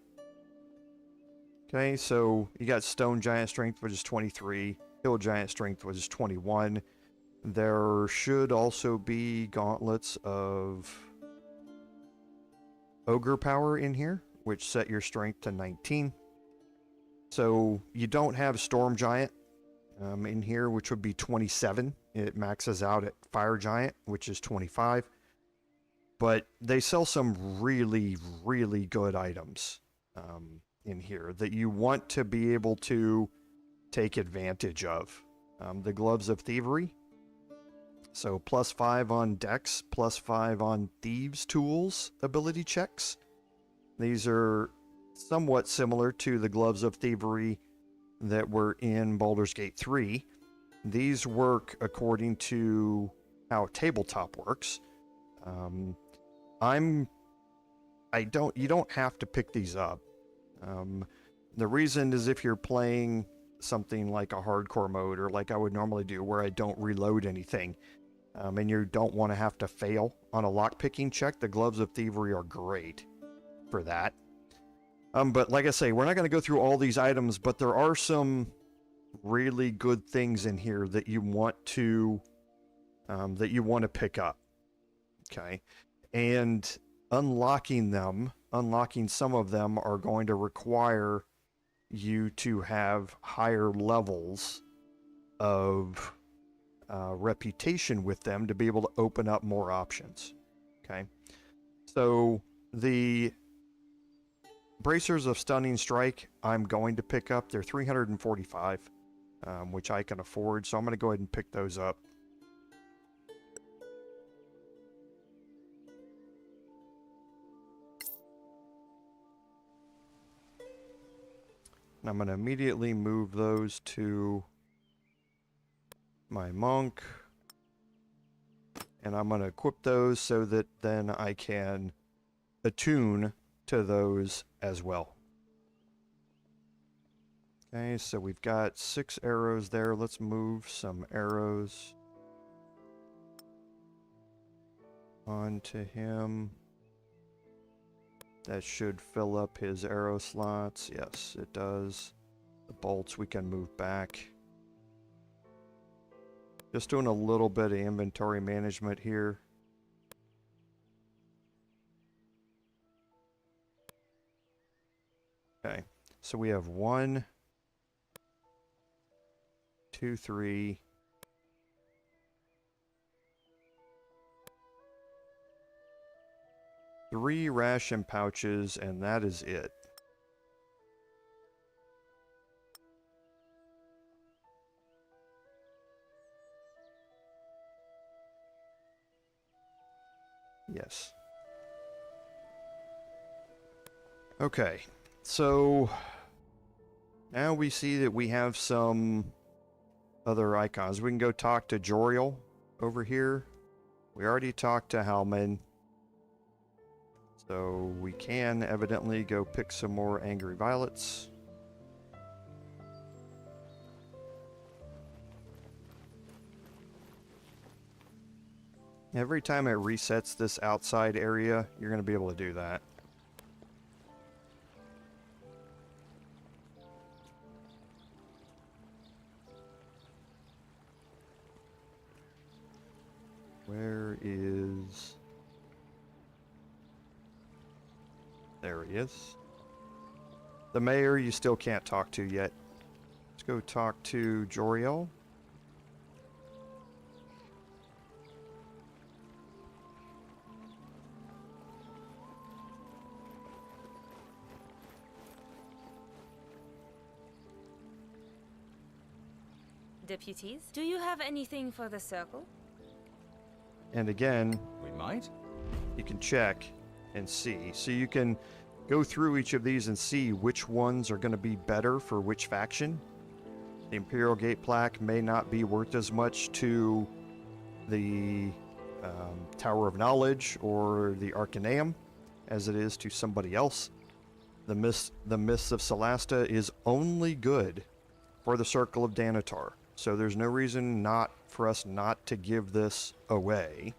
Okay, so you got Stone Giant Strength, which is 23. Hill Giant Strength, which is 21. There should also be Gauntlets of Ogre Power in here, which set your strength to 19. So you don't have Storm Giant in here, which would be 27. It maxes out at Fire Giant, which is 25. But they sell some really, really good items in here that you want to be able to take advantage of. The Gloves of Thievery. So +5 on Dex, +5 on Thieves' Tools ability checks. These are somewhat similar to the Gloves of Thievery that were in Baldur's Gate 3. These work according to how tabletop works. You don't have to pick these up. The reason is if you're playing something like a hardcore mode, or like I would normally do where I don't reload anything, and you don't want to have to fail on a lockpicking check, the Gloves of Thievery are great for that. But like I say, we're not going to go through all these items, but there are some really good things in here that you want to pick up. Okay, and unlocking some of them are going to require you to have higher levels of reputation with them to be able to open up more options. Okay, so the Bracers of Stunning Strike I'm going to pick up. They're 345, which I can afford, so I'm going to go ahead and pick those up. And I'm going to immediately move those to my monk. And I'm going to equip those so that then I can attune to those as well. Okay, so we've got 6 arrows there. Let's move some arrows onto him. That should fill up his arrow slots. Yes, it does. The bolts we can move back. Just doing a little bit of inventory management here. Okay, so we have 1, 2, 3. 3 ration pouches, and that is it. Yes. Okay, so now we see that we have some other icons. We can go talk to Joriel over here. We already talked to Halman. So we can evidently go pick some more Angry Violets. Every time it resets this outside area, you're going to be able to do that. is... There he is. The mayor you still can't talk to yet. Let's go talk to Joriel. Deputies, do you have anything for the circle? And again, we might. You can check and see. So you can go through each of these and see which ones are going to be better for which faction. The Imperial Gate plaque may not be worth as much to the Tower of Knowledge or the Arcaneum as it is to somebody else. The Mists of Solasta is only good for the Circle of Danatar. So there's no reason for us not to give this away.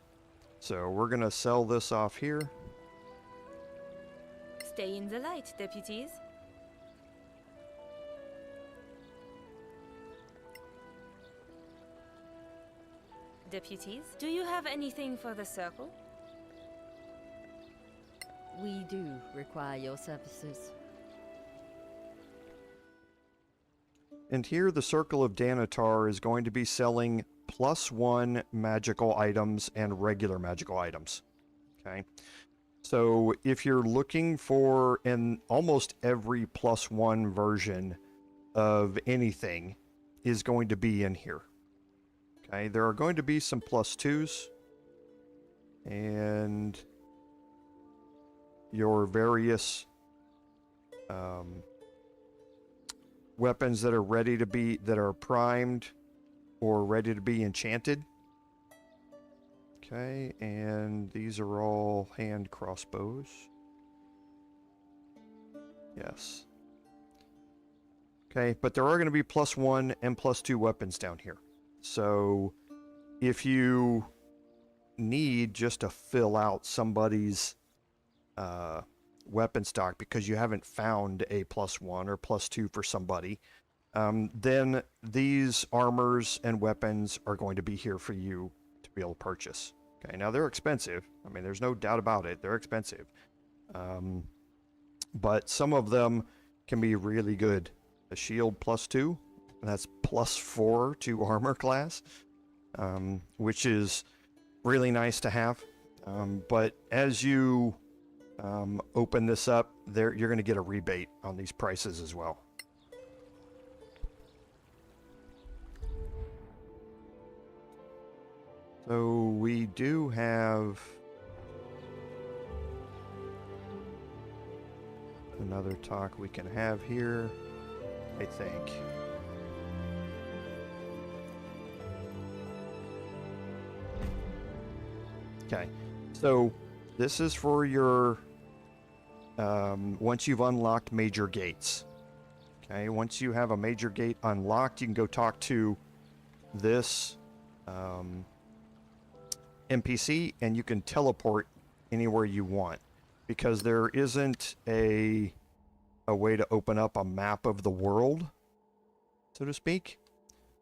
So we're going to sell this off here. Stay in the light, deputies. Deputies, do you have anything for the circle? We do require your services. And here the Circle of Danatar is going to be selling +1 magical items and regular magical items. Okay. So if you're looking for in almost every +1 version of anything is going to be in here. Okay. There are going to be some +2s and your various weapons that are ready to be, that are primed or ready to be enchanted. Okay, and these are all hand crossbows. Yes. Okay, but there are going to be +1 and +2 weapons down here. So if you need just to fill out somebody's weapon stock because you haven't found a +1 or +2 for somebody, then these armors and weapons are going to be here for you to be able to purchase. Okay, now they're expensive. I mean, there's no doubt about it. They're expensive. But some of them can be really good. A shield +2, and that's +4 to armor class, which is really nice to have. But as you open this up, you're going to get a rebate on these prices as well. So we do have another talk we can have here, I think. Okay, so this is for your once you've unlocked major gates. Okay, once you have a major gate unlocked, you can go talk to this NPC and you can teleport anywhere you want, because there isn't a way to open up a map of the world, so to speak.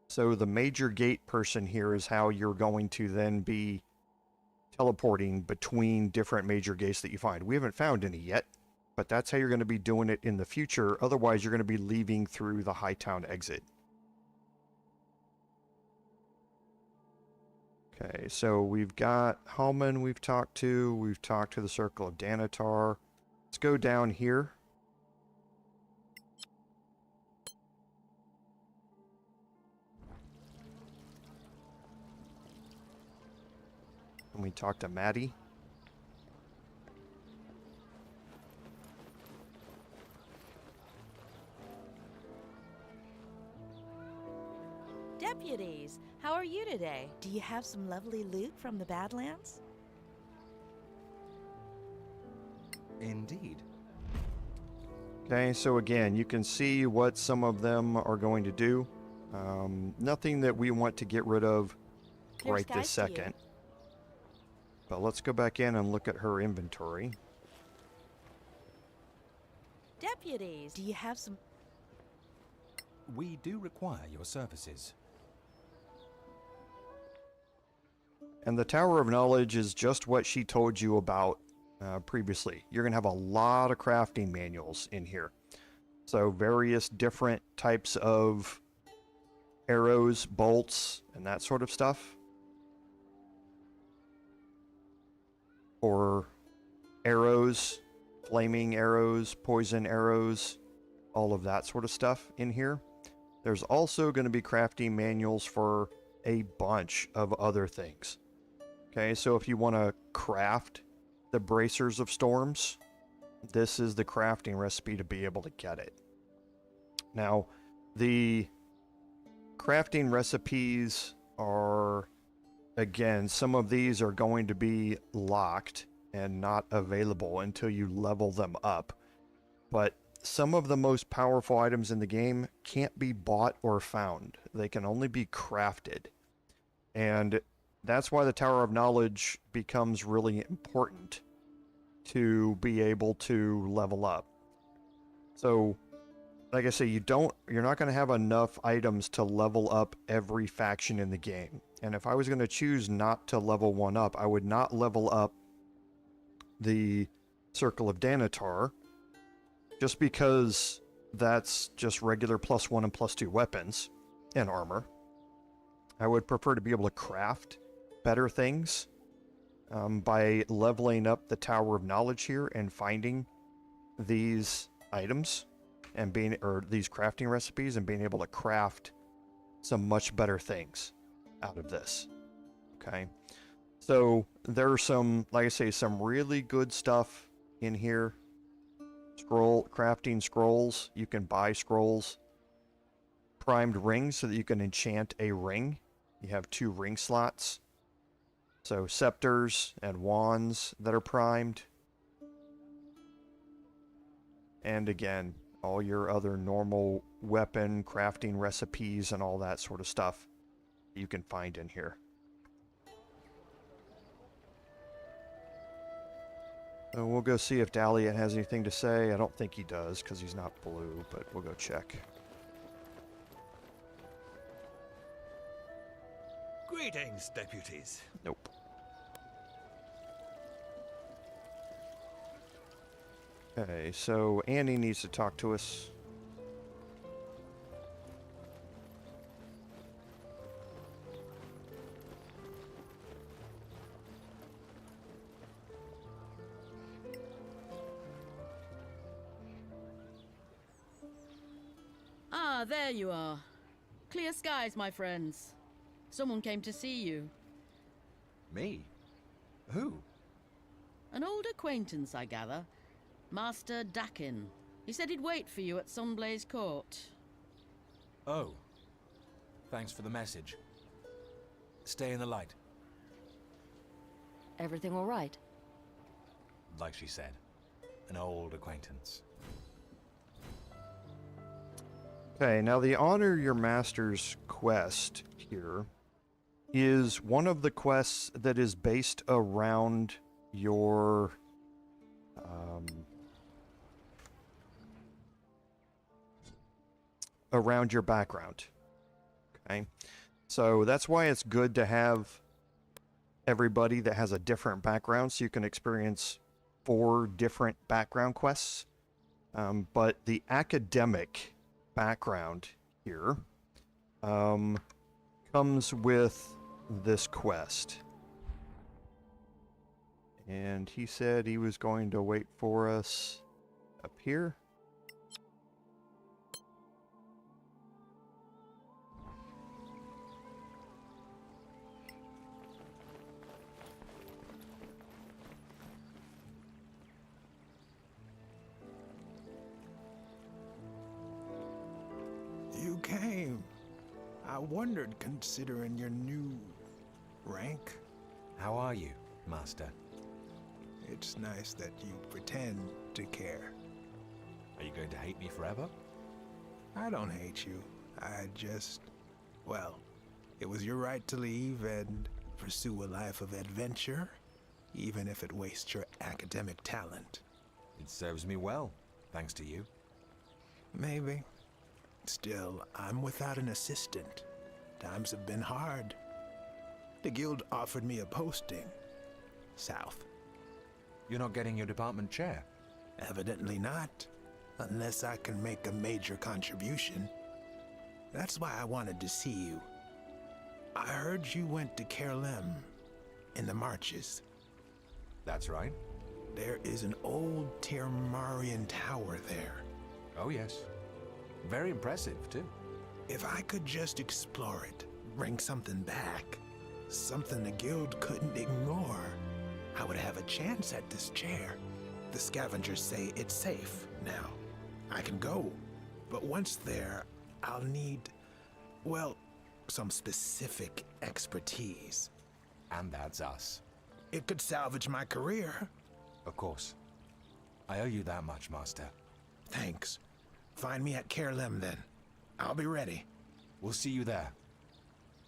So the major gate person here is how you're going to then be teleporting between different major gates that you find. We haven't found any yet, but that's how you're going to be doing it in the future. Otherwise, you're going to be leaving through the Hightown exit. Okay, so we've got Hallman we've talked to the Circle of Danatar. Let's go down here. And we talked to Maddie. Deputies, how are you today? Do you have some lovely loot from the Badlands? Indeed. Okay, so again, you can see what some of them are going to do. Nothing that we want to get rid of right this second. But let's go back in and look at her inventory. Deputies, do you have some... We do require your services. And the Tower of Knowledge is just what she told you about previously. You're going to have a lot of crafting manuals in here. So various different types of arrows, bolts, and that sort of stuff. Or arrows, flaming arrows, poison arrows, all of that sort of stuff in here. There's also going to be crafting manuals for a bunch of other things. Okay, so if you want to craft the Bracers of Storms, this is the crafting recipe to be able to get it. Now, the crafting recipes are, again, some of these are going to be locked and not available until you level them up. But some of the most powerful items in the game can't be bought or found. They can only be crafted. And that's why the Tower of Knowledge becomes really important to be able to level up. So, like I say, you're not going to have enough items to level up every faction in the game. And if I was going to choose not to level one up, I would not level up the Circle of Danatar, just because that's just regular +1 and +2 weapons and armor. I would prefer to be able to craft better things by leveling up the Tower of Knowledge here and finding these items and these crafting recipes and being able to craft some much better things out of this. Okay, so there's some, like I say, some really good stuff in here. Crafting scrolls. You can buy scrolls. Primed rings so that you can enchant a ring. You have 2 ring slots. So scepters and wands that are primed. And again, all your other normal weapon crafting recipes and all that sort of stuff you can find in here. So we'll go see if Dahlia has anything to say. I don't think he does because he's not blue, but we'll go check. Greetings, deputies. Nope. Okay, so Annie needs to talk to us. Ah, there you are. Clear skies, my friends. Someone came to see you. Me? Who? An old acquaintance, I gather. Master Dakin. He said he'd wait for you at Sunblaze Court. Oh. Thanks for the message. Stay in the light. Everything all right? Like she said. An old acquaintance. Okay, now the Honor Your Master's quest here is one of the quests that is based around your background. Okay, so that's why it's good to have everybody that has a different background, so you can experience 4 different background quests. But the academic background here comes with this quest. And he said he was going to wait for us up here. You came. I wondered, considering your new rank. How are you, Master? It's nice that you pretend to care. Are you going to hate me forever? I don't hate you. I just... well, it was your right to leave and pursue a life of adventure, even if it wastes your academic talent. It serves me well, thanks to you. Maybe. Still, I'm without an assistant. Times have been hard. The guild offered me a posting. South. You're not getting your department chair? Evidently not. Unless I can make a major contribution. That's why I wanted to see you. I heard you went to Kerlem in the marches. That's right. There is an old Termarian tower there. Oh yes. Very impressive, too. If I could just explore it, bring something back, something the guild couldn't ignore, I would have a chance at this chair. The scavengers say it's safe now. I can go, but once there, I'll need, well, some specific expertise. And that's us. It could salvage my career. Of course. I owe you that much, Master. Thanks. Find me at Kerlem then. I'll be ready. We'll see you there.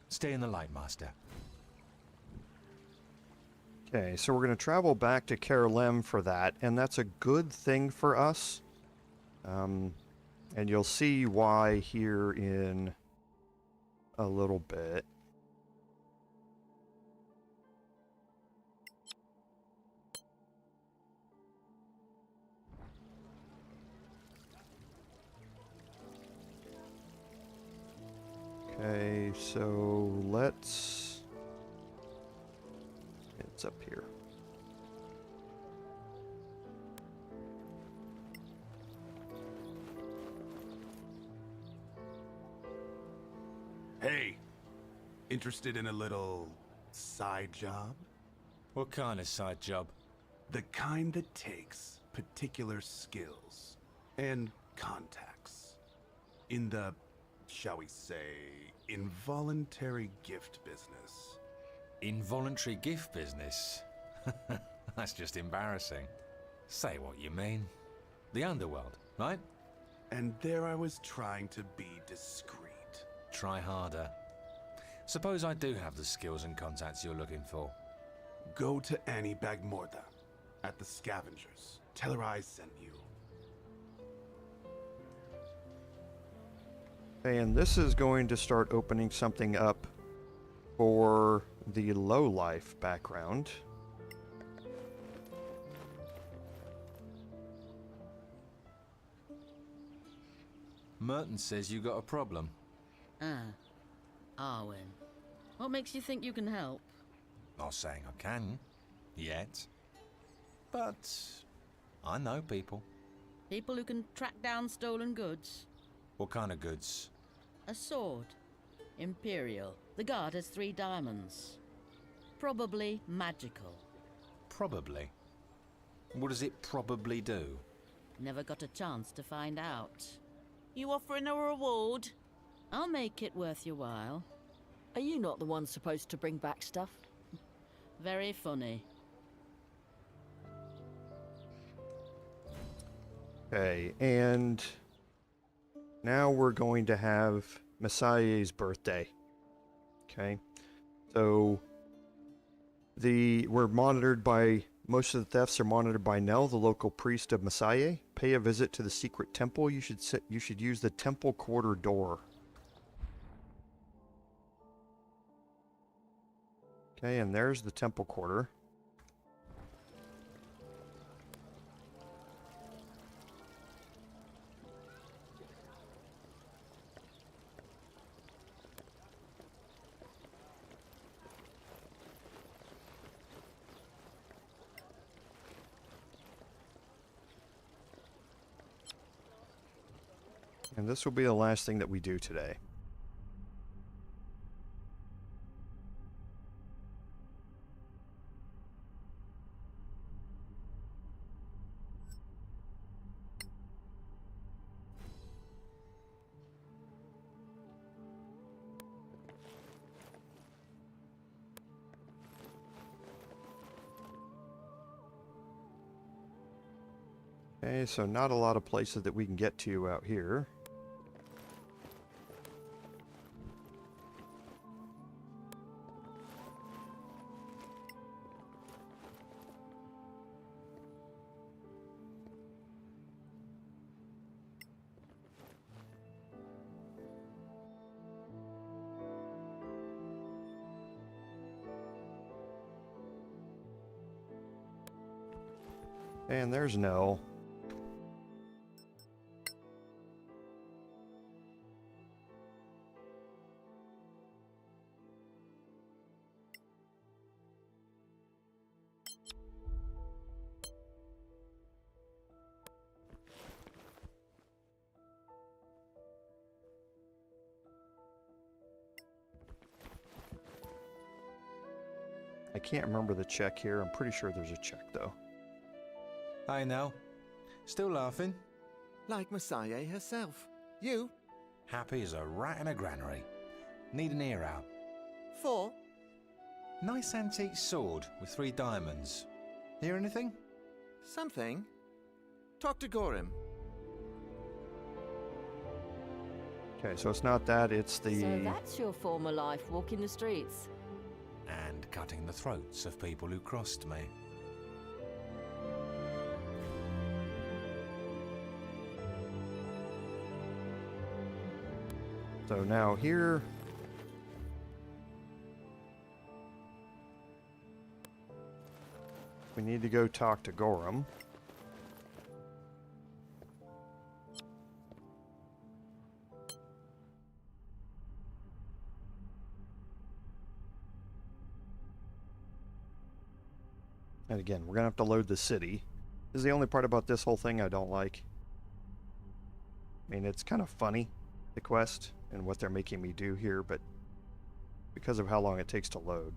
Stay in the light, Master. Okay, so we're going to travel back to Kerlem for that, and that's a good thing for us. And you'll see why here in a little bit. Okay, so let's... It's up here. Hey, interested in a little side job? What kind of side job? The kind that takes particular skills and contacts in the, shall we say, involuntary gift business. Involuntary gift business? That's just embarrassing. Say what you mean. The underworld, right? And there I was trying to be discreet. Try harder. Suppose I do have the skills and contacts you're looking for. Go to Annie Bagmorda at the Scavengers. Tell her I sent you. And this is going to start opening something up for the low-life background. Merton says you got a problem. Arwen. What makes you think you can help? Not saying I can, yet. But I know people. People who can track down stolen goods? What kind of goods? A sword. Imperial. The guard has 3 diamonds. Probably magical. Probably. What does it probably do? Never got a chance to find out. You offering a reward? I'll make it worth your while. Are you not the one supposed to bring back stuff? Very funny. Okay, and now we're going to have Misaye's birthday. Okay, so we're monitored by, most of the thefts are monitored by Nell, the local priest of Misaye. Pay a visit to the secret temple. You should use the temple quarter door. Okay, and there's the temple quarter. And this will be the last thing that we do today. Okay, so not a lot of places that we can get to out here. And there's Nell. I can't remember the check here. I'm pretty sure there's a check, though. Hi, Nell. Still laughing? Like Misaye herself. You? Happy as a rat in a granary. Need an ear out. 4? Nice antique sword with 3 diamonds. Hear anything? Something. Talk to Gorim. Okay, so it's not that, it's the... So that's your former life, walking the streets. And cutting the throats of people who crossed me. So now here... we need to go talk to Gorim. And again, we're going to have to load the city. This is the only part about this whole thing I don't like. I mean, it's kind of funny, the quest, and what they're making me do here, but because of how long it takes to load.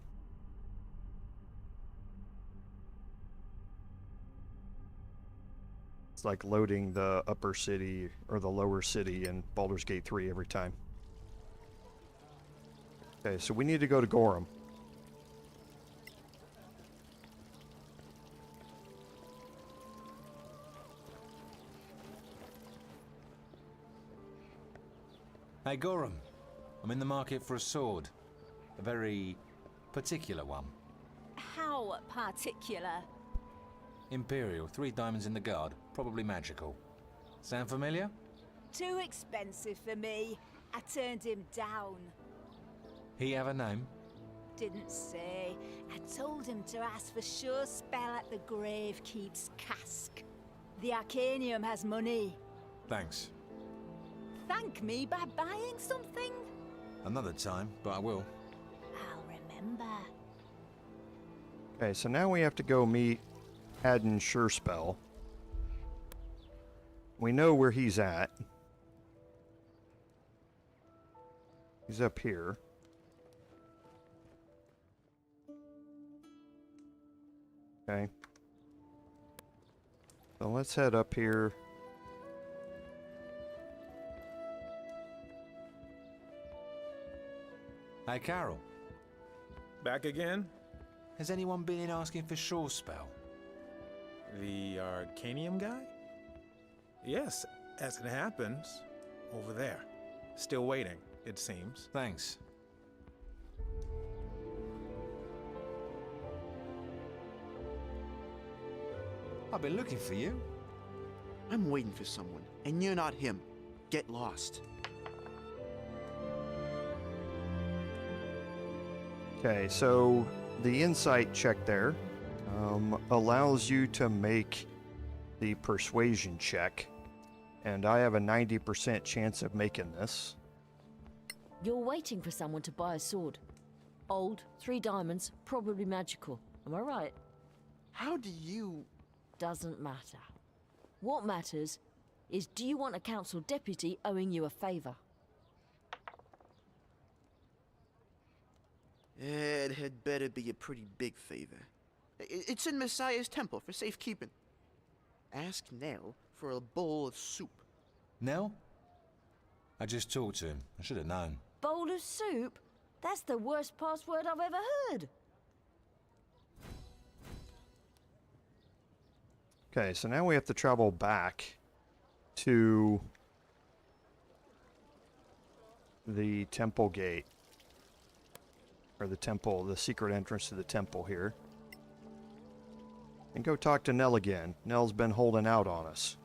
It's like loading the upper city or the lower city in Baldur's Gate 3 every time. Okay, so we need to go to Gorim. Hey, Gorim. I'm in the market for a sword. A very particular one. How particular? Imperial, 3 diamonds in the guard. Probably magical. Sound familiar? Too expensive for me. I turned him down. He have a name? Didn't say. I told him to ask for sure spell at the Gravekeep's cask. The Arcanium has money. Thanks. Thank me by buying something? Another time, but I will. I'll remember. Okay, so now we have to go meet Haddon Surespell. We know where he's at. He's up here. Okay. So let's head up here. Hey, Carol. Back again? Has anyone been in asking for Surespell? The Arcanium guy? Yes, as it happens. Over there. Still waiting, it seems. Thanks. I've been looking for you. I'm waiting for someone, and you're not him. Get lost. Okay, so the insight check there allows you to make the persuasion check, and I have a 90% chance of making this. You're waiting for someone to buy a sword. Old, 3 diamonds, probably magical. Am I right? How do you... Doesn't matter. What matters is, do you want a council deputy owing you a favor? It had better be a pretty big favor. It's in Misaye's temple for safekeeping. Ask Nell for a bowl of soup. Nell? I just talked to him. I should have known. Bowl of soup? That's the worst password I've ever heard. Okay, so now we have to travel back to the temple gate. Or the temple, the secret entrance to the temple here. And go talk to Nell again. Nell's been holding out on us.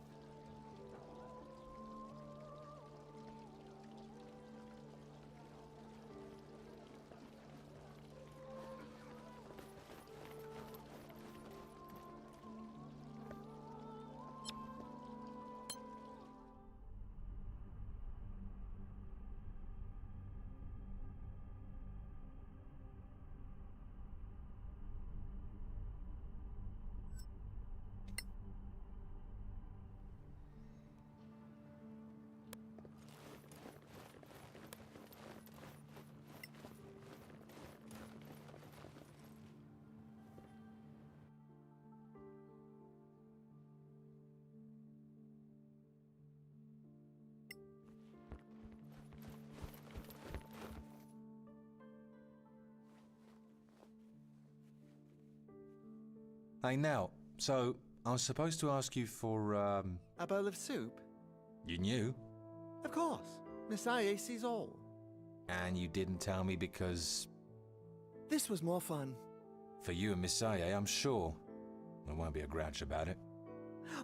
Hey, Nell, so I was supposed to ask you for, A bowl of soup? You knew? Of course. Misaye sees all. And you didn't tell me because... This was more fun. For you and Misaye, I'm sure. There won't be a grouch about it.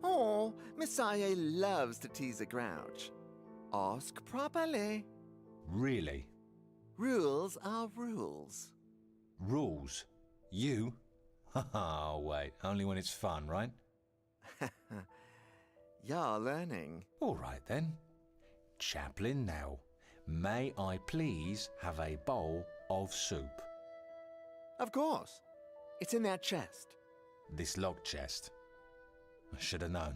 Oh, Misaye loves to tease a grouch. Ask properly. Really? Rules are rules. Rules? You? Oh, wait, only when it's fun, right? You're learning. All right, then. Chaplain Nell, may I please have a bowl of soup? Of course. It's in that chest. This locked chest. I should have known.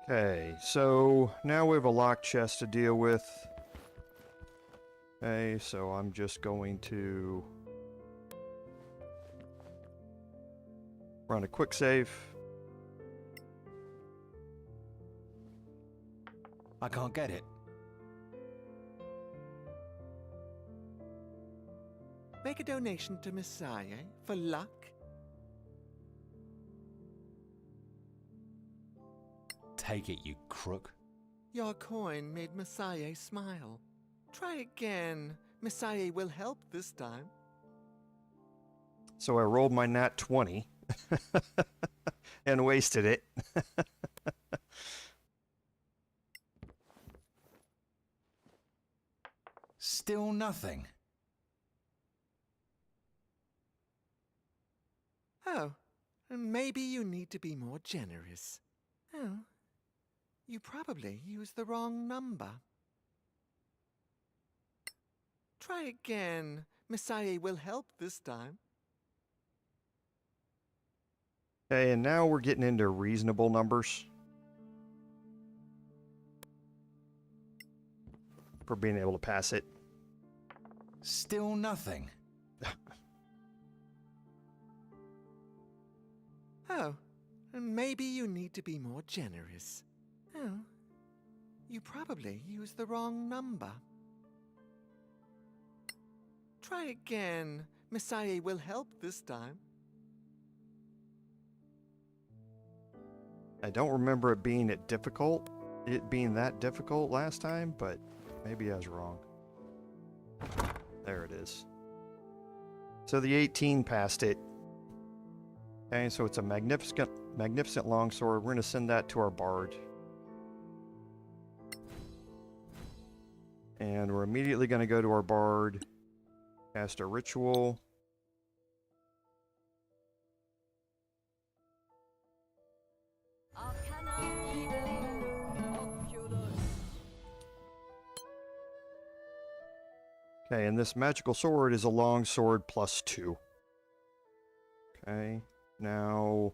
Okay, so now we have a locked chest to deal with. Okay, so I'm just going to run a quick save. I can't get it. Make a donation to Misaye for luck. Take it, you crook. Your coin made Misaye smile. Try again. Misaye will help this time. So I rolled my nat 20 and wasted it. Still nothing. Oh, maybe you need to be more generous. Oh, you probably used the wrong number. Try again. Misaye will help this time. Okay, and now we're getting into reasonable numbers for being able to pass it. Still nothing. Oh, maybe you need to be more generous. Oh, you probably used the wrong number. Try again. Misaye will help this time. I don't remember it being that difficult last time, but maybe I was wrong. There it is. So the 18 passed it. Okay, so it's a magnificent longsword. We're going to send that to our bard. And we're immediately going to go to our bard, cast a ritual. Okay, and this magical sword is a long sword +2. Okay, now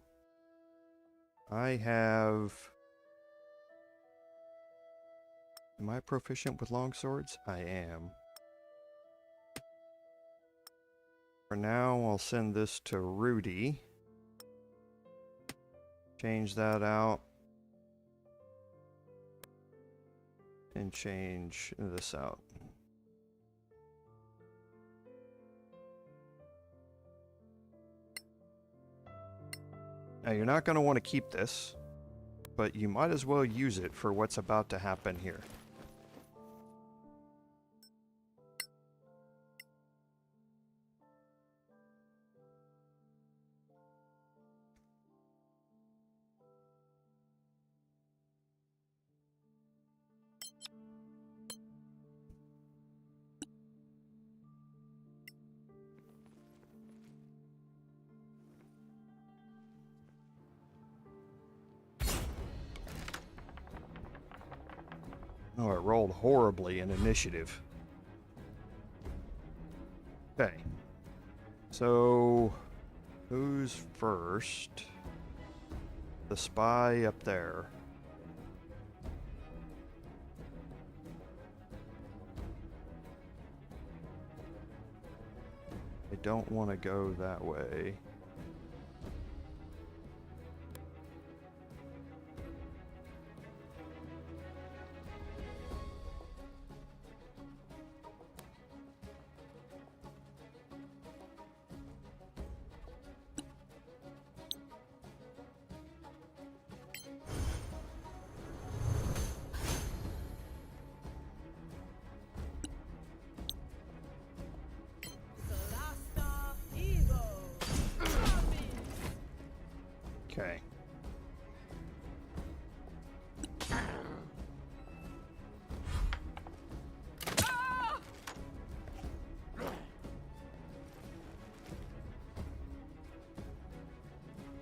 I have... Am I proficient with long swords? I am. For now, I'll send this to Rudi. Change that out. And change this out. Now, you're not going to want to keep this, but you might as well use it for what's about to happen here. Oh, I rolled horribly in initiative. Okay. So, who's first? The spy up there. I don't want to go that way.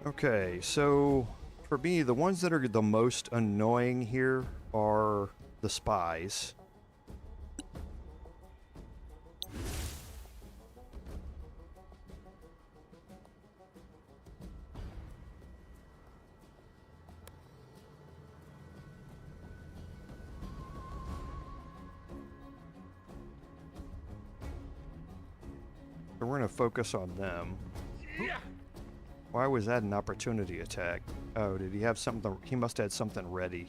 Okay, so for me, the ones that are the most annoying here are the spies. So we're going to focus on them. Why was that an opportunity attack? Oh, did he have something? He must have had something ready.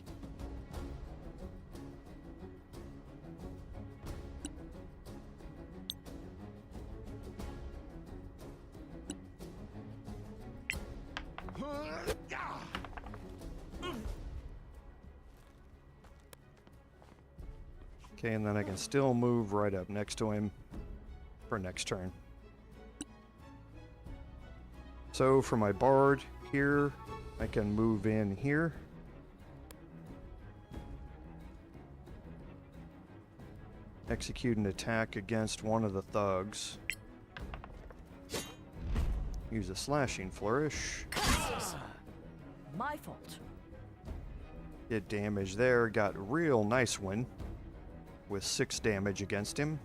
Okay, and then I can still move right up next to him for next turn. So for my bard here, I can move in here. Execute an attack against one of the thugs. Use a slashing flourish. My fault. Did damage there, got a real nice one with 6 damage against him.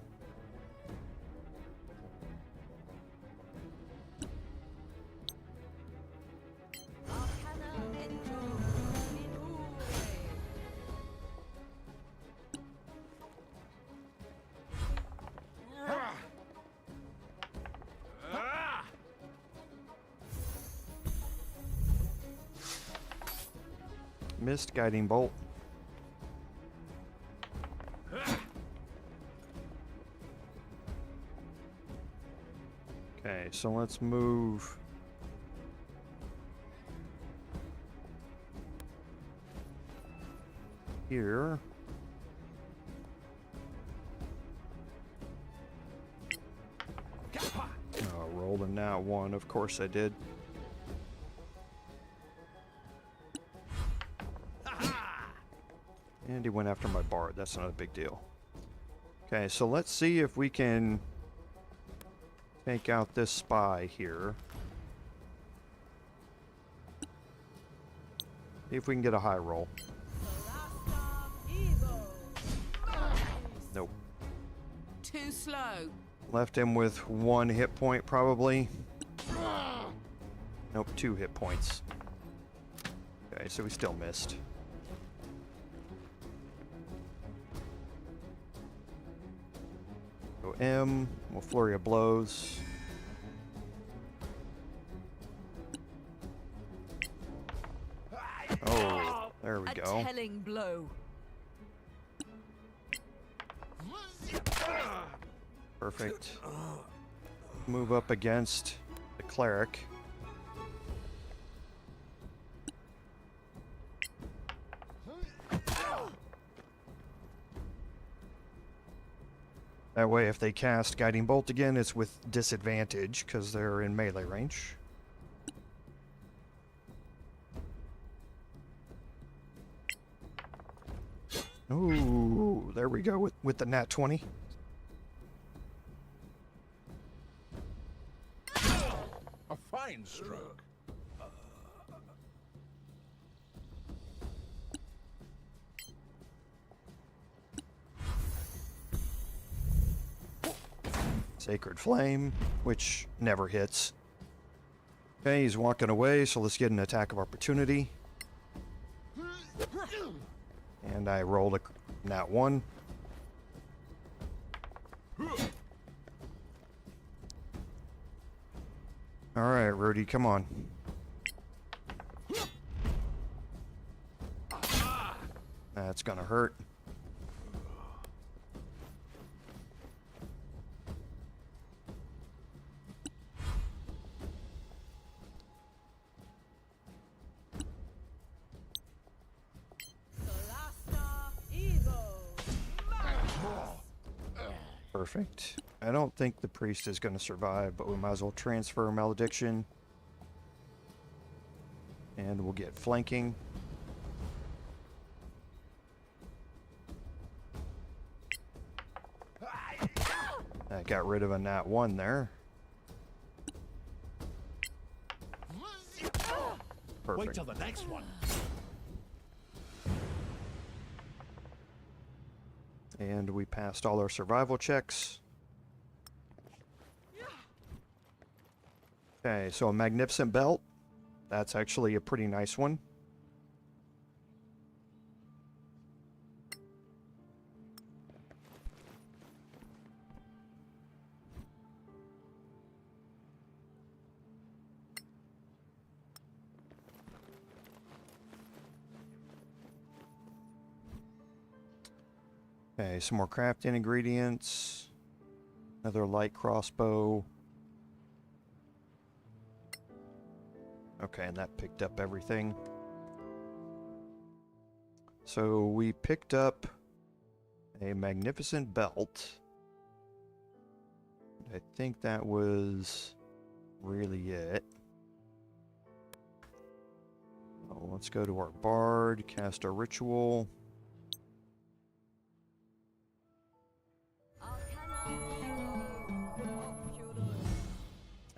Missed guiding bolt. Okay, so let's move here. Oh, rolled a nat 1, of course I did. And he went after my bard. That's not a big deal. Okay, so let's see if we can take out this spy here. See if we can get a high roll. Nope. Too slow. Left him with 1 hit point probably. Nope, 2 hit points. Okay, so we still missed. So M, we'll flurry of blows. Oh, there we go. A telling blow. Perfect. Move up against the cleric. That way, if they cast Guiding Bolt again, it's with disadvantage because they're in melee range. Ooh, there we go with the nat 20. A fine stroke. Sacred Flame, which never hits. Okay, he's walking away, so let's get an attack of opportunity. And I rolled a nat 1. Alright, Rudi, come on. That's gonna hurt. Perfect. I don't think the priest is going to survive, but we might as well transfer malediction. And we'll get flanking. That got rid of a nat 1 there. perfect. Wait till the next one. And we passed all our survival checks. Okay, so a magnificent belt. That's actually a pretty nice one. Okay, some more crafting ingredients. Another light crossbow. Okay, and that picked up everything. So we picked up a magnificent belt. I think that was really it. Oh, let's go to our bard, cast a ritual.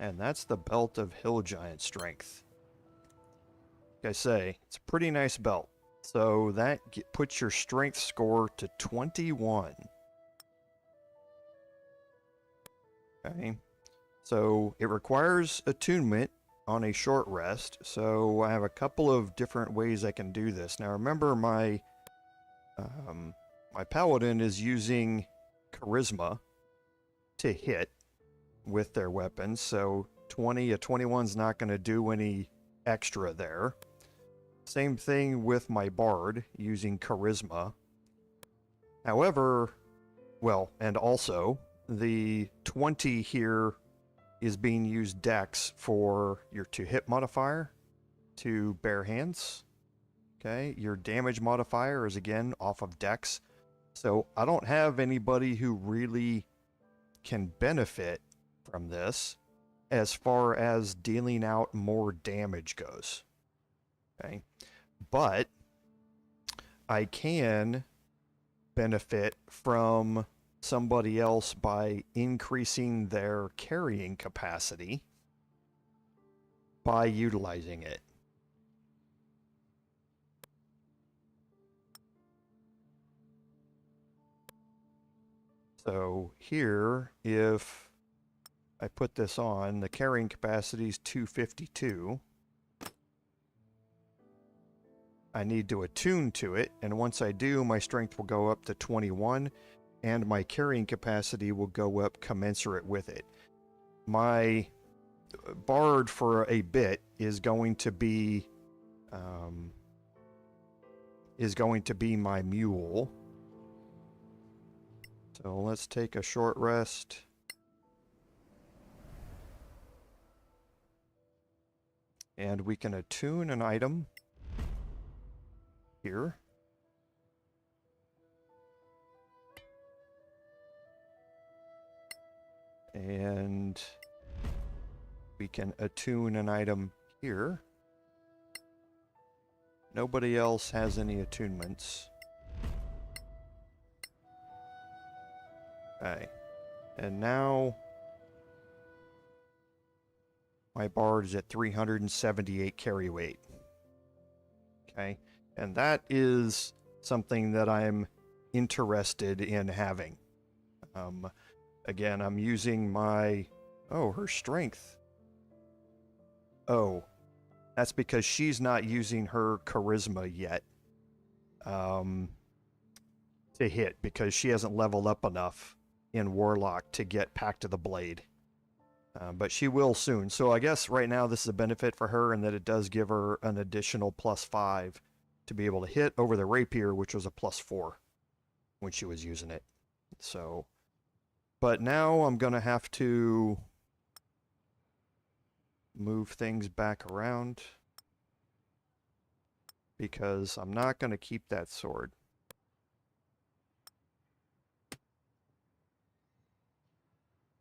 And that's the Belt of Hill Giant Strength. Like I say, it's a pretty nice belt. So that puts your strength score to 21. Okay. So it requires attunement on a short rest. So I have a couple of different ways I can do this. Now remember my my paladin is using charisma to hit with their weapons, so a 21 is not going to do any extra there. Same thing with my bard using charisma. However, well, and also the 20 here is being used dex for your to hit modifier to bare hands. Okay, your damage modifier is again off of dex. So I don't have anybody who really can benefit from this as far as dealing out more damage goes. Okay, but I can benefit from somebody else by increasing their carrying capacity by utilizing it. So here, if I put this on, the carrying capacity is 252. I need to attune to it, and once I do, my strength will go up to 21, and my carrying capacity will go up commensurate with it. My bard for a bit is going to be my mule. So let's take a short rest. And we can attune an item here. And we can attune an item here. Nobody else has any attunements. Okay. And now my bard is at 378 carry weight. Okay. And that is something that I'm interested in having. Again, I'm using my... Oh, her strength. Oh, that's because she's not using her charisma yet to hit, because she hasn't leveled up enough in Warlock to get Pact of the Blade. But she will soon. So I guess right now this is a benefit for her in that it does give her an additional +5 to be able to hit over the rapier, which was a +4 when she was using it. So, but now I'm going to have to move things back around because I'm not going to keep that sword.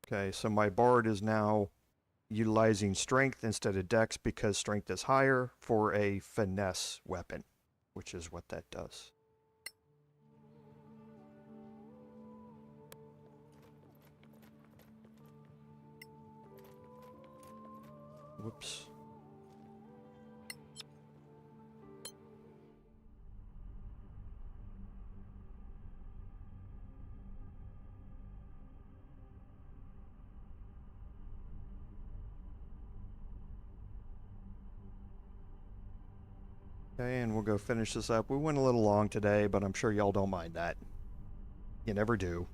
Okay, so my bard is now utilizing strength instead of dex because strength is higher for a finesse weapon, which is what that does. Whoops. Okay, and we'll go finish this up. We went a little long today, but I'm sure y'all don't mind that. You never do.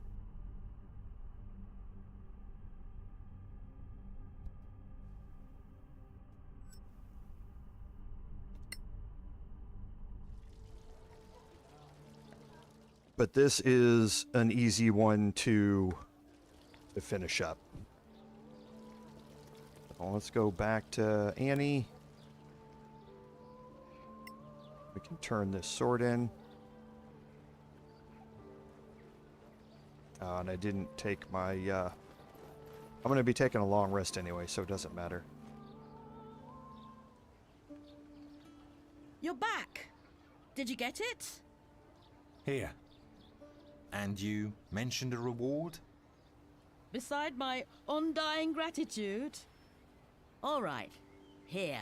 But this is an easy one to finish up. So let's go back to Annie. We can turn this sword in. And I didn't take my, I'm going to be taking a long rest anyway, so it doesn't matter. You're back. Did you get it? Here. And you mentioned a reward? Beside my undying gratitude? All right. Here.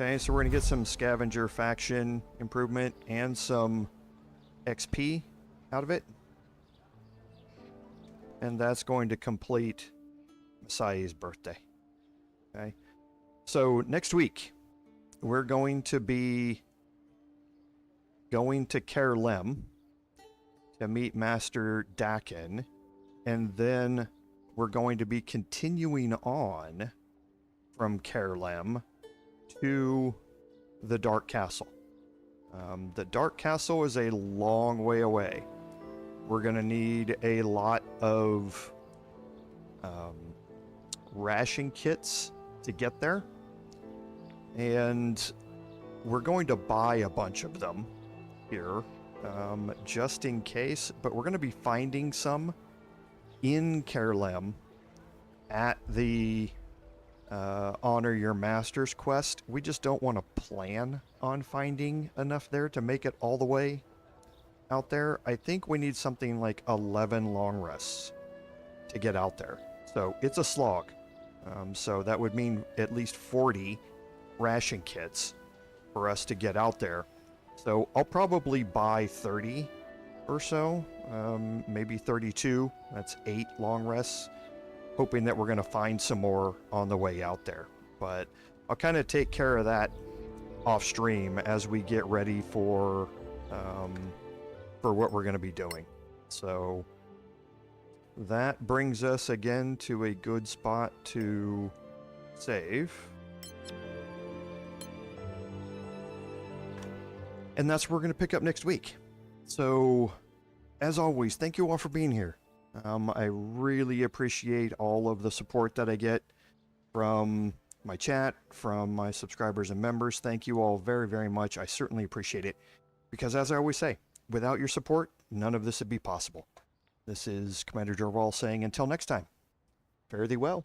Okay, so we're going to get some scavenger faction improvement and some XP out of it. And that's going to complete Misaye's birthday. Okay. So next week, we're going to be going to Kerlem to meet Master Dakin. And then we're going to be continuing on from Kerlem to the Dark Castle. The Dark Castle is a long way away. We're going to need a lot of ration kits to get there. And we're going to buy a bunch of them here, just in case. But we're going to be finding some in Kerlem at the Honor Your Master's quest. We just don't want to plan on finding enough there to make it all the way out there. I think we need something like 11 long rests to get out there. So it's a slog. So that would mean at least 40 ration kits for us to get out there. So I'll probably buy 30 or so, maybe 32. That's 8 long rests, hoping that we're going to find some more on the way out there. But I'll kind of take care of that off stream as we get ready for what we're going to be doing. So that brings us again to a good spot to save. And that's where we're going to pick up next week. So, as always, thank you all for being here. I really appreciate all of the support that I get from my chat, from my subscribers and members. Thank you all very, very much. I certainly appreciate it. Because as I always say, without your support, none of this would be possible. This is Commander Jorval saying until next time, fare thee well.